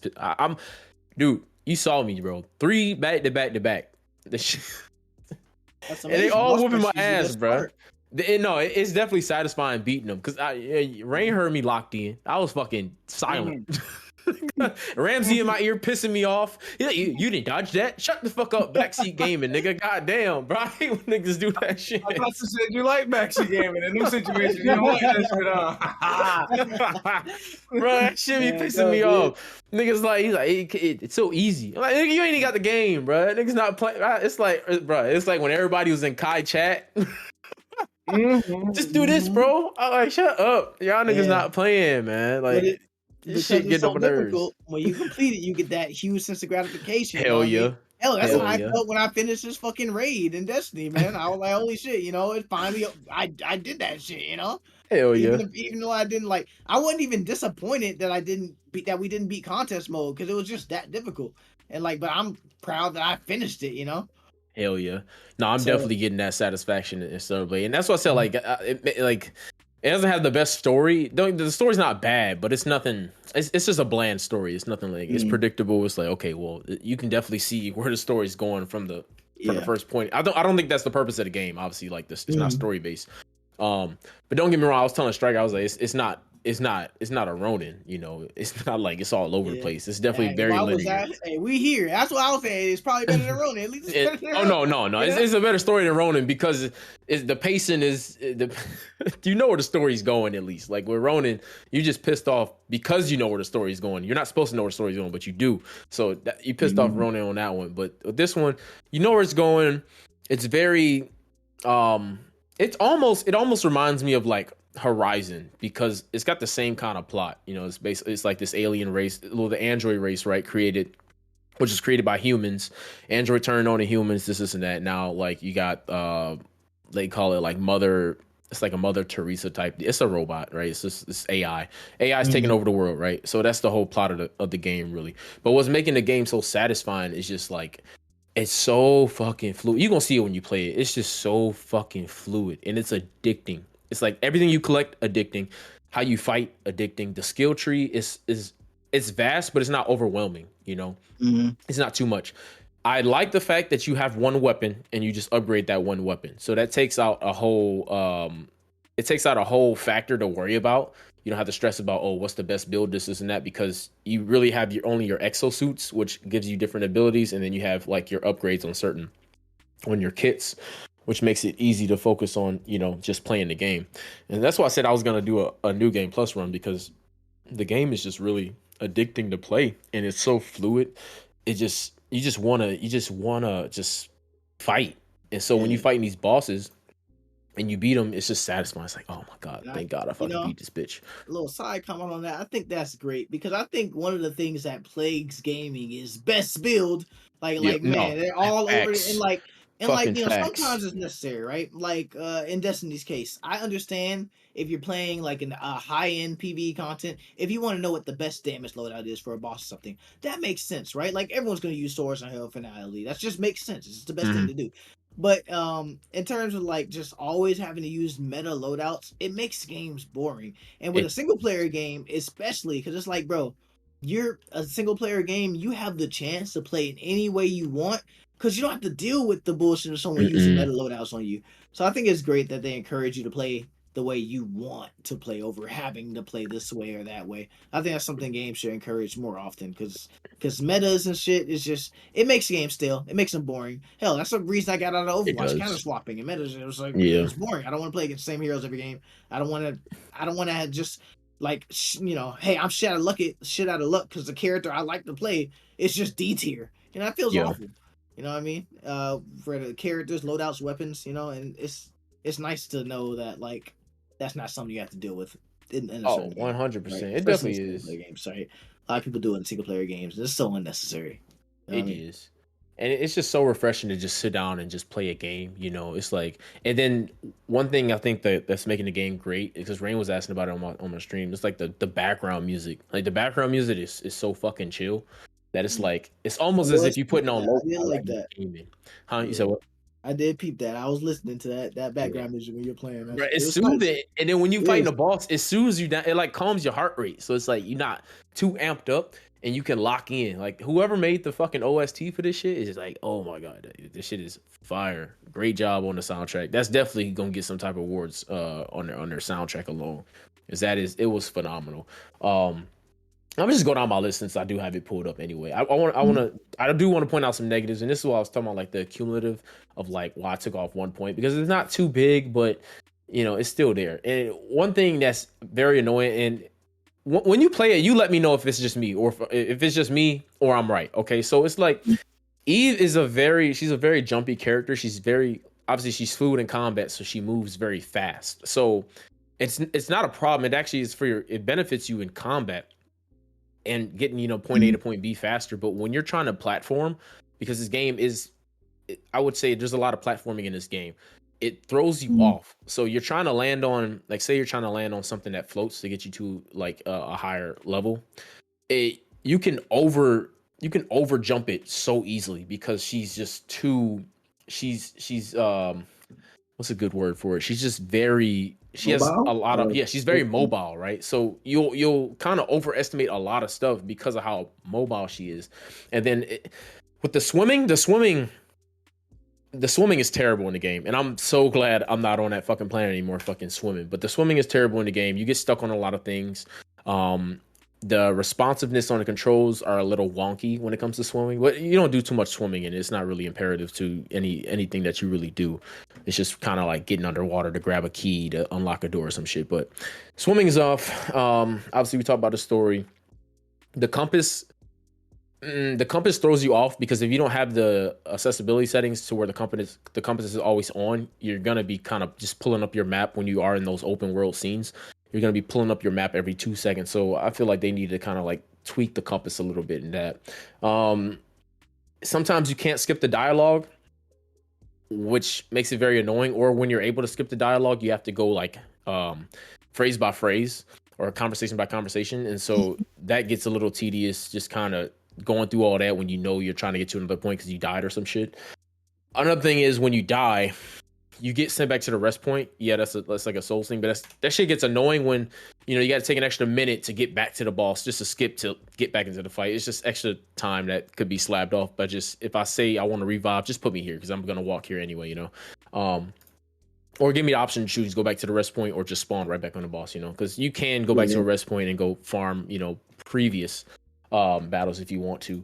dude, you saw me, bro. 3 back to back to back. And they all whooping my ass, bro. It's definitely satisfying beating them because Rain heard me locked in. I was fucking silent. Ramsey in my ear pissing me off. You didn't dodge that. Shut the fuck up. Backseat gaming, nigga. Goddamn, bro. I hate when niggas do that shit.
I thought you said you like backseat gaming in them situations. You don't want that
shit on. Bro, that shit be pissing me off. Niggas like, he's like, it's so easy. I'm like, nigga, you ain't even got the game, bro. Niggas not playing. It's like, bro, it's like when everybody was in Kai chat. Just do this, bro. I'm like, shut up. Y'all niggas not playing, man. Like, this shit get on my nerves.
When you complete it, you get that huge sense of gratification.
Hell yeah.
I mean? Hell, that's how I felt when I finished this fucking raid in Destiny, man. I was like, holy shit, it finally, I did that shit,
Hell yeah.
Even though I didn't I wasn't even disappointed that we didn't beat contest mode because it was just that difficult. And but I'm proud that I finished it,
Hell yeah. No, I'm definitely getting that satisfaction in Hellblade. And that's what I said, it doesn't have the best story. The story's not bad, but it's nothing. It's just a bland story. It's nothing it's predictable. It's like, okay, well, you can definitely see where the story's going from the first point. I don't think that's the purpose of the game. Obviously, this it's not story based. But don't get me wrong. I was telling Striker, I was like, it's not a Ronin. It's not like it's all over the place. It's definitely very linear.
Hey, we here. That's what I was saying. It's probably better than Ronin. At least it's better than
Ronin. No. Yeah. It's a better story than Ronin because the pacing is you know where the story's going at least. Like with Ronin, you just pissed off because you know where the story's going. You're not supposed to know where the story's going, but you do. So you pissed off Ronin on that one. But with this one, you know where it's going. It's very it almost reminds me of Horizon because it's got the same kind of plot. It's basically like this alien race, the android race, right? Which is created by humans. Android turned on to humans, this and that. Now, you got they call it Mother. It's like a Mother Teresa type. It's a robot, right? It's just this AI. AI is taking over the world, right? So that's the whole plot of the game, really. But what's making the game so satisfying is just it's so fucking fluid. You're gonna see it when you play it. It's just so fucking fluid, and it's addicting. It's like everything you collect, addicting. How you fight, addicting. The skill tree is vast, but it's not overwhelming. It's not too much. I like the fact that you have one weapon and you just upgrade that one weapon. So that takes out a whole factor to worry about. You don't have to stress about, what's the best build, this and that, because you really have only your exosuits, which gives you different abilities, and then you have your upgrades on your kits, which makes it easy to focus on, just playing the game. And that's why I said I was going to do a new game plus run, because the game is just really addicting to play, and it's so fluid. You just want to fight. And so when you fighting these bosses and you beat them, it's just satisfying. It's like, oh my God, thank God I fucking beat this bitch.
A little side comment on that. I think that's great because I think one of the things that plagues gaming is best build. They're all over it. Sometimes it's necessary, right? In Destiny's case, I understand if you're playing in high-end PvE content, if you want to know what the best damage loadout is for a boss or something, that makes sense, right? Everyone's going to use swords on Hell Finale. That just makes sense. It's just the best thing to do. But in terms of just always having to use meta loadouts, it makes games boring. And with a single-player game, especially, because it's bro, you're a single-player game, you have the chance to play it any way you want, because you don't have to deal with the bullshit of someone using meta loadouts on you. So I think it's great that they encourage you to play the way you want to play over having to play this way or that way. I think that's something games should encourage more often because metas and shit is just, it makes games stale. It makes them boring. Hell, that's the reason I got out of Overwatch, counter swapping and metas. It was it's boring. I don't want to play against the same heroes every game. I don't want to just hey, I'm shit out of luck because the character I like to play is just D tier. That feels awful. You know what I mean? For the characters, loadouts, weapons, and it's nice to know that that's not something you have to deal with in a
100%. Right? It definitely is.
Games, right? A lot of people do it in single player games. It's so unnecessary.
It is. And it's just so refreshing to just sit down and just play a game, It's and then one thing I think that's making the game great, because Rain was asking about it on my stream, it's the background music. The background music is so fucking chill that it's it's almost as if you're putting on low.
I like that.
Huh? You said what?
I did peep that. I was listening to that background music when you're playing.
Right, it's soothing. And then when you fighting the boss, it soothes you down. It calms your heart rate. So it's you're not too amped up and you can lock in. Whoever made the fucking OST for this shit is just oh my God, this shit is fire. Great job on the soundtrack. That's definitely gonna get some type of awards on their soundtrack alone. It was phenomenal. I'm just going down my list since I do have it pulled up anyway. I do want to point out some negatives, and this is what I was talking about, like the cumulative of like why I took off 1 point, because it's not too big, but it's still there. And one thing that's very annoying, and when you play it, you let me know if it's just me or if it's just me or I'm right. Okay, so it's like Eve is she's a very jumpy character. She's obviously she's fluid in combat, so she moves very fast. So it's not a problem. It actually is it benefits you in combat and getting point A to point B faster. But when you're trying to platform, because this game I would say there's a lot of platforming in this game, it throws you off. So you're trying to land on, like, say you're trying to land on something that floats to get you to like a higher level. You can over jump it so easily because she's just she's what's a good word for it? She's just she has a lot of she's very mobile, right? So you'll kind of overestimate a lot of stuff because of how mobile she is. And then with the swimming is terrible in the game, and I'm so glad I'm not on that fucking planet anymore fucking swimming. But the swimming is terrible in the game. You get stuck on a lot of things. The responsiveness on the controls are a little wonky when it comes to swimming, but you don't do too much swimming, and it's not really imperative to anything that you really do. It's just kind of like getting underwater to grab a key to unlock a door or some shit. But swimming is off. Obviously, we talked about the story. The compass throws you off because if you don't have the accessibility settings to where the compass is always on, you're gonna be kind of just pulling up your map when you are in those open world scenes. You're going to be pulling up your map every 2 seconds. So I feel like they need to kind of like tweak the compass a little bit in that. Sometimes you can't skip the dialogue, which makes it very annoying. Or when you're able to skip the dialogue, you have to go like phrase by phrase or conversation by conversation. And so that gets a little tedious, just kind of going through all that when you're trying to get to another point because you died or some shit. Another thing is when you die, you get sent back to the rest point. Yeah, that's like a Souls thing, but that shit gets annoying when you got to take an extra minute to get back to the boss just to skip to get back into the fight. It's just extra time that could be slapped off. But just if I say I want to revive, just put me here because I'm gonna walk here anyway, or give me the option to choose go back to the rest point or just spawn right back on the boss, because you can go back to a rest point and go farm, previous battles if you want to.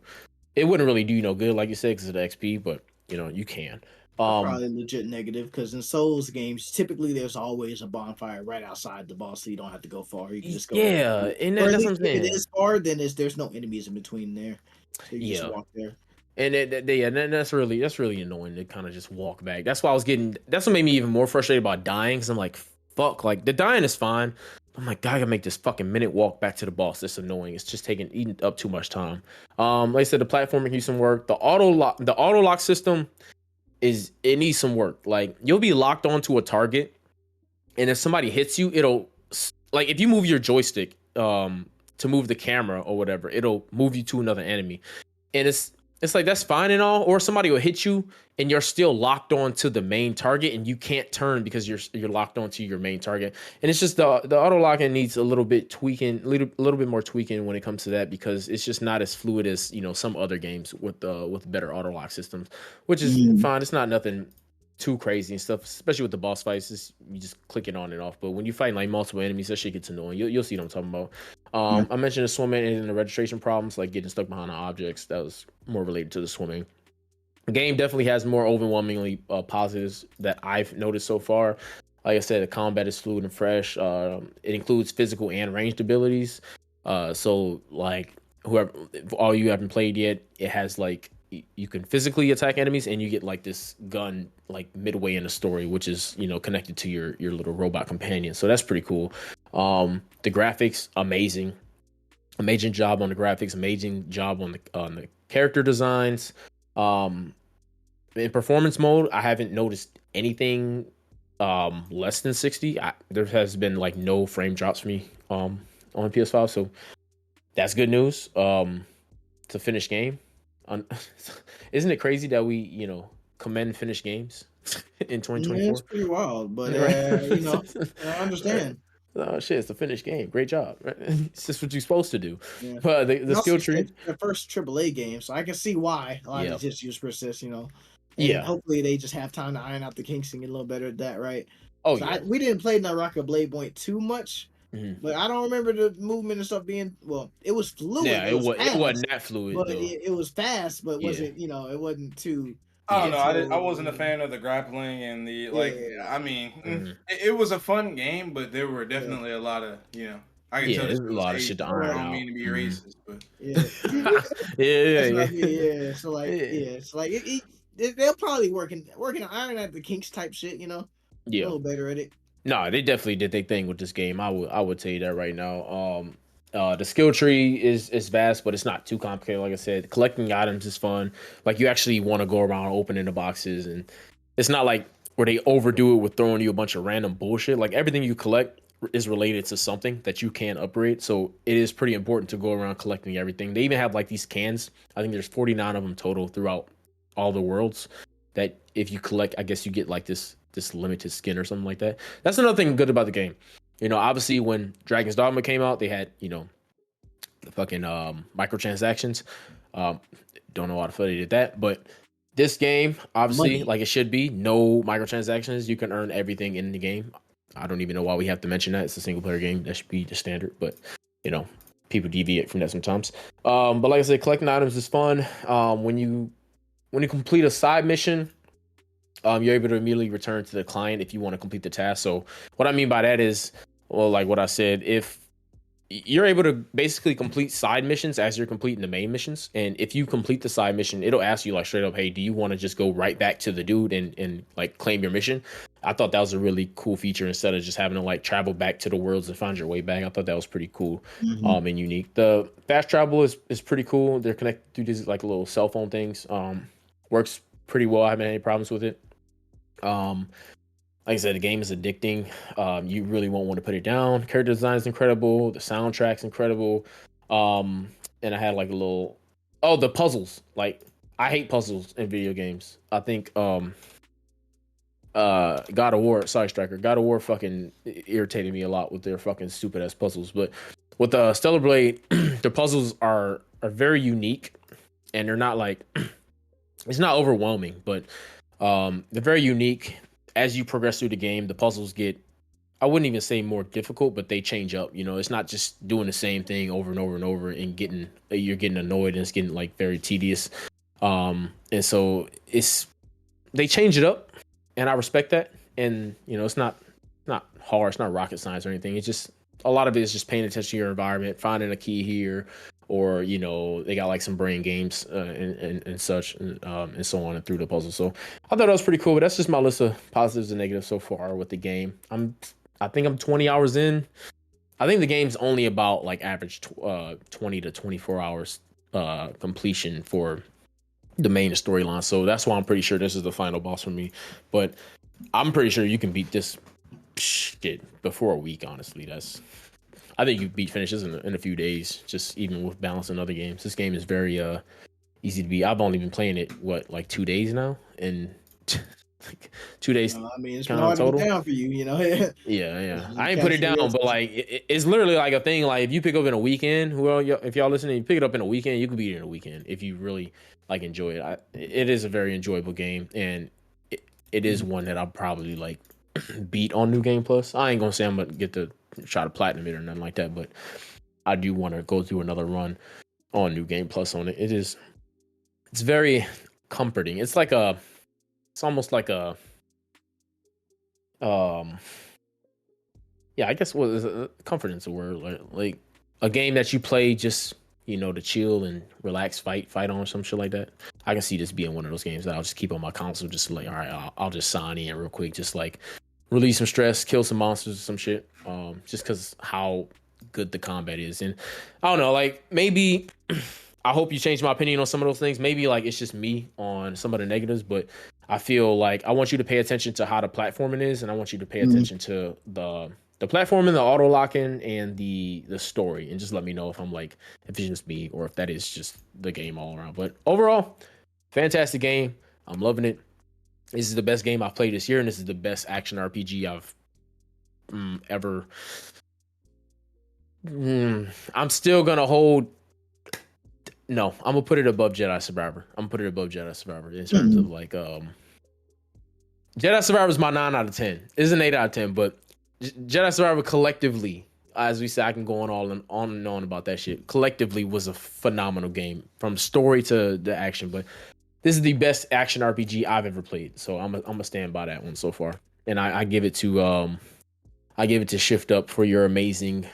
It wouldn't really do good, like you said, because of the XP, but you can.
Probably legit negative because in Souls games, typically there's always a bonfire right outside the boss, so you don't have to go far. You can just go.
Yeah, and that's what I'm saying.
If it is far, then there's no enemies in between there, so you just walk there.
And that's really annoying to kind of just walk back. That's what made me even more frustrated about dying because I'm like, fuck, like the dying is fine. I'm like, God, I gotta make this fucking minute walk back to the boss. That's annoying. It's just eating up too much time. Like I said, the platforming needs some work. The auto lock system. It needs some work. Like you'll be locked onto a target, and if somebody hits you, it'll like if you move your joystick to move the camera or whatever, it'll move you to another enemy, and it's like that's fine and all. Or somebody will hit you, and you're still locked on to the main target, and you can't turn because you're locked onto your main target. And it's just the auto locking needs a little bit bit more tweaking when it comes to that because it's just not as fluid as some other games with better auto lock systems, which is fine. It's not nothing too crazy and stuff, especially with the boss fights. You just click it on and off. But when you fight like multiple enemies, that shit gets annoying. You'll see what I'm talking about. I mentioned the swimming and the registration problems, like getting stuck behind the objects. That was more related to the swimming. The game definitely has more overwhelmingly positives that I've noticed so far. Like I said, the combat is fluid and fresh. It includes physical and ranged abilities. So like all you haven't played yet, it has like you can physically attack enemies and you get like this gun like midway in the story, which is connected to your little robot companion. So that's pretty cool. The graphics, amazing job on the graphics, amazing job on the character designs. In performance mode, I haven't noticed anything less than 60. There has been like no frame drops for me on PS5, so that's good news. It's a finished game. Isn't it crazy that we commend finished games in 2024?
Yeah, it's pretty wild, but I understand.
Oh shit, it's a finished game. Great job. Right? It's just what you're supposed to do.
Yeah.
But the skill tree,
the first AAA game, so I can see why a lot of these issues persist. And
yeah.
Hopefully they just have time to iron out the kinks and get a little better at that, right?
Oh
so
yeah.
we didn't play Naraka Blade Point too much, But I don't remember the movement and stuff being it was fluid.
Yeah,
it was fast,
it wasn't that fluid
but
though.
it was fast, but wasn't it wasn't too.
I don't know. I wasn't a fan of the grappling and the I mean, it was a fun game, but there were definitely a lot of I can tell
there's a lot of shit to iron out.
I don't mean to be racist, but
yeah. So like, they'll probably working on iron at the kinks type shit. A little better at it.
No, they definitely did their thing with this game. I would tell you that right now. The skill tree is vast, but it's not too complicated. Like I said, collecting items is fun. Like you actually want to go around opening the boxes, and it's not like where they overdo it with throwing you a bunch of random bullshit. Like everything you collect is related to something that you can upgrade. So it is pretty important to go around collecting everything. They even have like these cans. I think there's 49 of them total throughout all the worlds that if you collect, I guess you get like this limited skin or something like that. That's another thing good about the game. Obviously when Dragon's Dogma came out, they had, the fucking microtransactions. Don't know how the fuck they did that, but this game, obviously, like it should be, no microtransactions. You can earn everything in the game. I don't even know why we have to mention that. It's a single player game. That should be the standard, but people deviate from that sometimes. But like I said, collecting items is fun. When you complete a side mission, you're able to immediately return to the client if you want to complete the task. So what I mean by that is, well, like what I said, if you're able to basically complete side missions as you're completing the main missions, and if you complete the side mission, it'll ask you like straight up, hey, do you want to just go right back to the dude and like claim your mission? I thought that was a really cool feature instead of just having to like travel back to the worlds and find your way back. I thought that was pretty cool and unique. The fast travel is pretty cool. They're connected through these like little cell phone things. Works pretty well. I haven't had any problems with it. Like I said, the game is addicting. You really won't want to put it down. Character design is incredible. The soundtrack's incredible. And I had like a little... Oh, the puzzles. Like, I hate puzzles in video games. I think God of War, sorry, Striker. God of War fucking irritated me a lot with their fucking stupid-ass puzzles. But with Stellar Blade, the puzzles are very unique. And they're not like... It's not overwhelming, but they're very unique. As you progress through the game, the puzzles get, I wouldn't even say more difficult, but they change up. It's not just doing the same thing over and over and over and you're getting annoyed and it's getting like very tedious. And so they change it up, and I respect that. And it's not hard, it's not rocket science or anything. It's just a lot of it is just paying attention to your environment, finding a key here, or they got like some brain games and such and so on and through the puzzle. So I thought that was pretty cool. But that's just my list of positives and negatives so far with the game. I think I'm 20 hours in. I think the game's only about like average 20 to 24 hours completion for the main storyline. So that's why I'm pretty sure this is the final boss for me. But I'm pretty sure you can beat this shit before a week. Honestly, I think you beat finishes in a few days, just even with balancing other games. This game is very easy to beat. I've only been playing it, like 2 days now? And like 2 days.
I mean, it's hard to get down for you,
Yeah. I ain't put it down, but like, it's literally like a thing. Like, if you pick up in a weekend, if y'all listening, you pick it up in a weekend, you can beat it in a weekend if you really like enjoy it. It is a very enjoyable game, and it is one that I'll probably like beat on New Game Plus. I ain't gonna say I'm gonna get to try to platinum it or nothing like that, but I do want to go through another run on New Game Plus on it. It's very comforting. It's almost like a I guess what is comforting's a word, like a game that you play just to chill and relax, fight on or some shit like that. I can see this being one of those games that I'll just keep on my console, just like, all right, I'll just sign in real quick, just like release some stress, kill some monsters or some shit, just because how good the combat is. And I don't know, like, maybe I hope you change my opinion on some of those things. Maybe like it's just me on some of the negatives, but I feel like I want you to pay attention to how the platforming is, and I want you to pay attention to the platforming, the auto locking, and the story, and just let me know if it's just me or if that is just the game all around. But overall, fantastic game. I'm loving it. This is the best game I've played this year, and this is the best action RPG I've ever. I'm still gonna hold. No, I'm gonna put it above Jedi Survivor. I'm gonna put it above Jedi Survivor in terms of like Jedi Survivor is my 9 out of 10. It's an 8 out of 10, but Jedi Survivor collectively as we said, I can go on and on about that shit. Collectively was a phenomenal game from story to the action, but this is the best action RPG I've ever played. So I'm gonna stand by that one so far. And I give it to Shift Up for your amazing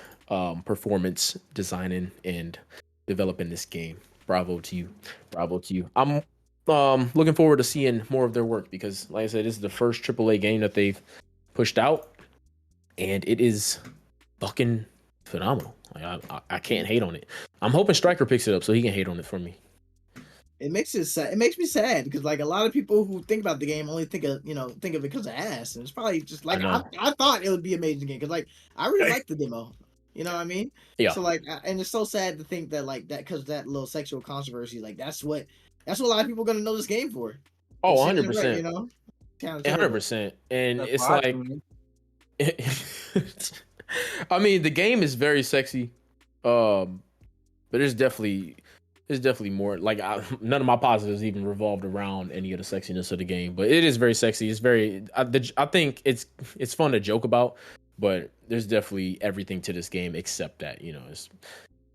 performance designing and developing this game. Bravo to you. Bravo to you. I'm looking forward to seeing more of their work because, like I said, this is the first AAA game that they've pushed out, and it is fucking phenomenal. Like, I can't hate on it. I'm hoping Stryker picks it up so he can hate on it for me.
It makes it sad. It makes me sad because like a lot of people who think about the game only think of it because of ass, and it's probably just like I thought it would be an amazing game because like I really liked the demo. You know what I mean?
Yeah.
So like, and it's so sad to think that like that because that little sexual controversy, like that's what a lot of people are gonna know this game for.
Oh, 100%.
You know,
100%. And it's like, I mean, the game is very sexy, but there's definitely more. Like none of my positives even revolved around any of the sexiness of the game, but it is very sexy. It's very. I think it's fun to joke about, but there's definitely everything to this game except that. You know, it's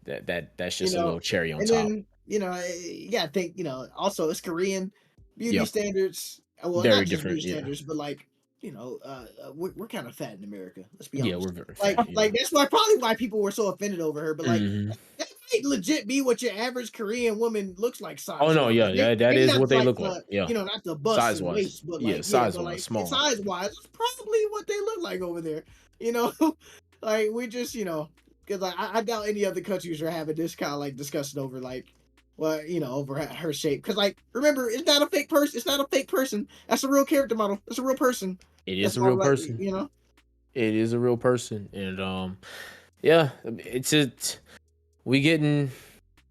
that's just a little cherry on top.
Then, you gotta think. Also it's Korean beauty standards. Well,
very
not just
different
beauty standards, but like. We're kind of fat in America. Let's be honest.
Yeah, we're very
fat. Like that's probably why people were so offended over her. But like, that might legit be what your average Korean woman looks like. Size.
Oh no, yeah, that is what they look like. Yeah,
not the bust
size
and
wise,
waist, but like,
size wise, small.
Size wise, it's probably what they look like over there. Like we just because I doubt any other countries are having this kind of like discussion over like. Well, over her shape. Because, like, remember, it's not a fake person. It's not a fake person. That's a real character model. That's a real person.
It is a real person. It is a real person. And, yeah, we getting,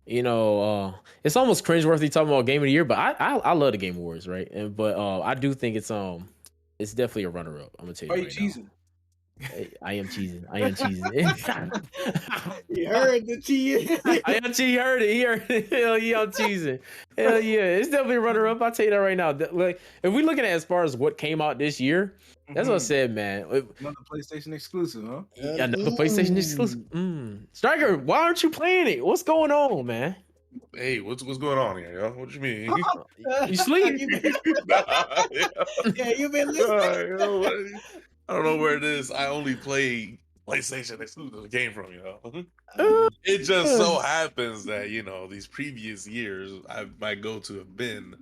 it's almost cringeworthy talking about Game of the Year, but I love the Game Awards, right? But I do think it's definitely a runner-up. I'm going to tell you right now. I am cheesing.
You heard the cheese.
He heard it. Hell yeah, I'm cheesing. Hell yeah, it's definitely a runner up. I'll tell you that right now. Like, if we're looking at as far as what came out this year, that's what I said, man.
Another PlayStation exclusive, huh?
Yeah, another PlayStation exclusive. Stryker, why aren't you playing it? What's going on, man?
Hey, what's going on here, yo? What you mean?
You sleep?
Yeah, you been listening.
I don't know where it is. I only play PlayStation exclusive game from, It just so happens that, these previous years, my go-to have been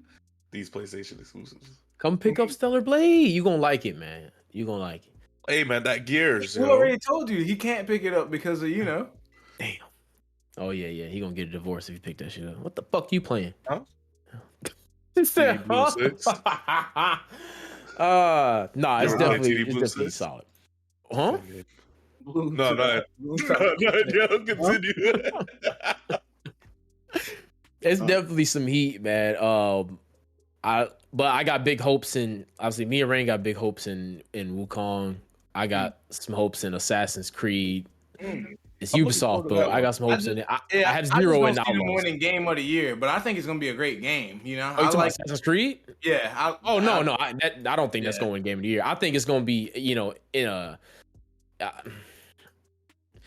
these PlayStation exclusives.
Come pick up Stellar Blade. You gonna like it, man. You gonna like it.
Hey, man, that Gears.
He already told you he can't pick it up because of, Damn.
Oh, yeah. He gonna get a divorce if you pick that shit up. What the fuck you playing?
Huh?
He said, nah, it's definitely solid. Huh?
No, continue.
It's definitely some heat, man. But I got big hopes in, obviously me and Rain got big hopes in Wukong. I got some hopes in Assassin's Creed. It's Ubisoft, but I got some hopes in it. I have zero in Outlaws.
I'm winning Game of the Year, but I think it's gonna be a great game.
I like Assassin's Creed.
Yeah.
No. I don't think that's going to win Game of the Year. I think it's going to be, in a.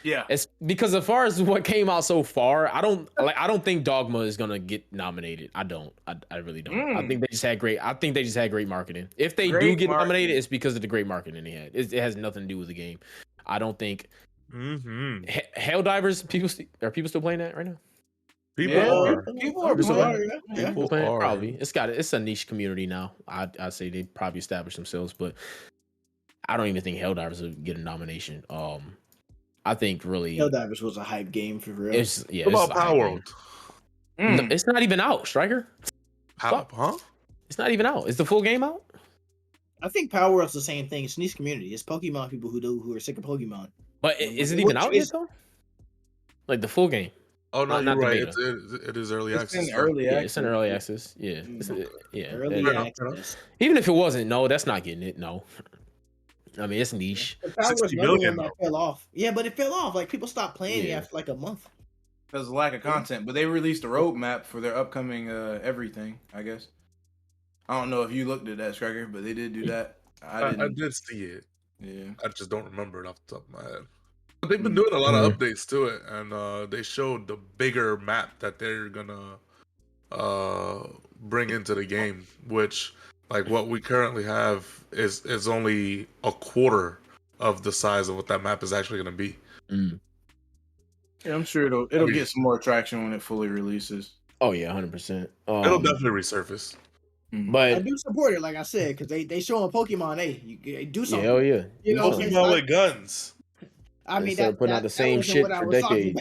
It's because as far as what came out so far, I don't think Dogma is going to get nominated. I don't. I really don't. I think they just had great marketing. If they do get nominated, it's because of the great marketing they had. It has nothing to do with the game. I don't think. Helldivers, are people still playing that right now?
People are
playing. Probably. It's a niche community now. I'd say they probably established themselves, but I don't even think Helldivers will get a nomination. I think really
Helldivers was a hype game for real.
What about Power World?
No, it's not even out, Stryker.
Huh?
It's not even out. Is the full game out?
I think Power World's the same thing. It's niche community. It's Pokemon people who are sick of Pokemon.
But is it even out yet though? Like the full game?
Oh no, you're right. It is early access.
It's in early access. Yeah.
Early access.
Even if it wasn't, no, that's not getting it. No. I mean, it's niche.
The 60 million that fell off. Yeah, but it fell off. Like people stopped playing it after like a month.
Because of lack of content. But they released a roadmap for their upcoming everything, I guess. I don't know if you looked at that, Stryker, but they did do that.
I did see it.
Yeah.
I just don't remember it off the top of my head. They've been doing a lot of updates to it, and they showed the bigger map that they're gonna bring into the game, which like what we currently have is only a quarter of the size of what that map is actually gonna be.
Yeah, I'm sure it'll get some more traction when it fully releases.
Oh yeah, 100%.
It'll definitely resurface.
But
I do support it, like I said, because they showing Pokemon. Hey, you do something.
Hell yeah,
You know,
Pokemon with guns.
I mean,
Instead of putting out the same shit for decades.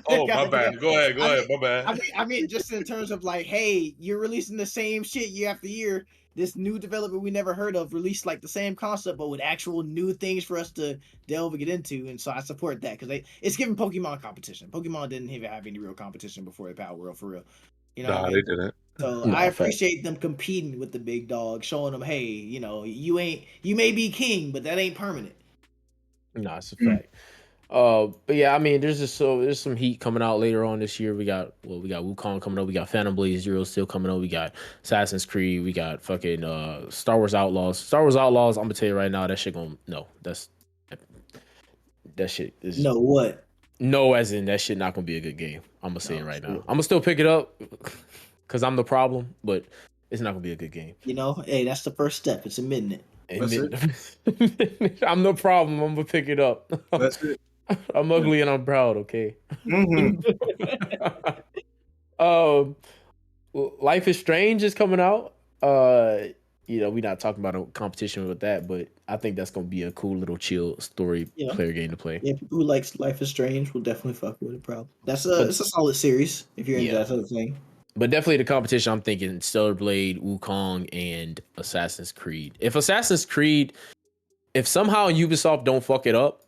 Oh, my bad. Go ahead. My bad.
I mean, just in terms of like, hey, you're releasing the same shit year after year. This new development we never heard of released like the same concept, but with actual new things for us to delve and get into. And so I support that because it's giving Pokemon competition. Pokemon didn't even have any real competition before the Power World, for real. You know,
they didn't.
So I appreciate them competing with the big dog, showing them, hey, you know, you may be king, but that ain't permanent.
No, it's a fact. But yeah, I mean, there's some heat coming out later on this year. We got Wukong coming up. We got Phantom Blade Zero still coming up. We got Assassin's Creed. We got fucking Star Wars Outlaws. Star Wars Outlaws. I'm gonna tell you right now, that shit is
no what?
No, as in that shit not gonna be a good game. I'm gonna say it right now. I'm gonna still pick it up because I'm the problem, but it's not gonna be a good game.
You know, hey, that's the first step. It's admitting it.
I'm the problem. I'm gonna pick it up.
That's it.
I'm ugly and I'm proud, okay? Life is Strange is coming out. You know, we're not talking about a competition with that, but I think that's gonna be a cool little chill story player game to play.
Yeah, people who likes Life is Strange will definitely fuck with it, probably. It's a solid series if you're into that sort of thing.
But definitely the competition, I'm thinking Stellar Blade, Wukong, and Assassin's Creed. If somehow Ubisoft don't fuck it up,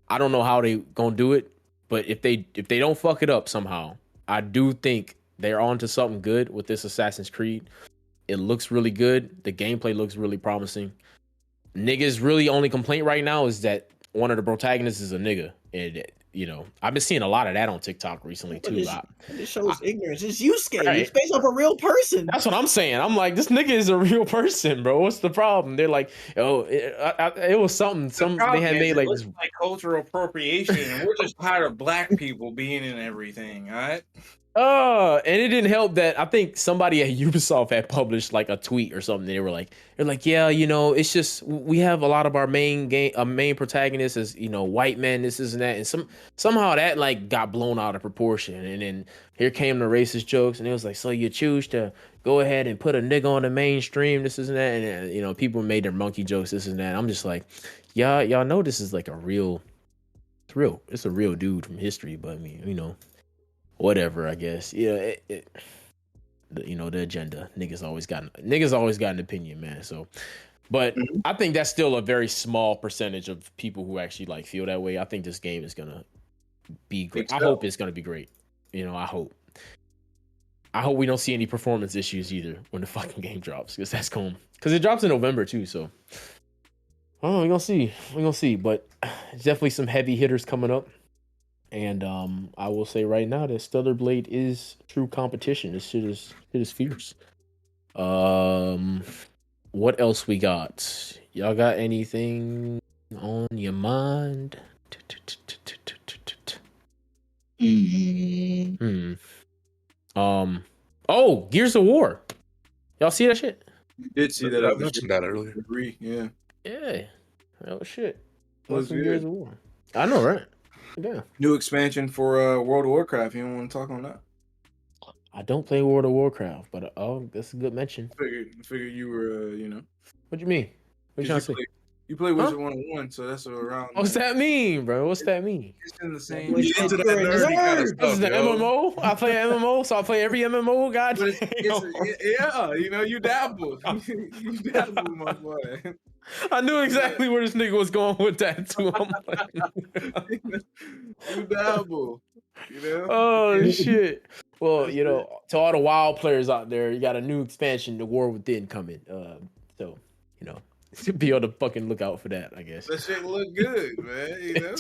I don't know how they gonna do it, but if they don't fuck it up somehow, I do think they're onto something good with this Assassin's Creed. It looks really good. The gameplay looks really promising. Niggas' really only complaint right now is that one of the protagonists is a nigga, and you know I've been seeing a lot of that on TikTok recently too.
It shows ignorance. It's Yusuke. Right. It's based off a real person.
That's what I'm saying. I'm like, this nigga is a real person, bro. What's the problem? They're like, oh, it was something. They had made like
cultural appropriation, and we're just tired of black people being in everything. All right.
And it didn't help that I think somebody at Ubisoft had published like a tweet or something. They're like, yeah, you know, it's just we have a lot of our main protagonists as, you know, white men, this and that, and somehow that like got blown out of proportion. And then here came the racist jokes, and it was like, so you choose to go ahead and put a nigga on the mainstream, this and that, and you know, people made their monkey jokes, this and that. I'm just like, y'all know this is like it's a real dude from history, but I mean, you know. Whatever, I guess. Yeah, you know, the agenda. Niggas always got an opinion, man. So, but I think that's still a very small percentage of people who actually like feel that way. I think this game is gonna be great. I hope it's gonna be great. You know, I hope we don't see any performance issues either when the fucking game drops, because it drops in November too. So, we're gonna see. But definitely some heavy hitters coming up. And I will say right now that Stellar Blade is true competition. This shit is fierce. What else we got? Y'all got anything on your mind? Oh, Gears of War. Y'all see that shit?
You did see that.
I mentioned that earlier.
Yeah.
Yeah. Oh shit.
What's
Gears of War? I know, right? Yeah.
New expansion for World of Warcraft. You don't want to talk on that?
I don't play World of Warcraft, but that's a good mention.
Figured you were, you know.
What do you mean? What you trying to say?
You play Wizard 101, so that's around.
What's that mean, bro? What's that mean?
It's in the same.
Get into that nerdy kind of stuff,
This is the MMO. I play MMO, so I play every MMO. God,
yeah, you know, you dabble. You dabble, my boy.
I knew exactly where this nigga was going with that too. I'm like,
you dabble. You know?
Oh shit. Well, you know, to all the WoW players out there, you got a new expansion, The War Within, coming. So, you know, be on the fucking lookout for that, I guess.
That shit look good, man. You know.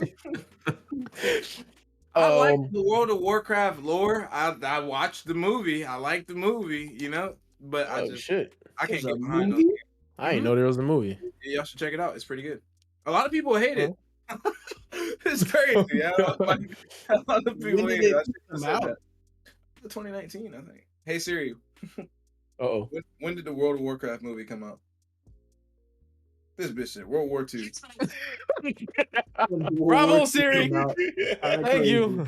I like the World of Warcraft lore. I watched the movie. I like the movie, you know, but I can't get behind it.
I didn't know there was a movie.
Y'all should check it out. It's pretty good. A lot of people hate it. It's crazy. A lot of people
When did
ain't.
it
I should have
come
said
out?
that. 2019, I think. Hey Siri,
Uh-oh.
when did the World of Warcraft movie come out? This bitch said World War II.
Bravo, Siri. Thank you.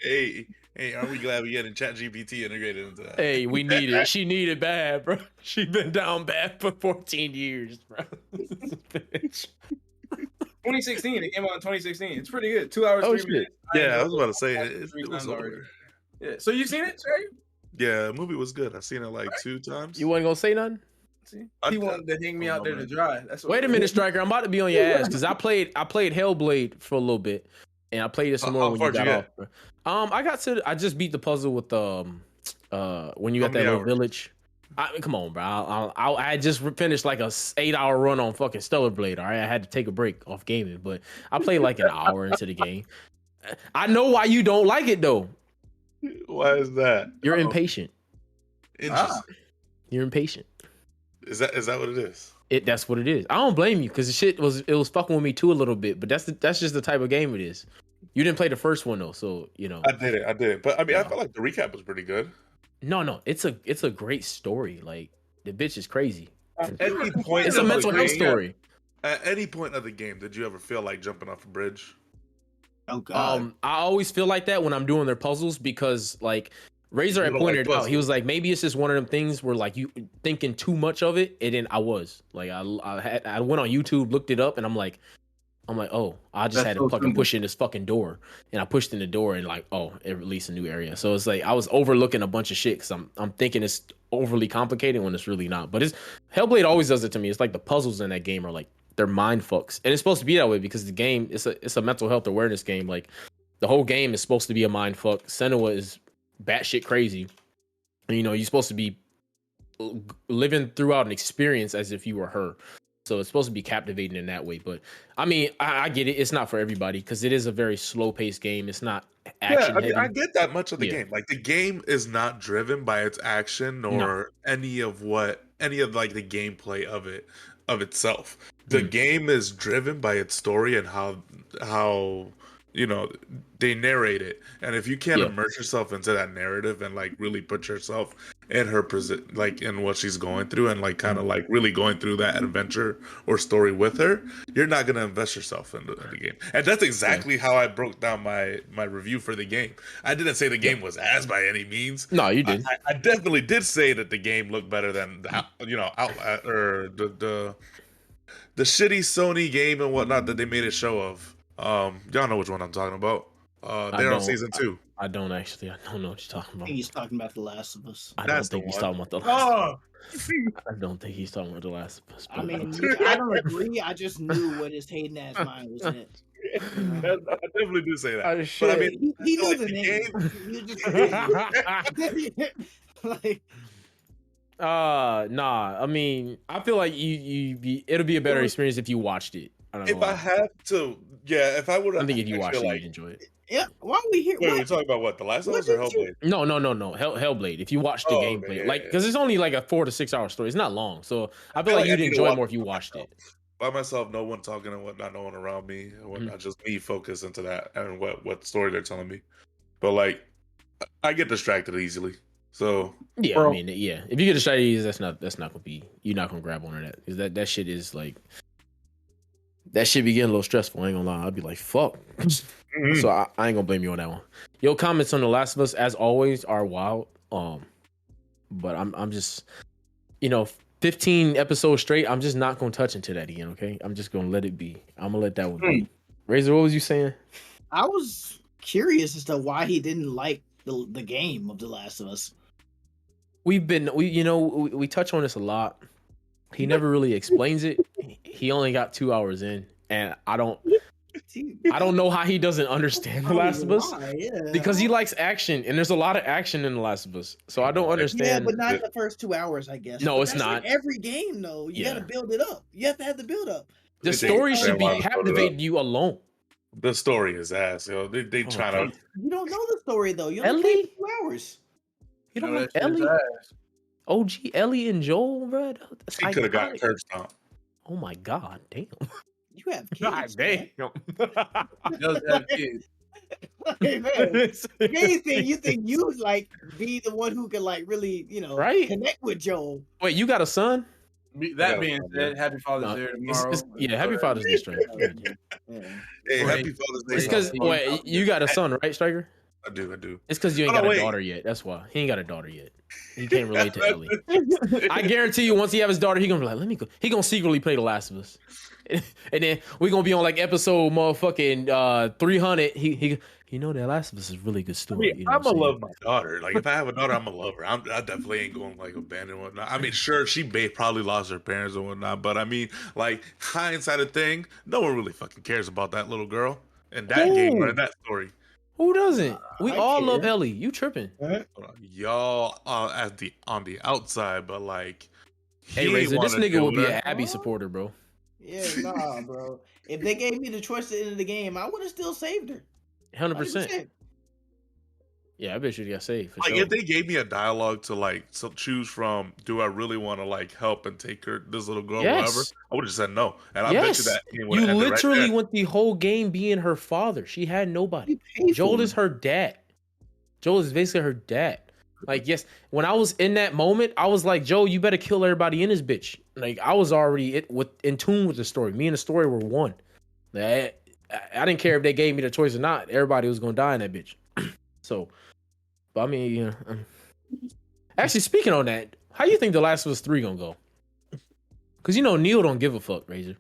Hey, aren't we glad we getting ChatGPT integrated into that?
Hey, we need it. She needed bad, bro. She been down bad for 14 years, bro.
2016. It came out in 2016. It's pretty good. 2 hours, 3 minutes.
Yeah, I was about to say it was
already.
over.
Yeah. So you seen it, Trey?
Yeah, the movie was good. I've seen it like 2 times.
You wasn't gonna say nothing?
See? He wanted to hang me out there to dry. That's what
Wait a minute, Striker. I'm about to be on your ass because I played Hellblade for a little bit, and I played it some more when you got off. Bro. I just beat the puzzle with when you got that little village. Come on, bro. I just finished like a 8-hour run on fucking Stellar Blade. All right, I had to take a break off gaming, but I played like an hour into the game. I know why you don't like it though.
Why is that?
You're impatient.
Interesting.
You're impatient.
Is that what it is?
That's what it is. I don't blame you because the shit was fucking with me too a little bit, but that's just the type of game it is. You didn't play the first one though, so you know.
I did it. But I mean, I felt like the recap was pretty good.
No, it's a great story. Like the bitch is crazy.
At any point,
it's a mental health story.
At any point of the game, did you ever feel like jumping off a bridge?
Oh god.
I always feel like that when I'm doing their puzzles because like Razor had pointed out, he was like, maybe it's just one of them things where like you thinking too much of it, and then I was like, I went on YouTube, looked it up, and I'm like, oh, I just had to fucking push in this fucking door, and I pushed in the door, and like, oh, it released a new area. So it's like I was overlooking a bunch of shit because I'm thinking it's overly complicated when it's really not. But it's Hellblade always does it to me. It's like the puzzles in that game are like they're mind fucks, and it's supposed to be that way because the game it's a mental health awareness game. Like the whole game is supposed to be a mind fuck. Senua is batshit crazy. And, you know, you're supposed to be living throughout an experience as if you were her. So it's supposed to be captivating in that way. But I mean, I get it. It's not for everybody because it is a very slow paced game. It's not action.
Yeah, I get that much of the game. Like the game is not driven by its action or any of like the gameplay of itself. The game is driven by its story and how you know they narrate it, and if you can't immerse yourself into that narrative and like really put yourself in her like in what she's going through and like kind of like really going through that adventure or story with her, you're not going to invest yourself in the game. And that's exactly how I broke down my review for the game. I didn't say the game was ass by any means.
No, you didn't.
I definitely did say that the game looked better than Outlet or the shitty Sony game and whatnot that they made a show of. Y'all know which one I'm talking about. They're on season 2.
I don't actually. I don't know what you're talking about.
I think he's talking about The Last of Us.
I don't think he's talking about The Last of Us. I don't think he's talking about The Last of Us.
I mean, I don't agree. I just knew what his hating ass mind was in it.
I definitely do say that.
But
I mean, he knew the name. Like,
nah. I mean, I feel like it'll be a better experience if you watched it.
If I have to, if I would,
I think if you watched it, you'd enjoy it.
Yeah, why are we here?
Wait, we're talking about what? The Last of Us or Hellblade?
No. Hellblade. If you watch the gameplay, like, because it's only like a 4 to 6 hour story. It's not long, so I feel like you'd enjoy it more if you watched it.
By myself, no one talking and whatnot, no one around me, and whatnot, just me focus into that and what story they're telling me. But like, I get distracted easily. So
yeah, I mean, yeah. If you get distracted easily, that's not gonna be. You're not gonna grab onto that because that shit is like. That shit be getting a little stressful. I ain't gonna lie. I'd be like, fuck. So I ain't gonna blame you on that one. Your comments on The Last of Us, as always, are wild. But I'm just, 15 episodes straight. I'm just not gonna touch into that again. Okay, I'm just gonna let it be. I'm gonna let that one be. Razor, what was you saying?
I was curious as to why he didn't like the game of The Last of Us.
We touch on this a lot. He never really explains it. He only got 2 hours in, and I don't know how he doesn't understand The Last of Us because he likes action, and there's a lot of action in The Last of Us. So I don't understand.
Yeah, but not the first 2 hours, I guess.
No, it's not.
Like every game, though, you got to build it up. You have to have the build up.
The story should be captivating you alone.
The story is ass, yo. They try to.
You don't know the story though. You only played 2 hours.
You don't know Ellie. OG Ellie and Joel, bro.
She could have got curb stomped.
Oh my god, damn.
You have
God
kids, man.
damn.
Does have kids.
Hey, man. If anything, you think you would like be the one who can like really,
Right?
connect with Joel.
Wait, you got a son?
That being said, Happy Father's
No,
Day
it's-
tomorrow.
yeah, Happy Father's Day, Striker.
Yeah.
Hey,
Go
happy
ahead.
Father's Day.
It's because wait, you got a son, right, Striker?
I do.
It's because you ain't
Oh,
got a
wait.
daughter yet. That's why he ain't got a daughter yet. He can't relate to Ellie. I guarantee you, once he have his daughter, he gonna be like, "Let me go." He gonna secretly play The Last of Us, and then we gonna be on like episode motherfucking 300. He The Last of Us is a really good
I
story.
mean,
You know
I'm
what
gonna
I'm
love my daughter. Like, if I have a daughter, I'm gonna love her. I definitely ain't going like abandon whatnot. I mean, sure, she probably lost her parents and whatnot, but I mean, like hindsight of thing, no one really fucking cares about that little girl and that game or that story.
Who doesn't? We
I
all
care.
love Ellie. You tripping?
Y'all on the outside, but like,
Hey,
he
Razor, this
wanna
nigga
kill
will be
her.
an Abby supporter, bro.
Yeah, nah, bro. If they gave me the choice at the end of the game, I would have still saved her.
100%. Yeah, I bet you got saved for
Like,
sure.
if they gave me a dialogue to like choose from, do I really want to like help and take her, this little girl,
Yes.
whatever? I would have said no, and I bet you
Yes,
that game
you
would've ended
literally
right there.
went the whole game being her father. She had nobody.
You pay
Joel
for
is
it.
her dad. Joel is basically her dad. Like, yes, when I was in that moment, I was like, Joel, you better kill everybody in this bitch. Like, I was already in tune with the story. Me and the story were one. Like, I didn't care if they gave me the choice or not. Everybody was gonna die in that bitch. So, but I mean, you know, actually, speaking on that, how you think The Last of Us 3 gonna go? Because Neil don't give a fuck, Razor.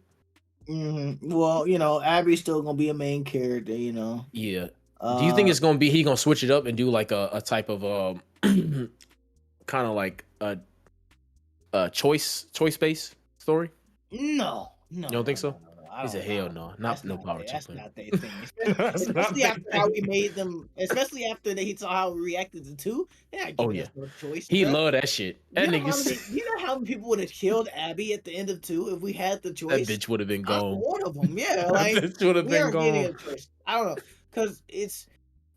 Well, Abby's still gonna be a main character.
Yeah. Do you think it's gonna be he gonna switch it up and do like a type of kind of like a choice based story?
No.
You don't think so?
No.
He said, hell no, no power chip.
That's not their thing. Especially after how we made them. Especially after he saw how we reacted to 2. They're not giving us no choice.
He
bro.
loved that shit. That nigga.
You know how many people would have killed Abby at the end of 2 if we had the choice?
That bitch would have been gone.
One of them, yeah.
That
Like
bitch would have
we
been
aren't getting
gone.
a choice. I don't know, because it's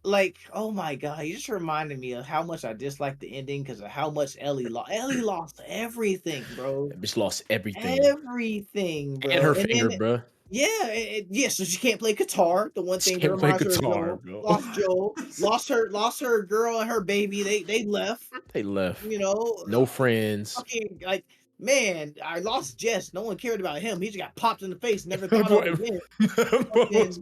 like, oh my god, you just reminded me of how much I disliked the ending because of how much Ellie lost. Ellie lost everything, bro.
That bitch lost everything.
Everything, bro.
And her finger, bro.
Yeah, so she can't play guitar. The one thing that
Can't play
reminds her of
guitar,
Joel.
bro.
Lost her girl and her baby. They left.
They left.
No
friends.
Fucking like, man, I lost Jess. No one cared about him. He just got popped in the face. Never thought of him again.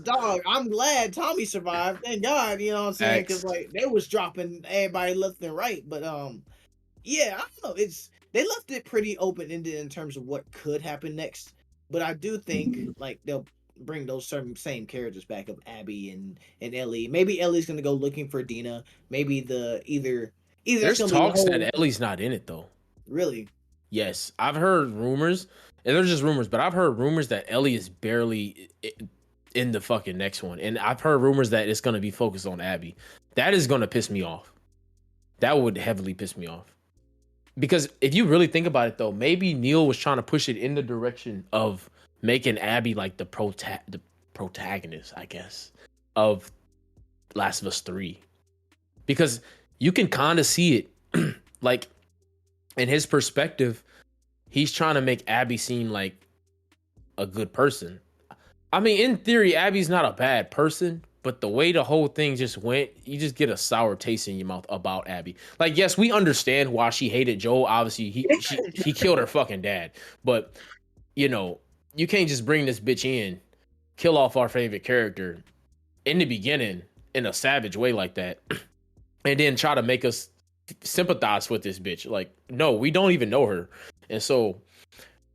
Dog, I'm glad Tommy survived. Thank God, you know what I'm saying? Because like they was dropping everybody left and right. But yeah, I don't know. They left it pretty open ended in terms of what could happen next. But I do think like they'll bring those same characters back of Abby and Ellie. Maybe Ellie's gonna go looking for Dina. Maybe either
there's talks that Ellie's not in it though.
Really?
Yes, I've heard rumors, and they're just rumors, but I've heard rumors that Ellie is barely in the fucking next one, and I've heard rumors that it's gonna be focused on Abby. That is gonna piss me off. That would heavily piss me off. Because if you really think about it, though, maybe Neil was trying to push it in the direction of making Abby like the protagonist, I guess, of Last of Us 3. Because you can kind of see it, like, in his perspective, he's trying to make Abby seem like a good person. I mean, in theory, Abby's not a bad person, but the way the whole thing just went, you just get a sour taste in your mouth about Abby. Like, yes, we understand why she hated Joel. Obviously, he killed her fucking dad. But, you can't just bring this bitch in, kill off our favorite character in the beginning in a savage way like that, and then try to make us sympathize with this bitch. Like, no, we don't even know her. And so,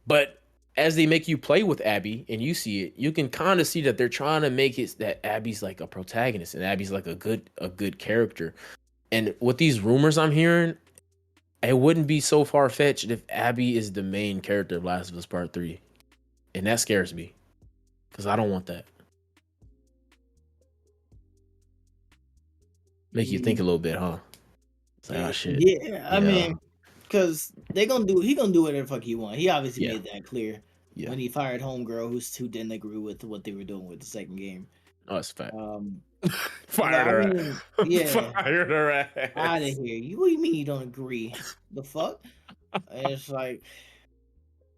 but as they make you play with Abby and you see it, you can kind of see that they're trying to make it that Abby's like a protagonist and Abby's like a good character. And with these rumors I'm hearing, it wouldn't be so far-fetched if Abby is the main character of Last of Us Part 3. And that scares me because I don't want that. Make you think a little bit, huh? It's like, oh shit.
Yeah, I mean, because he gonna do whatever the fuck he want. He obviously made that clear when he fired Homegirl, who didn't agree with what they were doing with the second game.
Oh, it's fact.
Fired her. Yeah,
fired her ass
out of here. What do you mean you don't agree? The fuck? And it's like,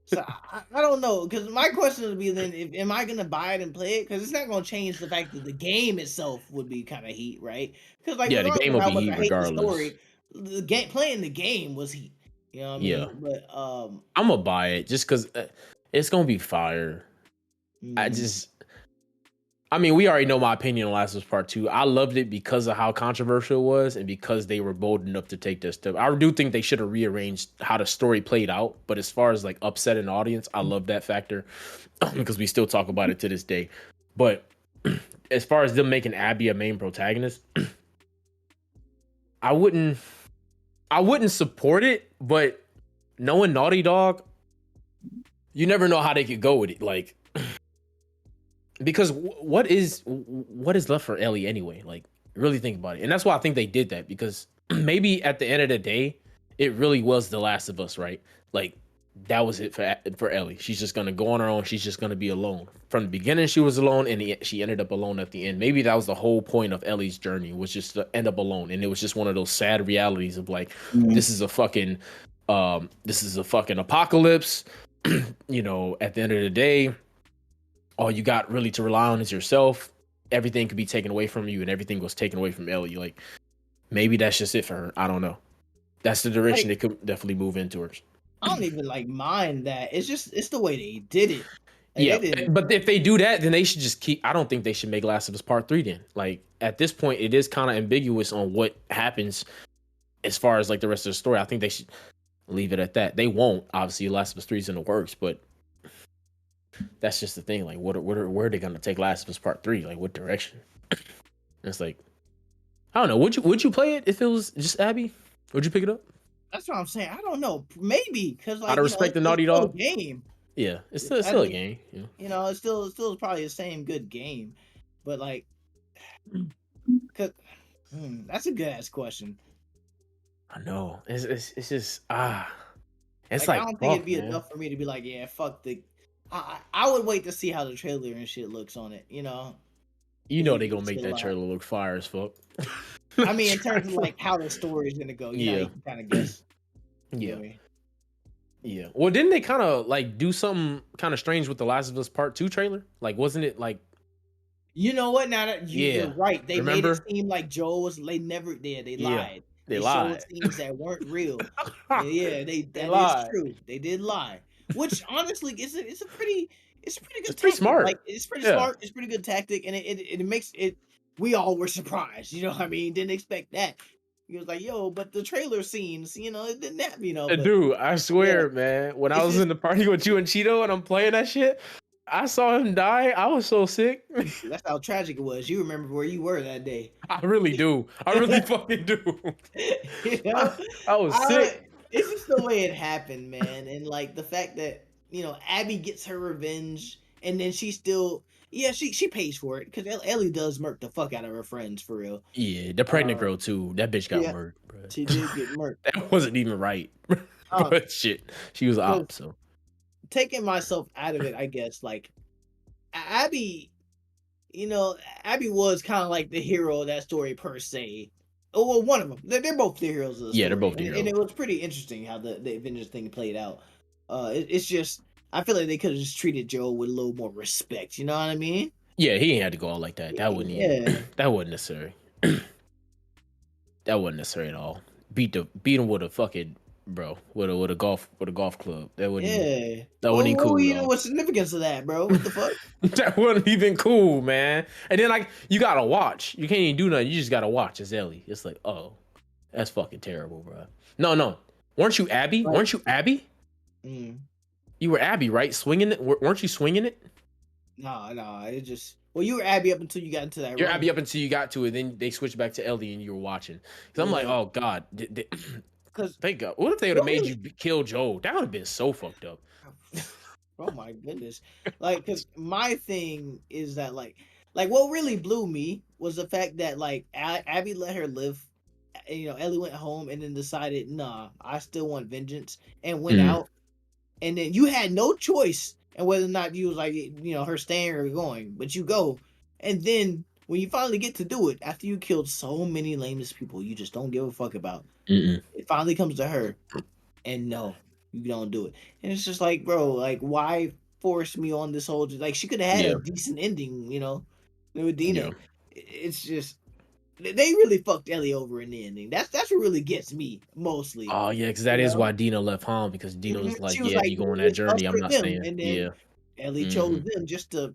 So I don't know, because my question would be then, am I gonna buy it and play it? Because it's not gonna change the fact that the game itself would be kind of heat, right? Because like
Yeah, the
regardless
game
of
will
how
be
much
heat
I hate the
regardless.
story, the game playing the game was heat. You know what I
Yeah,
mean? But
I'm gonna buy it just because it's gonna be fire.
mm,
I mean, we already know my opinion on Last of Us Part 2. I loved it because of how controversial it was and because they were bold enough to take this step. I do think they should have rearranged how the story played out, but as far as like upsetting the audience, I love that factor because we still talk about it to this day. But as far as them making Abby a main protagonist, I wouldn't support it, but knowing Naughty Dog, you never know how they could go with it. Like because what is left for Ellie anyway? Like, really think about it, and that's why I think they did that because maybe at the end of the day, it really was The Last of Us, right? Like, that was it for Ellie. She's just gonna go on her own. She's just gonna be alone from the beginning. She was alone, and she ended up alone at the end. Maybe that was the whole point of Ellie's journey, was just to end up alone, and it was just one of those sad realities of like, this is a fucking apocalypse. You know, at the end of the day, all you got really to rely on is yourself. Everything could be taken away from you, and everything was taken away from Ellie. Like, maybe that's just it for her. I don't know. That's the direction they could definitely move into her.
I don't even like mind that. It's the way they did it. Like,
Yeah, but if they do that, then they should just keep. I don't think they should make Last of Us Part 3 then. Like, at this point, it is kind of ambiguous on what happens as far as like the rest of the story. I think they should leave it at that. They won't. Obviously, Last of Us 3 is in the works, but that's just the thing. Like, where are they gonna take Last of Us Part 3? Like, what direction? It's like, I don't know. Would you play it if it was just Abby? Would you pick it up?
That's what I'm saying. I don't know. Maybe because like
Out of respect to Naughty
it's still
Dog.
a game.
Yeah, it's still a game. Yeah.
You know, it's still probably the same good game, but like, that's a good ass question.
I know. It's just It's
I
like,
don't think it'd be
man.
enough for me to be like, yeah, fuck the. I would wait to see how the trailer and shit looks on it. You know.
You know they gonna make that trailer look fire as fuck.
I mean, in terms of like how the story is gonna go, you know, you can kind of guess.
Yeah.
Anyway.
Yeah. Well, didn't they kind of like do something kind of strange with the Last of Us Part 2 trailer? Like, wasn't it like?
You know what? Now that you're right, they made it seem like Joel was. They never did. They lied.
They lied.
Showed things that weren't real. Yeah, that
lied.
is true. They did lie. Which honestly, it's a pretty good.
It's pretty smart.
Like, it's pretty smart. It's pretty good tactic, and it makes it. We all were surprised. You know what I mean? Didn't expect that. He was like, "Yo," but the trailer scenes, you know, it didn't have, you know. But,
dude, I swear, man, when I was in the party with you and Cheeto, and I'm playing that shit, I saw him die. I was so sick.
That's how tragic it was. You remember where you were that day.
I really do. I really fucking do.
You know?
I was sick.
It's just the way it happened, man. And like the fact that, you know, Abby gets her revenge and then she still, she pays for it because Ellie does murk the fuck out of her friends for real.
Yeah, the pregnant girl too. That bitch got murked, bro.
She did get murked.
That wasn't even right. But shit, she was op. So
taking myself out of it, I guess, like Abby, you know, Abby was kind of like the hero of that story per se. Oh, well, one of them. They're both the heroes of the story.
Yeah, they're both the heroes.
And it was pretty interesting how the Avengers thing played out. It's just, I feel like they could have just treated Joe with a little more respect. You know what I mean?
Yeah, he ain't had to go out like that. That wouldn't even, that wasn't necessary. That wasn't necessary at all. Beat him with a fucking with a golf club. That wouldn't even cool.
You know what's significance of that, bro? What the fuck?
That wasn't even cool, man. And then like you gotta watch. You can't even do nothing. You just gotta watch as Ellie. It's like, oh, that's fucking terrible, bro. No. Weren't you Abby? Right. Weren't you Abby?
Mm.
You were Abby, right? Swinging it. Weren't you swinging it?
No. It just. Well, you were Abby up until you got into that.
You're Abby up until you got to it. Then they switched back to Ellie, and you were watching. Because I'm like, oh god. Because thank God. What if they would have made you kill Joel? That would have been so fucked up.
Oh my goodness! Like, because my thing is that like what really blew me was the fact that like Abby let her live. You know, Ellie went home and then decided, nah, I still want vengeance, and went out. And then you had no choice, and whether or not you was like, you know, her staying or going, but you go, and then when you finally get to do it, after you killed so many lamest people, you just don't give a fuck about. It finally comes to her, and no, you don't do it. And it's just like, bro, like why force me on this whole like she could have had a decent ending, with Dina. It's just they really fucked Ellie over in the ending. That's what really gets me mostly.
Oh yeah, because that is why Dina left home, because Dina was like, "Yeah, you go on that journey. I'm not staying."
And then Ellie chose them just to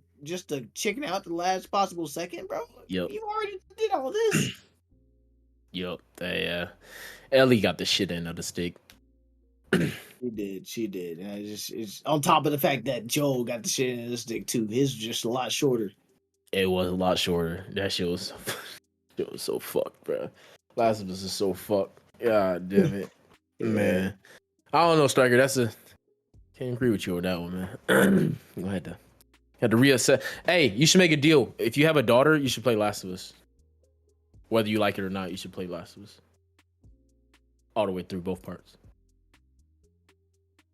chicken out the last possible second, bro.
Yep.
You already did all this.
Yep. Ellie got the shit end of the stick.
She did. And it's on top of the fact that Joel got the shit end of the stick too. His was just a lot shorter.
It was a lot shorter. That shit was so fucked, bro. Last of Us is so fucked. God damn it, man. I don't know, Striker. Can't agree with you on that one, man. You had to reassess. Hey, you should make a deal. If you have a daughter, you should play Last of Us. Whether you like it or not, you should play Last of Us all the way through, both parts.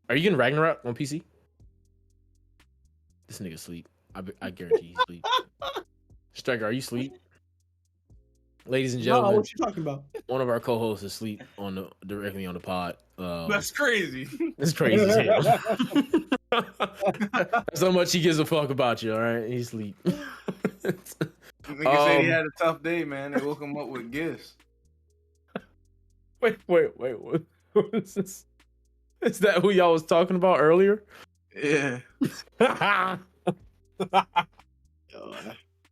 Are you getting Ragnarok on PC? This nigga sleep. I guarantee he's sleep. Striker, are you asleep? Ladies and gentlemen,
what you talking about?
One of our co-hosts is asleep directly on the pod.
That's crazy.
That's crazy as hell. That's how much he gives a fuck about you. All right, he's asleep.
Nigga said he had a tough day, man. They woke him up with gifts.
Wait. What is this? Is that who y'all was talking about earlier?
Yeah.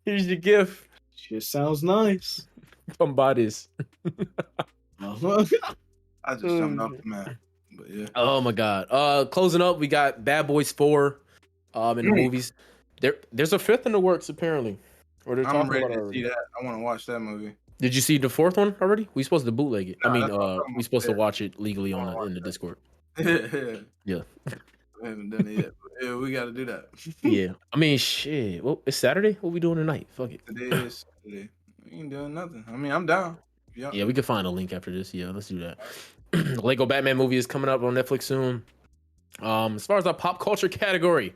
Here's your gift.
Shit sounds nice.
Come buy this.
I just jumped off the map. But yeah.
Oh my god. Closing up, we got Bad Boys 4 in the movies. There's a fifth in the works apparently. Or they're
I'm
talking
ready
about it
to
already.
see that. I want to watch that movie.
Did you see the fourth one already? We supposed to bootleg it.
No,
we supposed to watch it legally in the Discord. Yeah.
We haven't done it yet. But yeah, we got to do that.
Yeah. I mean, shit. Well, it's Saturday. What we doing tonight? Fuck it.
Today is Saturday. We ain't doing nothing. I mean, I'm down.
Yeah, we could find a link after this. Yeah, let's do that. Lego Batman movie is coming up on Netflix soon. As far as our pop culture category,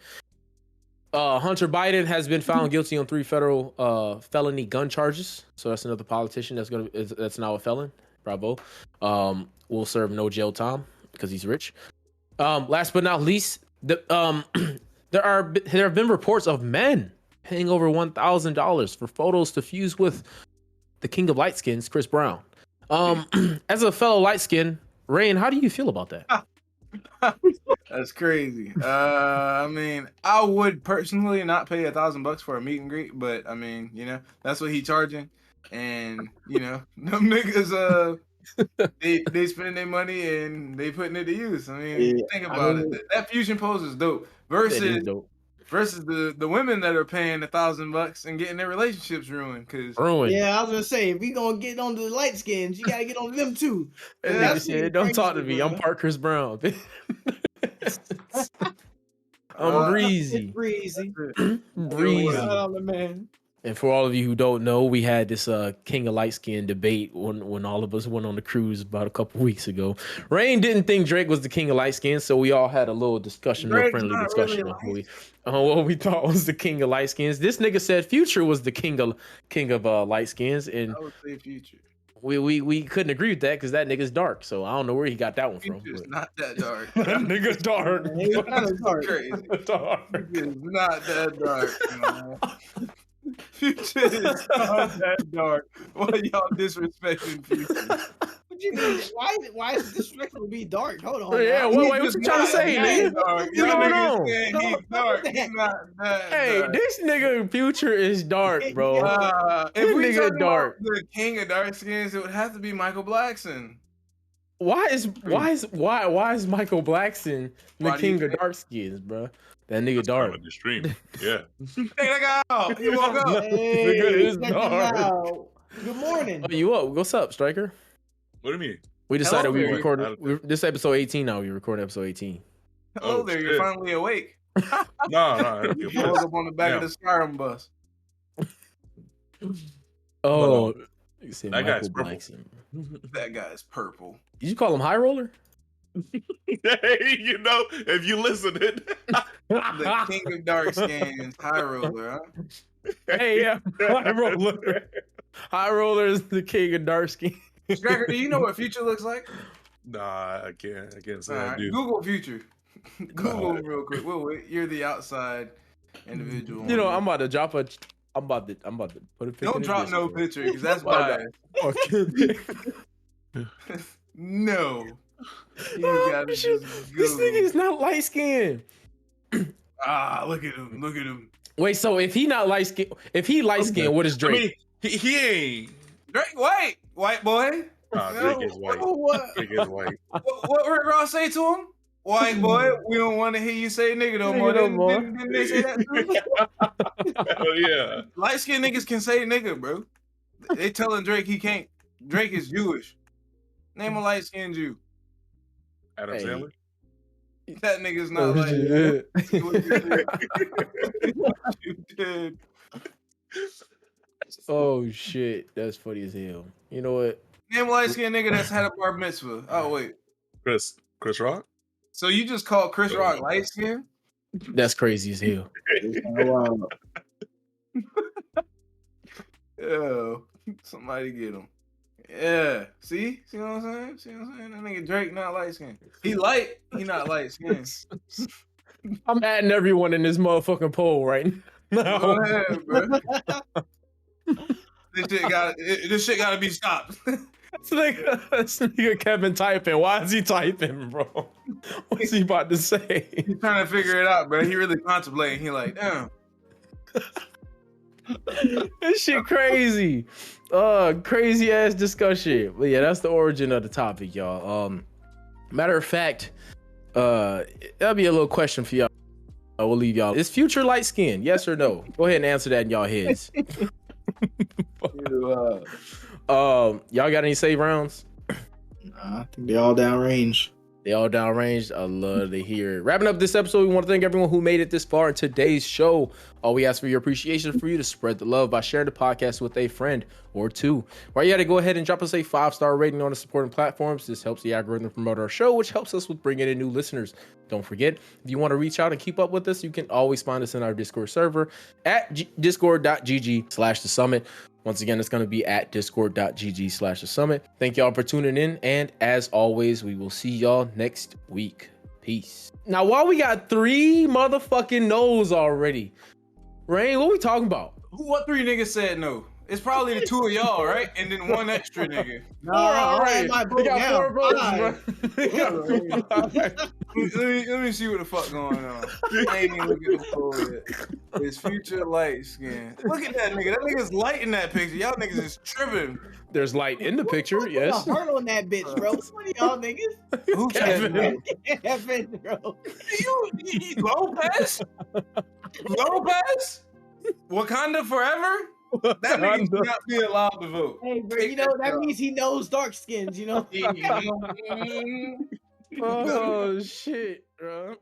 Hunter Biden has been found guilty on 3 federal felony gun charges. So that's another politician that's now a felon. Bravo. Will serve no jail time because he's rich. Last but not least, there have been reports of men paying over $1,000 for photos to fuse with the King of Lightskins, Chris Brown. As a fellow light skin, Rain, how do you feel about that?
That's crazy. I mean, I would personally not pay $1,000 for a meet and greet, but I mean, that's what he charging, and them niggas, they spending their money and they putting it to use. I mean, think about it. That fusion pose is dope. Versus the women that are paying $1,000 and getting their relationships ruined.
Yeah, I was gonna say, if we gonna get on the light skins, you gotta get on them too.
Don't talk to me. I'm part Chris Brown. I'm breezy.
Breezy.
Man. And for all of you who don't know, we had this King of Light Skin debate when all of us went on the cruise about a couple weeks ago. Rain didn't think Drake was the King of Light Skin, so we all had a little discussion, real friendly discussion on what we thought was the King of Light Skins. This nigga said Future was the King of Light Skins, and
I would say Future.
We couldn't agree with that because that nigga's dark. So I don't know where he got that one from.
Future's not that dark.
That nigga's dark.
He's not dark.
Crazy. Future's not that dark. Man. Future is not that dark. Why y'all disrespecting Future?
What you mean? Why is it disrespectful to be dark? Hold on.
Yeah, wait, what you trying to say, nigga?
What's
going on?
He's dark. He's not that
Hey,
dark.
this nigga Future is dark, bro.
If we
nigga
talk
dark.
about the King of Darkskins, it would have to be Michael Blackson.
Why is Michael Blackson the King of Darkskins, bro? That nigga dark.
The stream. Yeah.
Take that guy out. He woke up.
Hey,
Nigga is
check him
dark.
out. Good morning.
Oh, you up? What's up, Striker?
What do you mean?
We decided we
Hello,
recorded this episode 18 now. We recording episode 18.
Hello there. You're finally awake.
No.
You woke up on the back of the Skyrim bus.
Oh, you say
That guy's
Michael
purple.
Blackson.
That guy's purple.
Did you call him HiRoller?
Hey, if you listen it.
The King of Darkskins HiRoller, huh?
Hey, yeah, HiRoller. HiRoller is the King of Darkskins.
Striker, do you know what Future looks like?
Nah, I can't say
All
I
right,
do.
Google Future. Google him real quick. Wait, you're the outside individual.
You know, I'm about to drop a. I'm about to put a picture.
Don't drop no picture because that's biased.
Fucking.
No. You gotta
This
just
nigga is not light skinned.
Look at him. Look at him.
Wait, so if he not light skinned, if he light skinned, what is Drake?
I mean, he ain't.
Drake white. White boy.
Drake is white.
What?
Drake is white.
What Rick Ross say to him? White boy, we don't want to hear you say nigga no more. Didn't they say that too?
Hell yeah.
Light skinned niggas can say nigga, bro. They telling Drake he can't. Drake is Jewish. Name a light skinned Jew.
Adam Sandler?
That nigga's not like you did.
Oh shit, that's funny as hell. You know what?
Name a light skinned nigga that's had a bar mitzvah. Oh wait.
Chris Rock?
So you just called Chris Rock light skinned?
That's crazy as hell.
Yo, somebody get him. Yeah. See what I'm saying? See what I'm saying? That nigga Drake not light skinned. He not light skinned.
I'm adding everyone in this motherfucking poll right now.
Go ahead, bro. This shit gotta be stopped.
This nigga Kevin typing. Why is he typing, bro? What's he about to say?
He's trying to figure it out, bro. He really contemplating. He like, damn.
This shit crazy. Crazy ass discussion. But yeah, that's the origin of the topic, y'all. Matter of fact, that'll be a little question for y'all. We'll leave y'all. Is Future light skin? Yes or no? Go ahead and answer that in y'all heads. Y'all got any save rounds?
I think they all downrange.
They all downrange. I love to hear it. Wrapping up this episode, we want to thank everyone who made it this far in today's show. All we ask for your appreciation for you to spread the love by sharing the podcast with a friend or two. Right, you got to go ahead and drop us a 5-star rating on the supporting platforms. This helps the algorithm promote our show, which helps us with bringing in new listeners. Don't forget, if you want to reach out and keep up with us, you can always find us in our Discord server at discord.gg/thesummit. Once again, it's going to be at discord.gg/thesummit. Thank y'all for tuning in. And as always, we will see y'all next week. Peace. Now, while we got 3 motherfucking no's already, Rain, what we talking about?
What 3 niggas said no? It's probably the 2 of y'all, right? And then 1 extra nigga.
All right, my
We got 4 votes, bro.
Let me see what the fuck going on. I ain't even looking at the poll yet. It's Future light skin. Look at that nigga. That nigga's light in that picture. Y'all niggas is tripping.
There's light in the picture, yes.
Put a heart on that bitch, bro. What are y'all niggas?
Who
Kevin?
Kevin, bro.
You Lopez? Lopez? Wakanda forever? That nigga should not be allowed to vote.
Hey, bro, you know that means he knows dark skins, you know?
Oh shit, bro.